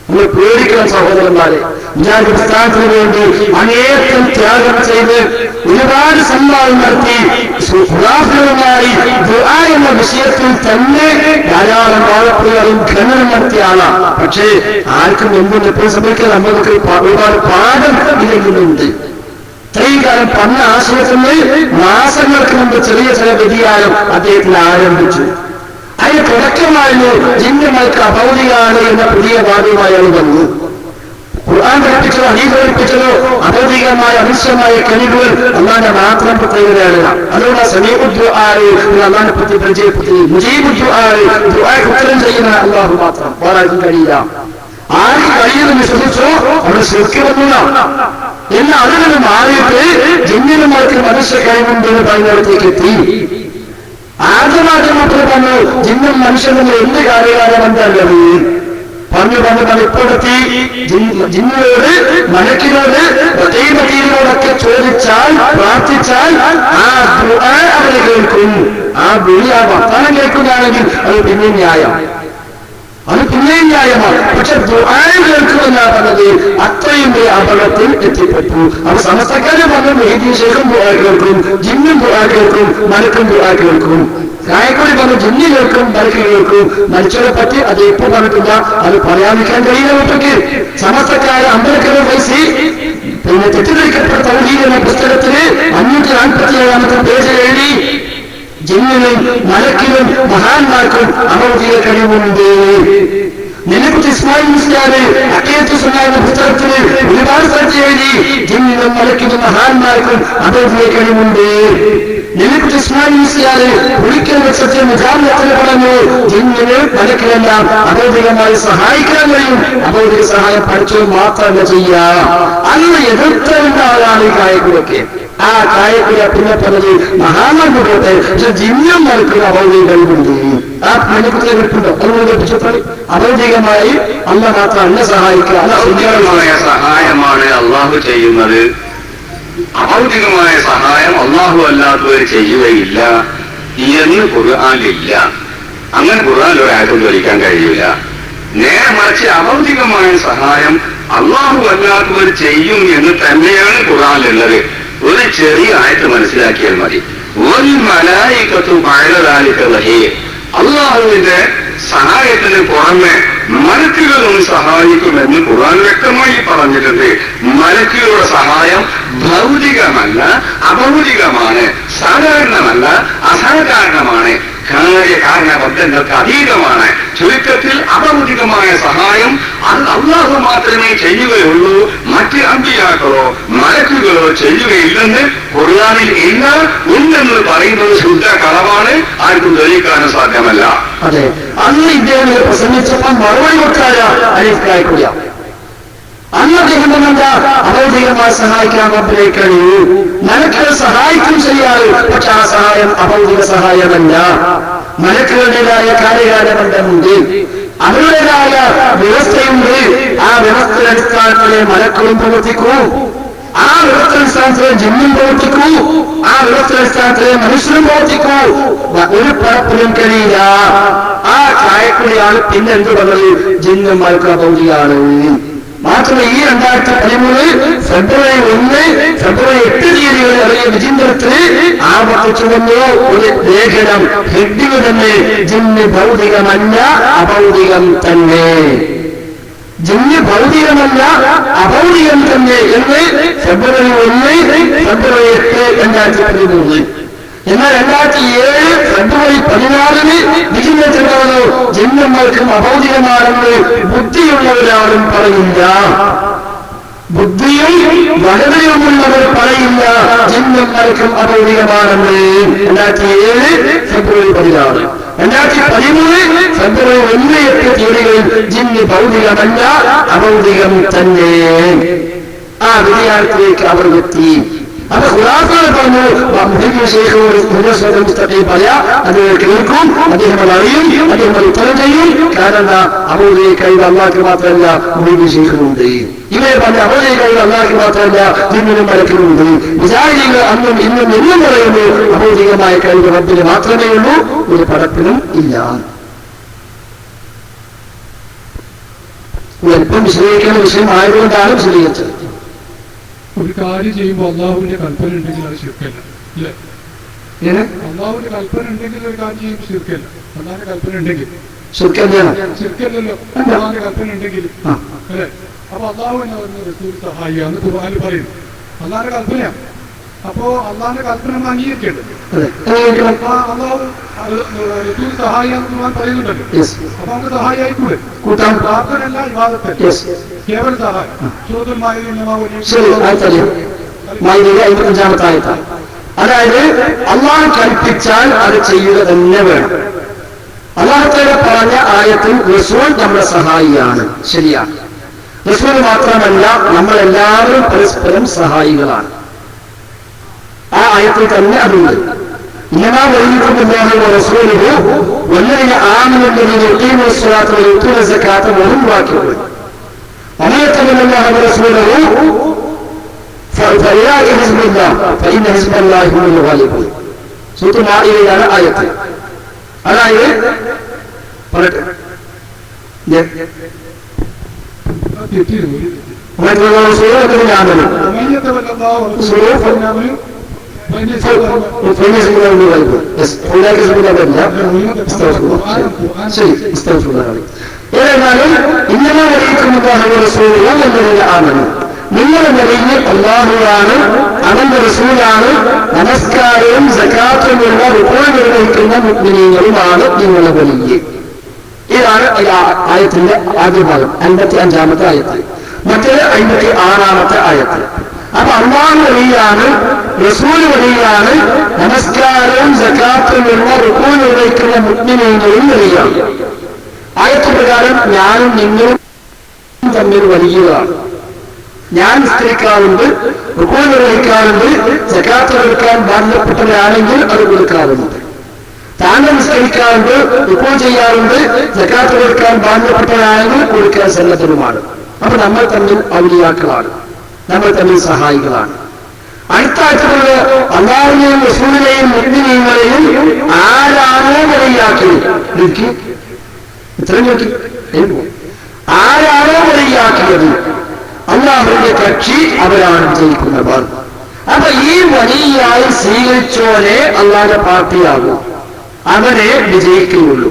നമ്മൾ പേടിക്കണം സഹോദരന്മാരെ. ഞാൻ പ്രസ്ഥാനത്തിന് വേണ്ടി അനേകം ത്യാഗം ചെയ്ത് ഒരുപാട് സംവാദം നടത്തി ഖുറാഫുകളുമായി ദുആ എന്ന വിഷയത്തിൽ തന്നെ ധാരാളം വാഴപ്പുകളും ഖനനം നടത്തിയ ആളാണ്. പക്ഷേ ആർക്കും എന്തുകൊണ്ട് എപ്പോഴും സംഭവിക്കാൻ നമ്മൾക്ക് ഒരുപാട് പാഠം ഇതിലുണ്ട്. ഇത്രയും കാലം പന്ന ആശയത്തിന് മാസങ്ങൾക്ക് മുമ്പ് ചെറിയ ചെറിയ വ്യതിയാനം അദ്ദേഹത്തിന് ആരംഭിച്ചു. അതിന് തുടക്കമായിരുന്നു ജിന്നുകൾക്ക് അഭൗതികമാണ് എന്ന പുതിയ വാദവുമായി അയാൾ വന്നു. ഖുർആൻ പഠിപ്പിച്ചതോ ഹദീസ് പഠിപ്പിച്ചതോ അഭൗതികമായ അദൃശ്യമായ കഴിവുകൾ അള്ളാന്റെ മാത്രം പ്രത്യേകതയാണ്. അതുകൊണ്ട് സമീഉ ദുആ അള്ളാഹിനെ പറ്റി പരിചയപ്പെടുത്തി. മുജീബു ദുആ ദുആക്ക് ഉത്തരം ചെയ്യുന്ന അള്ളാഹു മാത്രം, വേറെ ആർക്കും കഴിയില്ല. ആർക്ക് കഴിയുമെന്ന് വിശ്വസിച്ചോ അവിടെ ശിർക്ക് വന്നതാണ്. എന്നാൽ അതിൽ നിന്ന് മാറിയിട്ട് ജിന്നിനുമാർക്ക് മനുഷ്യ കഴിവുണ്ടെന്ന് പറയുന്നിടത്തേക്ക് എത്തി. ആദ്യമാദ്യം മക്കൾ പറഞ്ഞു ജിന്നും മനുഷ്യനും എന്ത് കാര്യകാലം എന്താണത് പറഞ്ഞു ഇപ്പോഴത്തെ ജിന്നിനോട് മലക്കിനോട് റഖീബിനോടൊക്കെ ചോദിച്ചാൽ പ്രാർത്ഥിച്ചാൽ ആ ദുആ അവരെ കേൾക്കും. ആ ദുആ വർത്തമാനം കേൾക്കുന്നതാണെങ്കിൽ അത് പിന്നെ ന്യായം, അത് പിന്നെയും ന്യായമാണ്. പക്ഷെ ദുആ കേൾക്കുമെന്നാണ് പറഞ്ഞത്. അത്രയും അപകടത്തിൽ എത്തിപ്പെട്ടു. അപ്പൊ സമസ്തക്കാരെ പറഞ്ഞു മെഹദി ശേഖും ദുആ കേൾക്കും, ജിന്നും ദുആ കേൾക്കും, മലക്കും ദുആ കേൾക്കും. കായക്കൂടി പറഞ്ഞു ജിന്നി കേൾക്കും, മലക്ക് കേൾക്കും. മരിച്ചവരെ പറ്റി അത് ഇപ്പൊ പറഞ്ഞിട്ടില്ല, അത് പറയാതിരിക്കാൻ കഴിയില്ല. ഒറ്റയ്ക്ക് സമസ്തക്കാരെ അമ്പലക്കര വയസ്സിൽ പിന്നെ തെറ്റിദ്ധരിക്കപ്പെട്ട തൗഹീദ് എന്ന പുസ്തകത്തിന് 547 പേജ് എഴുതി ജിന്നിനും മലക്കിനും മഹാന്മാർക്കും അഭൗതിക കഴിവുണ്ട്. നിലക്കുറ്റി ഇസ്മായിൽ മുസ്ലിയാര് അഖീദത്തുൽ സുന്നah എന്ന പുസ്തകത്തിന് ഒരുപാട് സ്ഥലത്ത് എഴുതി ജിന്നിനും മലക്കിനും മഹാന്മാർക്കും അഭൗതിക കഴിവുണ്ട്. നിലക്കുറ്റി ഇസ്മായിൽ മുസ്ലിയാര് ഒരിക്കൽ വെച്ചത്തിൽ മുജാമിഅത്തിൽ പറഞ്ഞു ജിന്നിന് മലക്കിനെല്ലാം അഭൗതികമായി സഹായിക്കാൻ കഴിയും. അഭൗതിക സഹായം പഠിച്ചത് മാത്രമല്ല ചെയ്യാം. അന്ന് എതിർത്തുള്ള ആളാണ് ഈ കായക്കുലൊക്കെ. ആ കായക്കുല പിന്നെ പറഞ്ഞത് മഹാന്മാർക്കൊക്കെ പക്ഷെ ജിന്നും മലക്കുന്ന അഭൗതിക കഴിവുണ്ട്. ആ മലക്കുത്തിലെ കിട്ടുണ്ടോ? അതുകൊണ്ട് ലഭിച്ചപ്പോൾ അഭൗതികമായി അല്ല മാത്രം അല്ല സഹായിക്കുക. അഭൗതികമായ സഹായമാണ് അള്ളാഹു ചെയ്യുന്നത്. അഭൗതികമായ സഹായം അള്ളാഹു അല്ലാത്തവർ ചെയ്യുകയില്ല എന്ന് ഖുർആനിലില്ല. അങ്ങനെ ഖുർആനിൽ ഒരാൾക്കും ധരിക്കാൻ കഴിയില്ല. നേരെ മറിച്ച് അഭൗതികമായ സഹായം അള്ളാഹു അല്ലാത്തവർ ചെയ്യും എന്ന് തന്നെയാണ് ഖുർആനിലുള്ളത്. ഒരു ചെറിയ ആയത്ത് മനസ്സിലാക്കിയാൽ മതി. ഒരു മലായികത്തു പഴയതാലിക്കേ അള്ളാഹുവിന്റെ സഹായത്തിന് പുറമെ മലക്കുകളും സഹായിക്കുമെന്ന് ഖുർആൻ വ്യക്തമായി പറഞ്ഞിട്ടുണ്ട്. മലക്കുകളുടെ സഹായം ഭൗതികമല്ല, അഭൗതികമാണ്. സാധാരണമല്ല, അസാധാരണമാണ്. കാര്യകാരണബന്ധങ്ങൾക്ക് അതീതമാണ്. ചുരുക്കത്തിൽ അഭൗതികമായ സഹായം അത് അല്ലാഹു മാത്രമേ ചെയ്യുകയുള്ളൂ. മറ്റ് അമ്പിയാക്കളോ മലക്കുകളോ ചെയ്യുകയില്ലെന്ന് ഖുർആനിൽ ഇല്ല. ഉണ്ടെന്ന് പറയുന്നത് ശുദ്ധ കളവാണ്. ആർക്കും തെളിയിക്കാനും സാധ്യമല്ല. അതെ, അന്ന് ഇദ്ദേഹം പ്രസംഗിച്ചപ്പോൾ മറുപടി കൊടുക്കാര അലീഫ് കായ്ക്കുല. അന്ന് അദ്ദേഹം എന്താ അഭൗതികമായി സഹായിക്കാൻ റബ്ബിനെ കഴിയൂ. മലക്കുകൾ സഹായിക്കും ശരിയാണ്, പക്ഷെ ആ സഹായം അഭൗതിക സഹായമല്ല. മലക്കുകളുടേതായ കാര്യകാലബന്ധമുണ്ട്, അവരുടേതായ വ്യവസ്ഥയുണ്ട്. ആ വ്യവസ്ഥയുടെ അടിസ്ഥാനത്തിലെ മലക്കുകളും പ്രവർത്തിക്കൂ, ആ വ്യവസ്ഥ അടിസ്ഥാനത്തിലെ ജിന്നും പ്രവർത്തിക്കൂ, ആ വ്യവസ്ഥ അടിസ്ഥാനത്തിലെ മനുഷ്യനും പ്രവർത്തിക്കൂ. ഒരു പടപ്പിലും കഴിയില്ല. ആ കായക്കുടിയാണ് പിന്നെ എന്ത് പറഞ്ഞത്? ജിന്നും മലക്കും അഭൗതികമാണ്. മാത്രമല്ല ഈ 2013 ഫെബ്രുവരി 1 ഫെബ്രുവരി 8 തീയതികളിൽ ഇറങ്ങിയ വിചിന്തനത്തിന് ആവർത്തിച്ചു വന്നു ഒരു ലേഖനം. ഹെഡിങ് തന്നെ ജിന്ന് ഭൗതികമല്ല അഭൗതികം തന്നെ, ജിന്ന് ഭൗതികമല്ല അഭൗതികം തന്നെ എന്ന് ഫെബ്രുവരി 1 ഫെബ്രുവരി 8 2013. എന്നാൽ 2007 ഫെബ്രുവരി 14 വിചിന്തനത്തിലുള്ളതോ ജിന്നമ്മൾക്കും അഭൗതികമാണെന്ന് ബുദ്ധിയുള്ളവരാരും പറയില്ല, ബുദ്ധിയും വലതയുമുള്ളവർ പറയില്ല ജിന്നമ്മൾക്കും അഭൗതികമാണെന്ന്. 2007 ഫെബ്രുവരി 14. 2013 ഫെബ്രുവരി 1, 8 തീയതികളിൽ ജിന്ന് ഭൗതികമല്ല അഭൗതികം തന്നെ. ആ വിദ്യാർത്ഥിയിലേക്ക് അവർ എത്തി. അത് ഖുറാഫാൻ പറഞ്ഞു. പറയാം, അത് കേൾക്കും, അദ്ദേഹം അത് അറിയും, അദ്ദേഹം അത് ഉത്തരം ചെയ്യും. കാരണം അബൂദയെ കഴിവ് അള്ളാഹ്ക്ക് മാത്രമല്ല മുഹീബ് ശൈഖുണ്ട്. ഇവരെ പറഞ്ഞ അബൂദയെ കഴിവ് അള്ളാഹ്ക്ക് മാത്രമല്ല ജിന്നിനും മലക്കിനുമുണ്ട്. വിചാരികൾ അന്നും ഇന്നും എന്നും പറയുന്നു അബൂദികമായ കഴിവ് റബ്ബിന് മാത്രമേ ഉള്ളൂ, ഒരു പടപ്പിനും ഇല്ല. എളുപ്പം വിശദീകരിക്കുന്ന വിഷയം ആയതുകൊണ്ടാണ് വിശദീകരിച്ചത്. ഒരു കാര്യം ചെയ്യുമ്പോൾ അള്ളാഹുവിന്റെ കൽപ്പന ഉണ്ടെങ്കിൽ അത് ശിർക്കല്ല, അല്ലേ? അള്ളാഹുവിന്റെ കൽപ്പന ഉണ്ടെങ്കിൽ ഒരു കാര്യം ചെയ്യുമ്പോൾ ശിർക്കല്ല. അള്ളാഹിന്റെ കൽപ്പന ഉണ്ടെങ്കിൽ ശിർക്കല്ലല്ലോ, അള്ളാഹിന്റെ കൽപ്പന ഉണ്ടെങ്കിൽ, അല്ലേ? അപ്പൊ അള്ളാഹു എന്ന് പറയുന്നത് റസൂൽ സഹായിയാന്ന് ഖുർആനിൽ പറയുന്നു. അള്ളാഹിന്റെ കൽപ്പനയാണ്. അപ്പോ അള്ളാഹിന്റെ കൽപ്പന നമ്മൾ അംഗീകരിക്കേണ്ടത്. അള്ളാഹു റസൂൽ സഹായിയാന്ന് ഖുർആൻ പറയുന്നുണ്ടല്ലോ. അപ്പൊ നമുക്ക് സഹായിക്കൂടെ? പ്രാർത്ഥനയല്ല, ഇബാദത്തല്ല, കേവല സഹായം. സൂറത്തുൽ മാഇദയിലെ 55-ാമത്തെ ആയത്താണ്. അതായത് അള്ളാഹു കൽപ്പിച്ചാൽ അത് ചെയ്യുക തന്നെ വേണം. അള്ളാഹുതആല പറഞ്ഞ ആയത്തിൽ റസൂൽ നമ്മുടെ സഹായിയാണ്, ശരിയാണ്. റസൂൽ മാത്രമല്ല, നമ്മളെല്ലാവരും പരസ്പരം സഹായികളാണ്. ആ ആയത്തിൽ തന്നെ അതുണ്ട്. ഇന്നമാ വലിയുല്ലാഹു വറസൂലുഹു വല്ലദീന ആമനൂ ബിഹിി യുഖീമൂന സ്വലാത്ത വയുഊതൂന സകാത്ത വഹും റാകിഊൻ വമൻ യതവല്ലല്ലാഹു വറസൂലഹു ഫഉലൈക ഹിസ്ബുല്ലാഹ് ഫഇന്ന ഹിസ്ബല്ലാഹി ഹുമുൽ ഗാലിബൂൻ. സൂറത്തുൽ മാഇദയിലാണ് ആയത്ത്. അതായത് പറയട്ടെ, ഏതായാലും ഇന്നലെ ആണ് നിങ്ങളുടെ നിലയിൽ അല്ലാഹുവാണ്, അവന്റെ റസൂലാണ്, നമസ്കാരവും സകാത്തുമുള്ള റുകൂഅ് നിർവഹിക്കുന്ന മുഅ്മിനീങ്ങളുമാണ് നിങ്ങളുടെ വലിയ. ഇതാണ് ആയത്തിന്റെ ആദ്യ ഭാഗം, 55-ാമത്തെ ആയത്ത്. മറ്റേത് 56-ാമത്തെ ആയത്ത്. അപ്പൊ അല്ലാഹു വലിയാണ്, റസൂൽ വലിയാണ്, നമസ്കാരവും സകാത്തുമുള്ള റുകൂഅ് നിർവഹിക്കുന്ന മുഅ്മിനീങ്ങളും വലിയാണ്. ആയത്ത് പ്രകാരം ഞാനും നിങ്ങളും തമ്മിൽ വലിയതാണ്. ഞാൻ നിസ്കരിക്കാറുണ്ട്, റുകൂഅ് നിർവഹിക്കാറുണ്ട്, സകാത്ത് കൊടുക്കാൻ ബാധ്യപ്പെട്ടവരാണെങ്കിൽ അത് കൊടുക്കാറുണ്ട്. താങ്കൾ നിസ്കരിക്കാറുണ്ട്, റുകൂഅ് ചെയ്യാറുണ്ട്, സകാത്ത് കൊടുക്കാൻ ബാധ്യപ്പെട്ടവരാണെങ്കിൽ കൊടുക്കാൻ സന്നദ്ധരുമാണ്. അപ്പൊ നമ്മൾ തമ്മിൽ ഔലിയാക്കളാണ്, നമ്മൾ തമ്മിൽ സഹായികളാണ്. അടുത്ത ആഴ്ചകളില് അല്ലാഹുവിനെയും റസൂലിനെയും മുഅ്മിനീങ്ങളെയും ആരാണോ വലിയാക്കിയത്, ഇത്രയും ആരാണോ വലിയാക്കിയത് അല്ലാഹുവിന്റെ കക്ഷി അവരാണ് ജയിക്കുന്നവർ. അപ്പൊ ഈ വലിയായി സ്വീകരിച്ചോനെ അല്ലാഹുവിന്റെ പാർട്ടിയാകും, അവരെ വിജയിക്കുകയുള്ളൂ.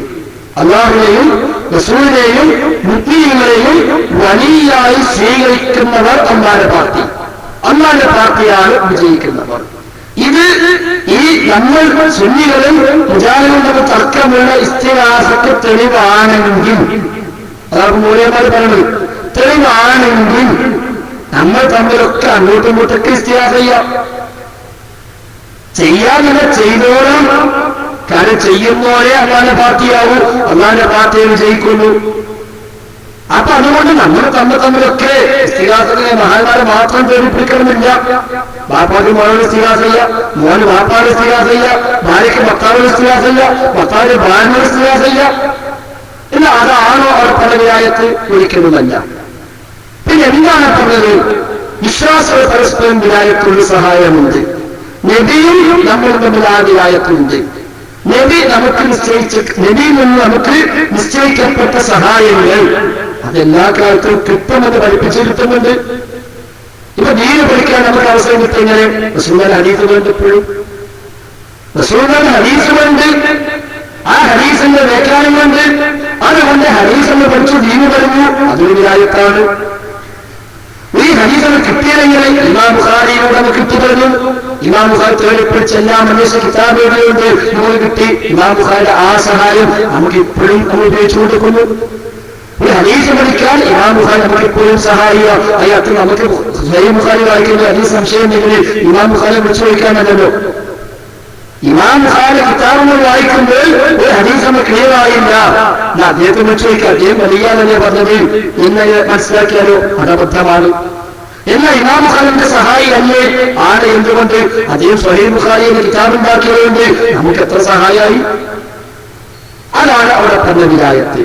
അല്ലാഹുവിനെയും റസൂലിനെയും മുഅ്മിനീങ്ങളെയും വലിയായി സ്വീകരിക്കുന്നവർ അല്ലാഹുവിന്റെ പാർട്ടി, അല്ലാഹുവിന്റെ പാർട്ടിയാണ് വിജയിക്കുന്നവർ. ഇത് ഈ നമ്മൾ സുന്നികളും മുജാഹിദും തർക്കമുള്ള ഇസ്തിഹാസക്ക് തെളിവാണെങ്കിൽ, അതാണ് മൂലന്മാർ പറയുന്നത്, തെളിവാണെങ്കിൽ നമ്മൾ തമ്മിലൊക്കെ അങ്ങോട്ടും ഇങ്ങോട്ടൊക്കെ ഇസ്തിഹാസ ചെയ്യാതിനെ ചെയ്തോളം. കാരണം ചെയ്യുന്നോരെ അല്ലാഹുവിന്റെ പാർട്ടിയാവും, അല്ലാഹുവിന്റെ പാർട്ടിയെ വിജയിക്കുന്നു. അപ്പൊ അതുകൊണ്ട് നമ്മൾ തമ്മിലൊക്കെ ഇസ്തിഗാസത്തിലെ മഹാന്മാരെ മാത്രം പ്രേരിപ്പിക്കണമെന്നില്ല. ബാപ്പാക്ക് മോനോട് ഇസ്തിഗാസ ചെയ്യ, മോന് ബാപ്പാട് ഇസ്തിഗാസ ചെയ്യ, ഭാര്യയ്ക്ക് ഭർത്താവിന് ഇസ്തിഗാസ ചെയ്യ, ഭർത്താവിന് ഭാര്യനോട് ഇസ്തിഗാസ ചെയ്യ. ഇല്ല, അതാണോ അവർ പല വിലായത്ത് ഒരിക്കലുമല്ല. പിന്നെ എന്താണ് പറഞ്ഞത്? വിശ്വാസ പരസ്പരം വിലായത്തുള്ള സഹായമുണ്ട്. നബിയും നമ്മൾ തമ്മിൽ ആ വിലായത്തുണ്ട്. നബി നമുക്ക് നബിയിൽ നിന്ന് നമുക്ക് നിശ്ചയിക്കപ്പെട്ട സഹായങ്ങൾ അതെല്ലാ കാലത്തും കൃത്യമെന്ന് പഠിപ്പിച്ചിരുത്തുന്നുണ്ട്. ഇപ്പൊ ദീന് പഠിക്കാൻ നമുക്ക് അവസരം കിട്ടുന്നത് റസൂലുള്ളാഹിയുടെ ഹദീസ് വേണ്ടപ്പോഴും റസൂലുള്ളാഹിയുടെ ഹദീസ് വേണ്ട, ആ ഹദീസിന്റെ വ്യാഖ്യാനമുണ്ട്. അതുകൊണ്ട് ഹദീസ് എന്ന് പഠിച്ചു ദീന് പറഞ്ഞു, അതൊരു വിലായത്താണ്. ഈ ഹദീസിന് കിട്ടിയതെങ്ങനെ? ഇമാം ബുഖാരിയിലൂടെ നമുക്ക് കിട്ടിയിരുന്നു. ഇമാം ബുഖാരി തേടിപ്പിടിച്ച് എല്ലാം അന്വേഷിച്ച കിതാബ് എഴുതിയുണ്ട്, നമുക്ക് കിട്ടി. ഇമാം ബുഖാരിയുടെ ആ സഹായം നമുക്ക് ഇപ്പോഴും നമ്മൾ ഉപയോഗിച്ചുകൊണ്ടിരിക്കുന്നു. ഒരു ഹദീസ് പഠിക്കാൻ ഇമാം ബുഖാരി നമുക്ക് ഇപ്പോഴും സഹായിക്കാം. അയാൾക്ക് നമുക്ക് സ്വയം ബുഖാരി വായിക്കുന്ന ഹദീസ് സംശയം ഉണ്ടെങ്കിൽ ഇമാം ബുഖാരിയെ വിളിച്ചു ചോദിക്കാനല്ലോ. ഇമാം ബുഖാരി കിതാബുകൾ വായിക്കുമ്പോൾ ഒരു ഹദീസ് നമ്മൾ ക്ലിയർ ആയില്ല, അദ്ദേഹത്തെ വിളിച്ചു ചോദിക്കാം. അദ്ദേഹം വലിയാനല്ലേ പറഞ്ഞത് എന്ന് മനസ്സിലാക്കിയാലോ അത് അബദ്ധമാണ്. എന്നാൽ ഇമാം ബുഖാരിന്റെ സഹായി അല്ലേ ആണ്. എന്തുകൊണ്ട്? അദ്ദേഹം സ്വഹീഹ് ബുഖാരിയുടെ കിതാബുണ്ടാക്കിയതുകൊണ്ട് നമുക്ക് എത്ര സഹായമായി. അതാണ് അവിടെ പറഞ്ഞ വിലായത്ത്.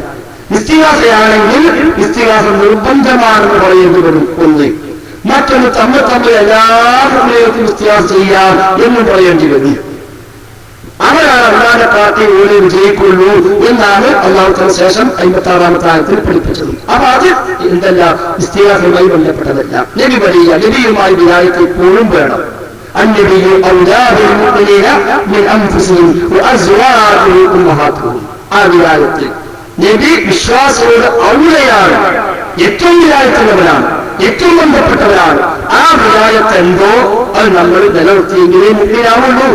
ഇസ്തിഗാസയാണെങ്കിൽ ഇസ്തിഗാസ നിർബന്ധമാണെന്ന് പറയേണ്ടി വരും. ഒന്ന്. മറ്റൊന്ന് തമ്മിൽ എല്ലാ സമയത്തും ഇസ്തിഗാസ ചെയ്യാം എന്ന് പറയേണ്ടി വരും. അവരാണ് അല്ലാതെ പാർട്ടി ഓരോ വിജയിക്കുള്ളൂ എന്നാണ് അള്ളാഹുവിന് ശേഷം 56-ാമത്തെ ആയത്തിൽ പഠിപ്പിച്ചത്. അപ്പൊ അത് എന്തല്ല, ഇസ്തിഗാസയുമായി ബന്ധപ്പെട്ടതല്ല. നബി വലിയ നബിയുമായി വിലായത്ത് ഇപ്പോഴും വേണം. അന്നബിയു ഔലാദുൽ മുഅ്മിനീന മിൻ അൻഫുസിഹിം വഅസ്വാജുഹും ഉമ്മഹാത്തുഹും. ആ വിലായത്ത് നബി വിശ്വാസികളുടെ ഔലയാണ്, ഏറ്റവും വിലായത്തുള്ളവരാണ്, ഏറ്റവും ബന്ധപ്പെട്ടവരാണ്. ആ വിലായത്ത് എന്തോ അത് നമ്മൾ നിലനിർത്തിയെങ്കിലേ മുഅ്മിനാവുള്ളൂ.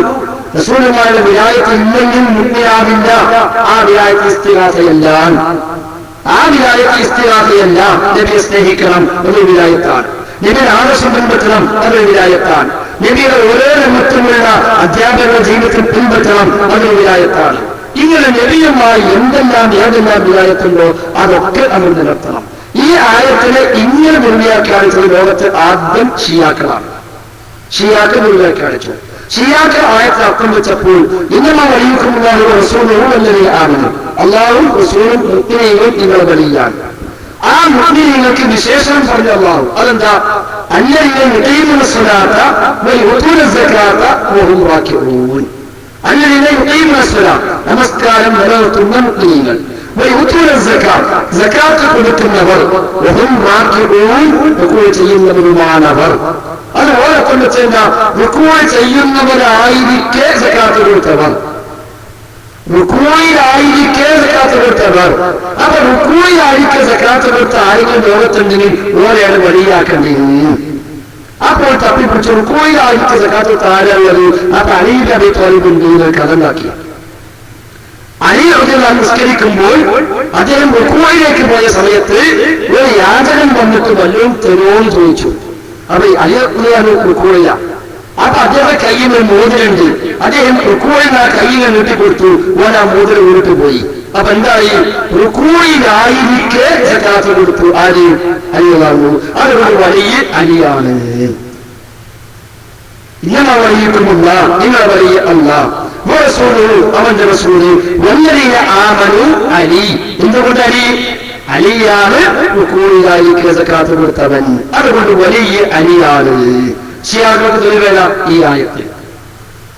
റസൂലുള്ളാഹിയുടെ വിലായത്ത് ഇല്ലെങ്കിൽ മുഅ്മിനാവില്ല. ആ വിലായത്ത് ഇസ്തിഗാസയല്ല. ആ വിലായത്ത് ഇസ്തിഗാസയല്ല. നബിയെ സ്നേഹിക്കണം, അതൊരു വിലായത്താണ്. നബിയുടെ ആദർശം പിൻപറ്റണം, അതൊരു വിലായത്താണ്. നബിയുടെ ഓരോ രംഗത്തുമുള്ള അധ്യാപകരുടെ ജീവിതത്തിൽ പിൻപറ്റണം, അതൊരു വിലായത്താണ്. ഇങ്ങനെ നബിയുമായി എന്തെല്ലാം ഏതെല്ലാം വിലായത്തുണ്ടോ അതൊക്കെ നമ്മൾ നിലനിർത്തണം. ഈ ആയത്തിനെ ഇങ്ങനെ ദുർവ്യാഖ്യാനിച്ചത് ലോകത്ത് ആദ്യം ഷിയാക്കളാണ്. ഷിയാക്കൾ ദുർവ്യാഖ്യാനിച്ചു. ഷിയാക്കൾ ആയത്തിൽ അർത്ഥം വെച്ചപ്പോൾ ഇന്നലെ വഴിയുക്കുമ്പോൾ റസൂലും ആണെന്ന് അള്ളാഹും റസൂലും മുഅ്മിനീങ്ങളും നിങ്ങളെ വലിയാണ്. ആ മുഅ്മിനീങ്ങൾക്ക് വിശേഷണം പറഞ്ഞ അള്ളാഹു അതെന്താ? അല്ലദീന യുഖീമുന സ്വലാത്ത വയുഊതൂന സകാത്ത വഹും റാക്കിഊൻ. അല്ലദീന യുഖീമുന സ്വലാത്ത, നമസ്കാരം നിലനിർത്തുന്ന മുഅ്മിനീങ്ങൾ, വയുഊതൂന സകാത്ത്, സകാത്ത് കൊടുക്കുന്നവർ, വഹും റാക്കിഊൻ, റുകൂഅ് ചെയ്യുന്നവരുമാണവർ. അത് ഓരെ കൊണ്ട് ചെയ്യുന്ന റുകൂഅ് ചെയ്യുന്നവരായിരിക്കെ സകാത്ത് കൊടുത്തവർ, റുകൂയിലായിരിക്കെ സകാത്ത് കൊടുത്തവർ. അപ്പൊ റുകൂയിലായിരിക്കെ സകാത്ത് കൊടുത്ത ആരെങ്കിലും ലോകത്തുണ്ടെങ്കിൽ ഓരെയാണ് വഴിയാക്കേണ്ടത്. അപ്പോൾ തപ്പിപ്പിടിച്ച് റുകൂയിലായിരിക്കെ സകാത്ത് കൊടുത്ത ആരാളുള്ളത്? അപ്പൊ അലിയുടെ അബീ ത്വാലിബിന്റെ കഥ ഉണ്ടാക്കി. അലി റളിയല്ലാഹു അൻഹു നിസ്കരിക്കുമ്പോൾ അദ്ദേഹം റുകൂയിലേക്ക് പോയ സമയത്ത് ഒരു യാചകൻ വന്നിട്ട് വല്ലതും തരുമോന്ന് ചോദിച്ചു. അപ്പൊ അലി റളിയല്ലാഹു അൻഹു റുകൂയില. അപ്പൊ അദ്ദേഹത്തെ കയ്യിൽ നിന്ന് മോതിരുണ്ട്. അദ്ദേഹം റുകൂയിൽ ആ കയ്യിൽ നീട്ടിക്കൊടുത്തു. ഓൻ ആ മോതിരം ഊരിട്ട് പോയി. അപ്പൊ എന്തായി? റുകൂയിലായിരിക്കെ സകാത്ത് കൊടുത്തു. ആര്? അലി റളിയല്ലാഹു അൻഹു. അതുകൊണ്ട് വലിയ അലിയാണ്. ഇങ്ങനെ വലിയക്കുമുള്ള നിങ്ങളെ വലിയ അല്ലാഹ് അവന്റെ റസൂല് വല്ലദീന ആമനു അലി. എന്തുകൊണ്ട് അലി? അലിയാണ് റുകൂയിലായിരിക്കെ സകാത്ത് കൊടുത്തവൻ. അതുകൊണ്ട് വലിയ അലിയാണ്. ഷിയാക്കൾക്ക് തെളിവേല ഈ ആയത്തിൽ.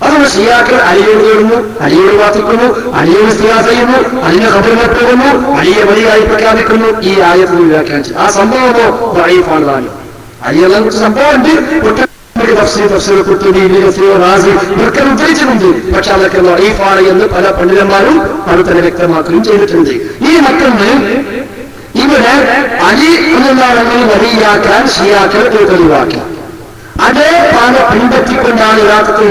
അതുകൊണ്ട് ഷിയാക്കൾ അലിയോട് തേടുന്നു, അലിയോട് പ്രാർത്ഥിക്കുന്നു, അലിയോട് ഇസ്തിഗാസ ചെയ്യുന്നു, അലിനെ ഖബറിൽ പോകുന്നു, അലിയെ വലിയായി പ്രഖ്യാപിക്കുന്നു. ഈ ആയത്തിൽ വ്യാഖ്യാനിച്ചു. ആ സംഭവമോ ദഈഫാണ് താനും. അലിയെ കുറിച്ച് സംഭവമുണ്ട്, ഇവർക്ക് ഉദ്ധരിച്ചിട്ടുണ്ട്. പക്ഷെ അതൊക്കെ ദഈഫാണ് എന്ന് പല പണ്ഡിതന്മാരും അത് തന്നെ വ്യക്തമാക്കുകയും ചെയ്തിട്ടുണ്ട്. ഈ മക്കളിന് ഇവിടെ അലി എന്നാണെങ്കിൽ വലിയാക്കാൻ ഷിയാക്കൾ തെളിവാക്കി. അതേ പാത പിൻപറ്റിക്കൊണ്ടാണ് യഥാർത്ഥത്തിൽ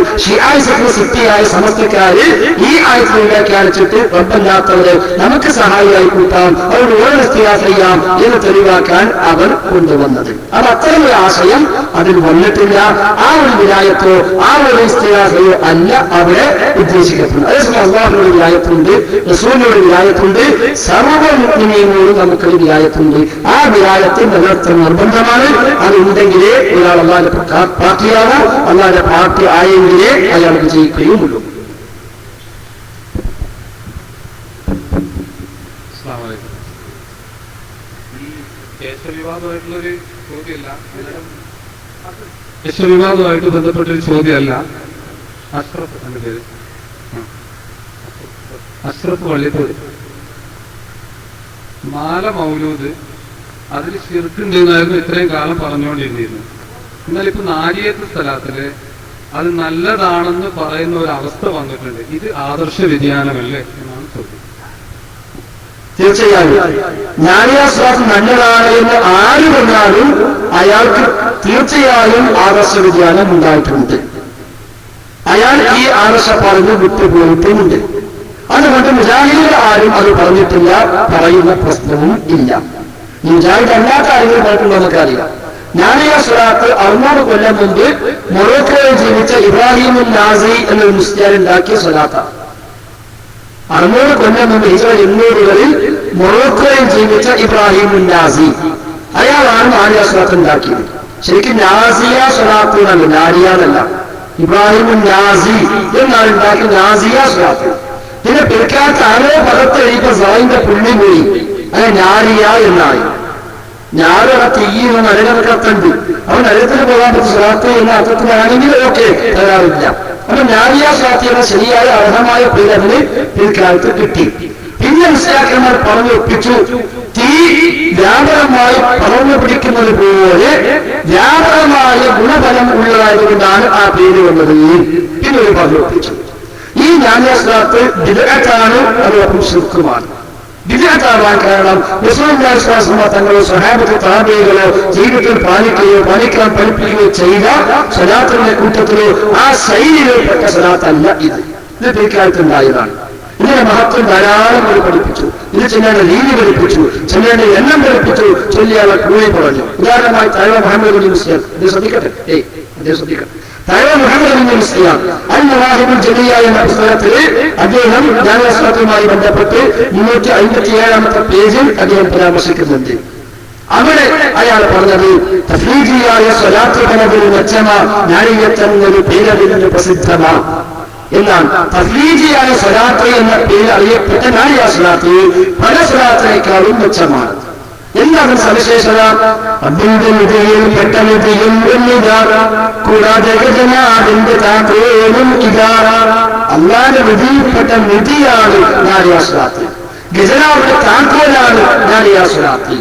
സിറ്റിയായ സമസ്തക്കാര് ഈ ആയത്തിൽ വ്യാഖ്യാനിച്ചിട്ട് റബ്ബല്ലാത്തവരെ നമുക്ക് സഹായിയായി കൂട്ടാം, അവരുടെ ഓരോ ഇസ്തിഗാസ ചെയ്യാം എന്ന് തെളിവാക്കാൻ അവർ കൊണ്ടുവന്നത്. അത് അത്തരമൊരു ആശയം അതിൽ വന്നിട്ടില്ല. ആ ഒരു വിലായത്തോ ആ ഒരു ഇസ്തിഗാസയോ അല്ല അവിടെ ഉദ്ദേശിക്കപ്പെടുന്നത്. അതേസമയം അള്ളാഹുവിന്റെ വിലായത്തുണ്ട്, റസൂലിന്റെ വിലായത്തുണ്ട്, സർവ്വ മുഅ്മിനീങ്ങളോടും നമുക്കൊരു വിലായത്തുണ്ട്. ആ വിലായത്ത് നിലനിർത്തൽ നിർബന്ധമാണ്. അത് ഉണ്ടെങ്കിലേ ഒരാൾ അള്ളാഹിന്റെ പാർട്ടിയാവോ, അള്ളാഹിന്റെ പാർട്ടി ആയെങ്കിലേ അയാൾ വിജയിക്കുകയുമുള്ളൂ. വിവാദമായിട്ട് ബന്ധപ്പെട്ടൊരു ചോദ്യമല്ല. അഷ്റഫ് എന്റെ പേര് അഷ്റഫ് വള്ളിപ്പൂര്. മാല മൗലൂദ് അതിൽ ശിർക്കുണ്ടെന്നായിരുന്നു ഇത്രയും കാലം പറഞ്ഞുകൊണ്ടിരുന്നിരുന്നു. എന്നാൽ ഇപ്പൊ നാരിയത്ത് സ്ഥലത്തില് അത് നല്ലതാണെന്ന് പറയുന്ന ഒരു അവസ്ഥ വന്നിട്ടുണ്ട്. ഇത് ആദർശ വ്യതിയാനമല്ലേ എന്നാണ് ചോദ്യം. തീർച്ചയായും ജ്ഞാനിയാസ്വാസം നല്ലതാണ് എന്ന് ആര് പറഞ്ഞാലും അയാൾക്ക് തീർച്ചയായും ആദർശ വ്യതിയാനം ഉണ്ടായിട്ടുണ്ട്. അയാൾ ഈ ആദർശ പറഞ്ഞു വിട്ടുപോയിട്ടുമുണ്ട്. അതുകൊണ്ട് മുജാഹിദുകൾ ആരും അത് പറഞ്ഞിട്ടില്ല, പറയുന്ന പ്രശ്നവും ഇല്ല. ഈ മുജാഹിദ് അല്ലാത്ത കാര്യങ്ങൾ പറഞ്ഞിട്ടുണ്ടോ നമുക്കറിയാം. ജ്ഞാനിയ സ്വലാത്ത് 600 കൊല്ലം മുമ്പ് മൊറോക്കോയിൽ ജീവിച്ച ഇബ്രാഹിമുൽ നാസി എന്നൊരു മുസ്ലിം ഉണ്ടാക്കിയ സ്വലാത്താണ്. 600 കൊല്ലം മുമ്പ് ഹിജ്റ 800-കളിൽ മൊറോക്കോയിൽ ജീവിച്ച ഇബ്രാഹിമുൽ നാസി അയാളാണ് നാരിയ സ്വലാത്ത് ഉണ്ടാക്കിയത്. ശരിക്കും നാസിയ സ്വലാത്ത് എന്നാണ്, നാരിയാന്നല്ല. ഇബ്രാഹിമുൽ നാസി എന്നാണ് ഉണ്ടാക്കിയ നാസിയ സ്വലാത്ത്. പിന്നെ പിൽക്കാലത്ത് ആരോ പദത്ത് എഴുതിയപ്പോ സായിന്റെ പുള്ളി പോയി, അങ്ങനെ നാരിയ എന്നായി. ഞാനൊക്കെ തീയുന്ന നരകർക്ക് അർത്ഥമുണ്ട്. അവൻ നരകത്തിന് പോകാൻ പറ്റും സ്വലാത്ത് എന്ന അർത്ഥത്തിലാണെങ്കിൽ ഓക്കെ, തരാറില്ല. അപ്പൊ നാരിയ സ്വലാത്ത് എന്ന ശരിയായ അർഹമായ പേര് അതിന് പിൽക്കാലത്ത് കിട്ടി. പിന്നെ മുസ്ലിയാക്കന്മാർ പറഞ്ഞു ഒപ്പിച്ചു, തീ വ്യാപകമായി പടർന്നു പിടിക്കുന്നത് പോലെ വ്യാപകമായ ഗുണഫലം ഉള്ളതായതുകൊണ്ടാണ് ആ പേര് വന്നത്. പിന്നെ ഒരു പറഞ്ഞു ഒപ്പിച്ചു. ഈ നാരിയ സ്വലാത്ത് ബിദ്അത്താണ്, അതോടൊപ്പം ശിർക്കുമാണ്. ബിദ്അത്താവാൻ കാരണം റസൂലുള്ളാഹി സ്വല്ലല്ലാഹു അലൈഹി വസല്ലം തങ്ങളോ സ്വഹാബത്തോ താബഈകളോ ജീവിതത്തിൽ പാലിക്കാൻ പഠിപ്പിക്കുകയോ ചെയ്ത സ്വലാത്തിന്റെ കൂട്ടത്തിലോ ആ ശൈലിയിൽപ്പെട്ട സ്വലാത്തല്ല ഇത്. ഇത് പിൽക്കാലത്തുണ്ടായതാണ്. ഇതിന്റെ മഹത്വം ധാരാളം അവർ പഠിപ്പിച്ചു. ഇത് ചെല്ലേണ്ട രീതി പഠിപ്പിച്ചു, ചെല്ലേണ്ട എണ്ണം പഠിപ്പിച്ചു, ചൊല്ലിയാളെ കൂടി പറഞ്ഞു. ഉദാഹരണമായി തഴവ മുഹമ്മദ് അലി മുസ്ലിം, ഇത് ശ്രദ്ധിക്കട്ടെ, അദ്ദേഹം ശ്രദ്ധിക്കട്ടെ. തഴവ മുഹമ്മദ് അലി മുസ്ലിം അൽ മവാഹിബുൽ ജലിയ എന്ന പുസ്തകത്തിൽ അദ്ദേഹം ജ്ഞാനശാസ്ത്രവുമായി ബന്ധപ്പെട്ട് 357-ാമത്തെ പേജിൽ അദ്ദേഹം പരാമർശിക്കുന്നുണ്ട്. അവിടെ അയാൾ പറഞ്ഞത് തഫ്രീജിയായ സ്വലാത്ത് കലവിൽ മെച്ചമ നാരിയത്തെന്നൊരു പേരതിന് പ്രസിദ്ധമാണ് എന്നാണ്. തഫ്രീജിയായ സ്വലാത്ത് എന്ന പേര് അറിയപ്പെട്ട നാരിയ സ്വലാത്ത് പല സ്വലാത്തിനേക്കാളും മെച്ചമാണ്. എന്താണ് സവിശേഷത? അതിന്റെ വിധിയിൽ പെട്ട വിധിയും കൂടാതെ ഗജനാഥിന്റെ താക്കോലും ഇതാറ. അള്ളാന്റെ വിധിയിൽപ്പെട്ട നിധിയാണ് നാരിയ സ്വലാത്ത്, ഗജനാഥിന്റെ താക്കോലാണ് നാരിയ സ്വലാത്ത്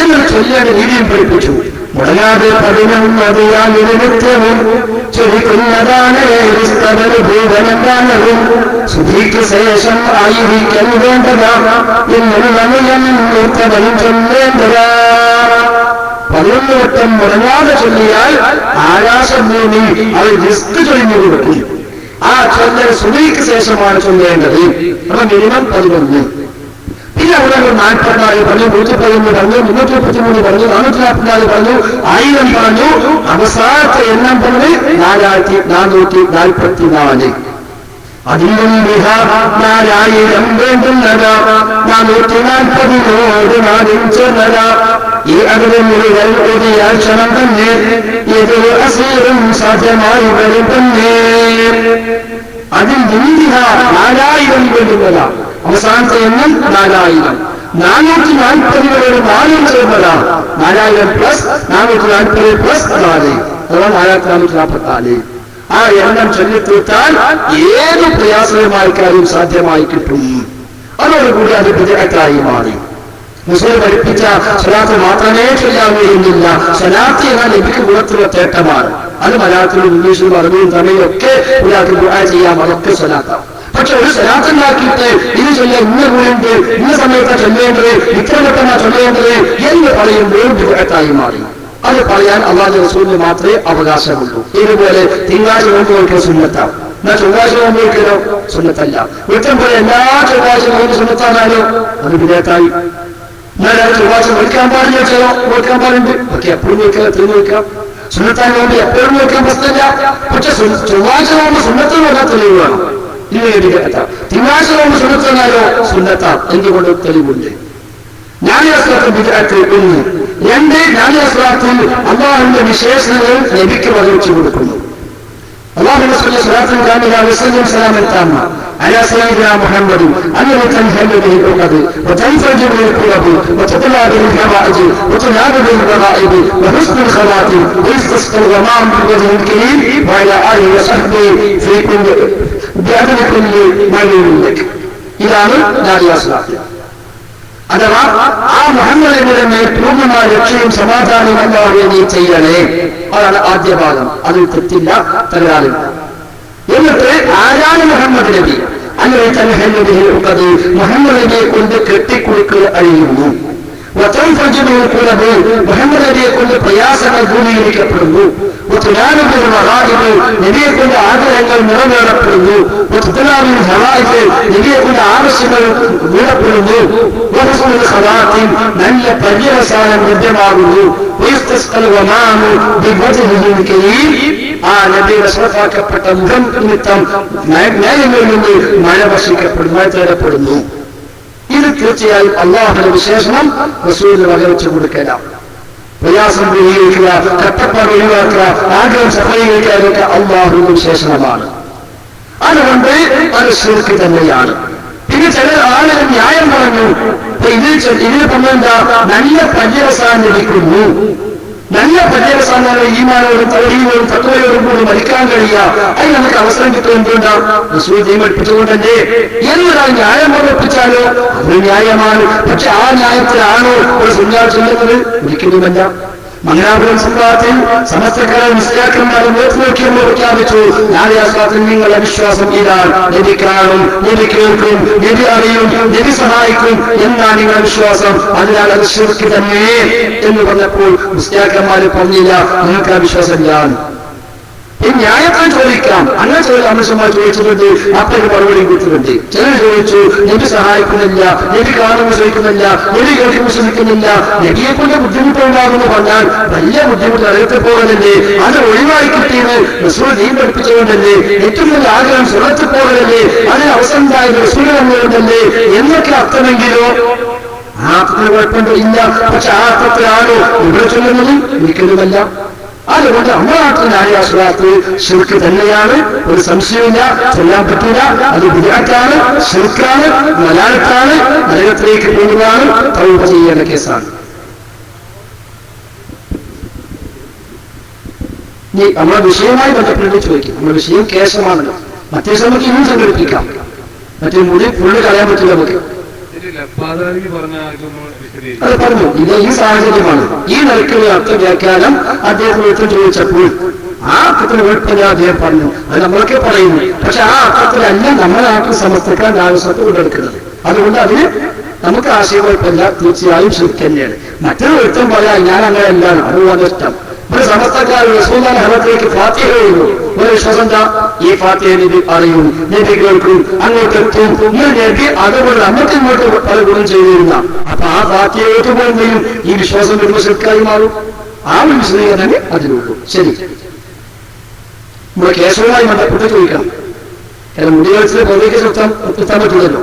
എന്ന് ചൊല്ലേണ്ട രീതിയിൽ പഠിപ്പിച്ചു. മുടങ്ങാതെ പതിനൊന്നതിയാലൊരു നിത്യവും ചൊരിക്കുന്നതാണ് ഭൂതനെന്താണതും സുധിക്ക് ശേഷം ആയിരിക്കാൻ വേണ്ടതാ എന്നുള്ള നിയമം ചൊല്ലേണ്ടതാ. 11 വട്ടം മുടങ്ങാതെ ചൊല്ലിയാൽ ആകാശഭൂമി അവർ റിസ്ക് ചൊല്ലിഞ്ഞു കൊടുക്കും. ആ ചൊല്ലൽ സുധിക്ക് ശേഷമാണ് ചൊല്ലേണ്ടത്. അപ്പൊ മിനിമം 11. പിന്നെ അവിടെ 44 പറഞ്ഞു, 111 പറഞ്ഞു, 333 പറഞ്ഞു, 444 പറഞ്ഞു, 1000 പറഞ്ഞു. അവസാനത്തെ എണ്ണം പറഞ്ഞ് 4444. അതിലും 4000 വേണ്ടുന്നതാ, 440 ചേർന്നതാ. ഈ അതിന് മുഴുവൻ ഒതിയ ക്ഷണം തന്നെ ഏതൊരു അസീറും സാധ്യമായി വരും തന്നെ. അതിൽ 4000 വേണ്ടുന്നതാ, അവസാനത്തെ എണ്ണം 4000. 440 4 ചേർന്നതാണ് 4000 പ്ലസ് 440 പ്ലസ് 4, അഥവാ 4444. ആ എണ്ണം ചൊല്ലിത്തീർത്താൽ ഏത് പ്രയാസകരമായ കാര്യം സാധ്യമായി കിട്ടും. അതോടുകൂടി അത് ബിദ്അത്തായി മാറി. മുസ്ലിം പഠിപ്പിച്ച സ്വലാത്ത് മാത്രമേ ചൊല്ലാവുകയില്ല. സ്വലാത്ത് എന്നാൽ നബിക്ക് ഗുണത്തിലുള്ള തേട്ടമാണ്. അത് മലയാളത്തിലും ഇംഗ്ലീഷിലും അറബിയും തമിഴും ഒക്കെ ഒരാൾക്ക് ദുആ ചെയ്യാം, അതൊക്കെ സ്വലാത്താണ്. പക്ഷെ ഒരു സ്വലാത്തുണ്ടാക്കിയിട്ട് ഇത് ചൊല്ലാൻ ഇന്ന ഗുണുണ്ട്, ഇന്ന സമയത്താണ് ചൊല്ലേണ്ടത്, ഇത്ര വട്ടമാണ് ചൊല്ലേണ്ടത് എന്ന് പറയുമ്പോൾ ബിദ്അത്തായി മാറി. അത് പറയാൻ അള്ളാഹുവിന്റെ റസൂലിന് മാത്രമേ അവകാശമുള്ളൂ. ഇതുപോലെ തിങ്കളാഴ്ച നോമ്പ് നോക്കിയ സുന്നത്താവും, എന്നാൽ ചൊവ്വാഴ്ച നോമ്പ് നോക്കിയാലോ സുന്നത്തല്ല. വീട്ടം പോലെ എല്ലാ ചൊവ്വാഴ്ച നോമ്പ് സുന്നത്താണാലോ അത് വിധേയത്തായി. എന്നാൽ അത് ചൊവ്വാഴ്ച നോക്കാൻ പാടില്ല വെച്ചാലോ നോക്കാൻ പാടുണ്ട്. ഓക്കെ, എപ്പോഴും നോക്കാം, എത്രയും നോക്കാം. സുന്നത്താൻ നോമ്പ് എപ്പോഴും നോക്കാൻ പ്രശ്നമില്ല. പക്ഷെ ചൊവ്വാഴ്ച നോമ്പ് സുന്നത്ത് നോക്കാൻ തെളിവ് വേണം. ഇനി വിധേയത്താം. തിങ്കളാഴ്ച നോമ്പ് സുന്നത്താണാലോ സുന്നത്താം. എന്തുകൊണ്ട് തെളിവുണ്ട്. ജ്ഞാനശാസ്ത്രത്തിൽ വിധേയത്തിൽ 1. 2. ജ്ഞാനശാസ്ത്രത്തിൽ അള്ളാഹുവിന്റെ വിശേഷണങ്ങൾ നബിക്ക് വഹിച്ചു കൊടുക്കുന്നു. اللهم صل صلاة كاملة وسلم سلاما تاما على سيدنا محمد الذي تنحل به العقد وتنفرج به الكرب وتطلع به الحوائج وتنال به الغرائب وحسن الخواتم ويستسقى الغمام بوجه الكريم وعلى آله وصحبه في كل بعدل كل معلوم لك. ഇതാണ് ജ്ഞാനശാസ്ത്രം. അഥവാ ആ മുഹമ്മദിന്റെ മേൽ പൂർണ്ണമായ രക്ഷയും സമാധാനവും അല്ലാഹുവേ നീ ചെയ്യണേ. അതാണ് ആദ്യ ഭാഗം. അതിൽ തെറ്റില്ല, തകരാറില്ല. എന്നിട്ട് ആരാണ് മുഹമ്മദ് നബി? അങ്ങനെ തന്നെ മുഹമ്മദ് നബിയെ കൊണ്ട് കെട്ടിക്കുടുക്കൽ അഴിയുന്നു. മുഹമ്മദ് നബിയെ കൊണ്ട് പ്രയാസങ്ങൾ ദൂരീകരിക്കപ്പെടുന്നു. നബിയെ കൊണ്ട് ആഗ്രഹങ്ങൾ നിറവേറപ്പെടുന്നു. നബിയെ കൊണ്ട് ആവശ്യങ്ങൾ വീടപ്പെടുന്നു. നല്ല പര്യവസാനം ലഭ്യമാകുന്നു. ആ നബിയുടെ ശ്രദ്ധാക്കപ്പെട്ട മുഖം നിമിത്തം മേഘങ്ങളിൽ നിന്ന് മഴ വർഷിക്കപ്പെടുന്നു, മഴ തേടപ്പെടുന്നു. ഇത് തീർച്ചയായും അള്ളാഹുവിന്റെ വിശേഷണം റസൂലിന് വകവെച്ചു കൊടുക്കലാണ്. പ്രയാസം ദൂരീകരിക്കുക, കട്ടപ്പാട് ഒഴിവാക്കുക, ആഗ്രഹം സഫലീകരിക്കാതൊക്കെ അള്ളാഹുവിന്റെ വിശേഷണമാണ്. അതുകൊണ്ട് അത് ശിർക്ക് തന്നെയാണ്. പിന്നെ ചില ആളുകൾ ന്യായം പറഞ്ഞു, ഇതിന് പറഞ്ഞെന്താ നല്ല പര്യവസാനം ലഭിക്കുന്നു. നല്ല പര്യവസാനം ഈമാനോടും തൗഹീദോടും തഖ്വയോടും കൂടി മരിക്കാൻ കഴിയുക, അതിന് നമുക്ക് അവസരം കിട്ടും. എന്തുകൊണ്ടാണ്? റസൂൽ ദീൻ പഠിപ്പിച്ചുകൊണ്ടല്ലേ. എന്നൊരാൾ ന്യായം പഠിപ്പിച്ചാലോ അത് ന്യായമാണ്. പക്ഷെ ആ ന്യായത്തിലാണോ ഒരു സുന്നാ ചൊല്ലുന്നത്? ഒരിക്കലുമല്ല. മംഗലാപുരം സംഭവത്തിൽ സമസ്തക്കാരെ നിസ്കാരന്മാരും നോക്കിയപ്പോൾ പ്രഖ്യാപിച്ചു, നാളെ ആസ്വാദത്തിൽ നിങ്ങളുടെ വിശ്വാസം ഇതാണ്. നബി കാണും, നബി കേൾക്കും, നബി അറിയും, നബി സഹായിക്കും എന്നാണ് നിങ്ങളുടെ വിശ്വാസം. അതിനാൽ അത് ശിർക്ക് തന്നെ എന്ന് പറഞ്ഞപ്പോൾ നിസ്കാരന്മാര് പറഞ്ഞില്ല, നിങ്ങൾക്ക് ആ വിശ്വാസമില്ല. ഈ ന്യായത്തെ ചോദിക്കാം. അങ്ങനെ അമൃഷമായി ചോദിച്ചിട്ടുണ്ട്, അപ്പന് മറുപടി കൊടുത്തിട്ടുണ്ട്. ചിലർ ചോദിച്ചു, നബി സഹായിക്കുന്നില്ല, നബി കാണുമ്പോൾ ശ്രമിക്കുന്നില്ല, നബി കേൾക്കുമ്പോൾ ശ്രമിക്കുന്നില്ല, നബിയെ കൊണ്ട് ബുദ്ധിമുട്ടുണ്ടാകുമെന്ന് പറഞ്ഞാൽ വലിയ ബുദ്ധിമുട്ട് അറിയത്തെ പോകലല്ലേ, അത് ഒഴിവായി കിട്ടിയത് റസൂൽ ദീൻ പഠിപ്പിച്ചുകൊണ്ടല്ലേ, ഏറ്റവും വലിയ ആഗ്രഹം സുറത്ത് പോകലല്ലേ, അതിന് അവസരം ഉണ്ടായത് റസൂൽ വന്നുകൊണ്ടല്ലേ എന്നൊക്കെ അർത്ഥമെങ്കിലോ ആ അർത്ഥത്തിന് കുഴപ്പമുണ്ടോ? ഇല്ല. പക്ഷെ ആ അർത്ഥത്തിലാണോ ഇവിടെ ചൊല്ലുന്നത്? ഒരിക്കലുമല്ല. അതുകൊണ്ട് അള്ളാഹുവിന്റെ ആയാസ്വാദത്ത് ശിർക്ക് തന്നെയാണ്, ഒരു സംശയമില്ല. ചൊല്ലാൻ പറ്റില്ല, അത് ബിദ്അത്താണ്, ശിർക്കാണ്, മലാലത്താണ്, നരകത്തിലേക്ക് പോകുന്നതാണ്, തൗബ ചെയ്യേണ്ട കേസാണ്. ഇനി നമ്മുടെ വിഷയവുമായി ബന്ധപ്പെട്ട് ചോദിക്കും. നമ്മുടെ വിഷയം കേസമാണല്ലോ. മറ്റേ നമുക്ക് ഇനിയും സംഘടിപ്പിക്കാം. മറ്റേ മുടി ഫുള്ള് കളയാൻ പറ്റില്ല നമുക്ക്. അത് പറഞ്ഞു. ഇത് ഈ സാഹചര്യമാണ്. ഈ നിലയ്ക്കുള്ള അർത്ഥ വ്യാഖ്യാനം അദ്ദേഹത്തിന് ചോദിച്ചപ്പോൾ ആ അർത്ഥത്തിന് കുഴപ്പമില്ല അദ്ദേഹം പറഞ്ഞു. അത് നമ്മളൊക്കെ പറയുന്നു. പക്ഷെ ആ അർത്ഥത്തിലല്ല നമ്മുടെ നാട്ടിൽ സമസ്തക്കാൻ ആവശ്യത്തെ കൊണ്ടെടുക്കുന്നത്. അതുകൊണ്ട് അതിന് നമുക്ക് ആശയക്കുഴപ്പമില്ല. തീർച്ചയായും ശിർക്ക് തന്നെയാണ്. മറ്റൊരു വ്യക്തം പറയാൻ ഞാൻ അങ്ങനെ അല്ലാണ്, അതുപോലെ ഇഷ്ടം. ഒരു സമസ്തക്കാർ റസൂലുള്ളാഹിന്റെ ഹദറത്തിലേക്ക് ഫാത്തിഹ എഴുതുന്നു. ഒരു വിശ്വാസം എന്താ? ഈ ഫാത്തിഹ നബി അറിയും, നബി കേൾക്കും, അങ്ങോട്ട് എത്തും. നബി അതുകൊണ്ട് നമുക്ക് ഇങ്ങോട്ട് പല ഗുണം ചെയ്തിരുന്ന അപ്പൊ ആ ഫാത്തിഹ ഏറ്റുപോകുകയും ഈ വിശ്വാസം വരുമ്പോൾ ശിർക്കായി മാറും. ആ ഒരു വിശദീകരണമേ അതിനുള്ളൂ. ശരി, നമ്മുടെ കേസുമായി ബന്ധപ്പെട്ട് ചോദിക്കണം. കാരണം മുടികൾച്ചിലെ പുറത്തേക്ക് എത്താൻ പറ്റില്ലല്ലോ.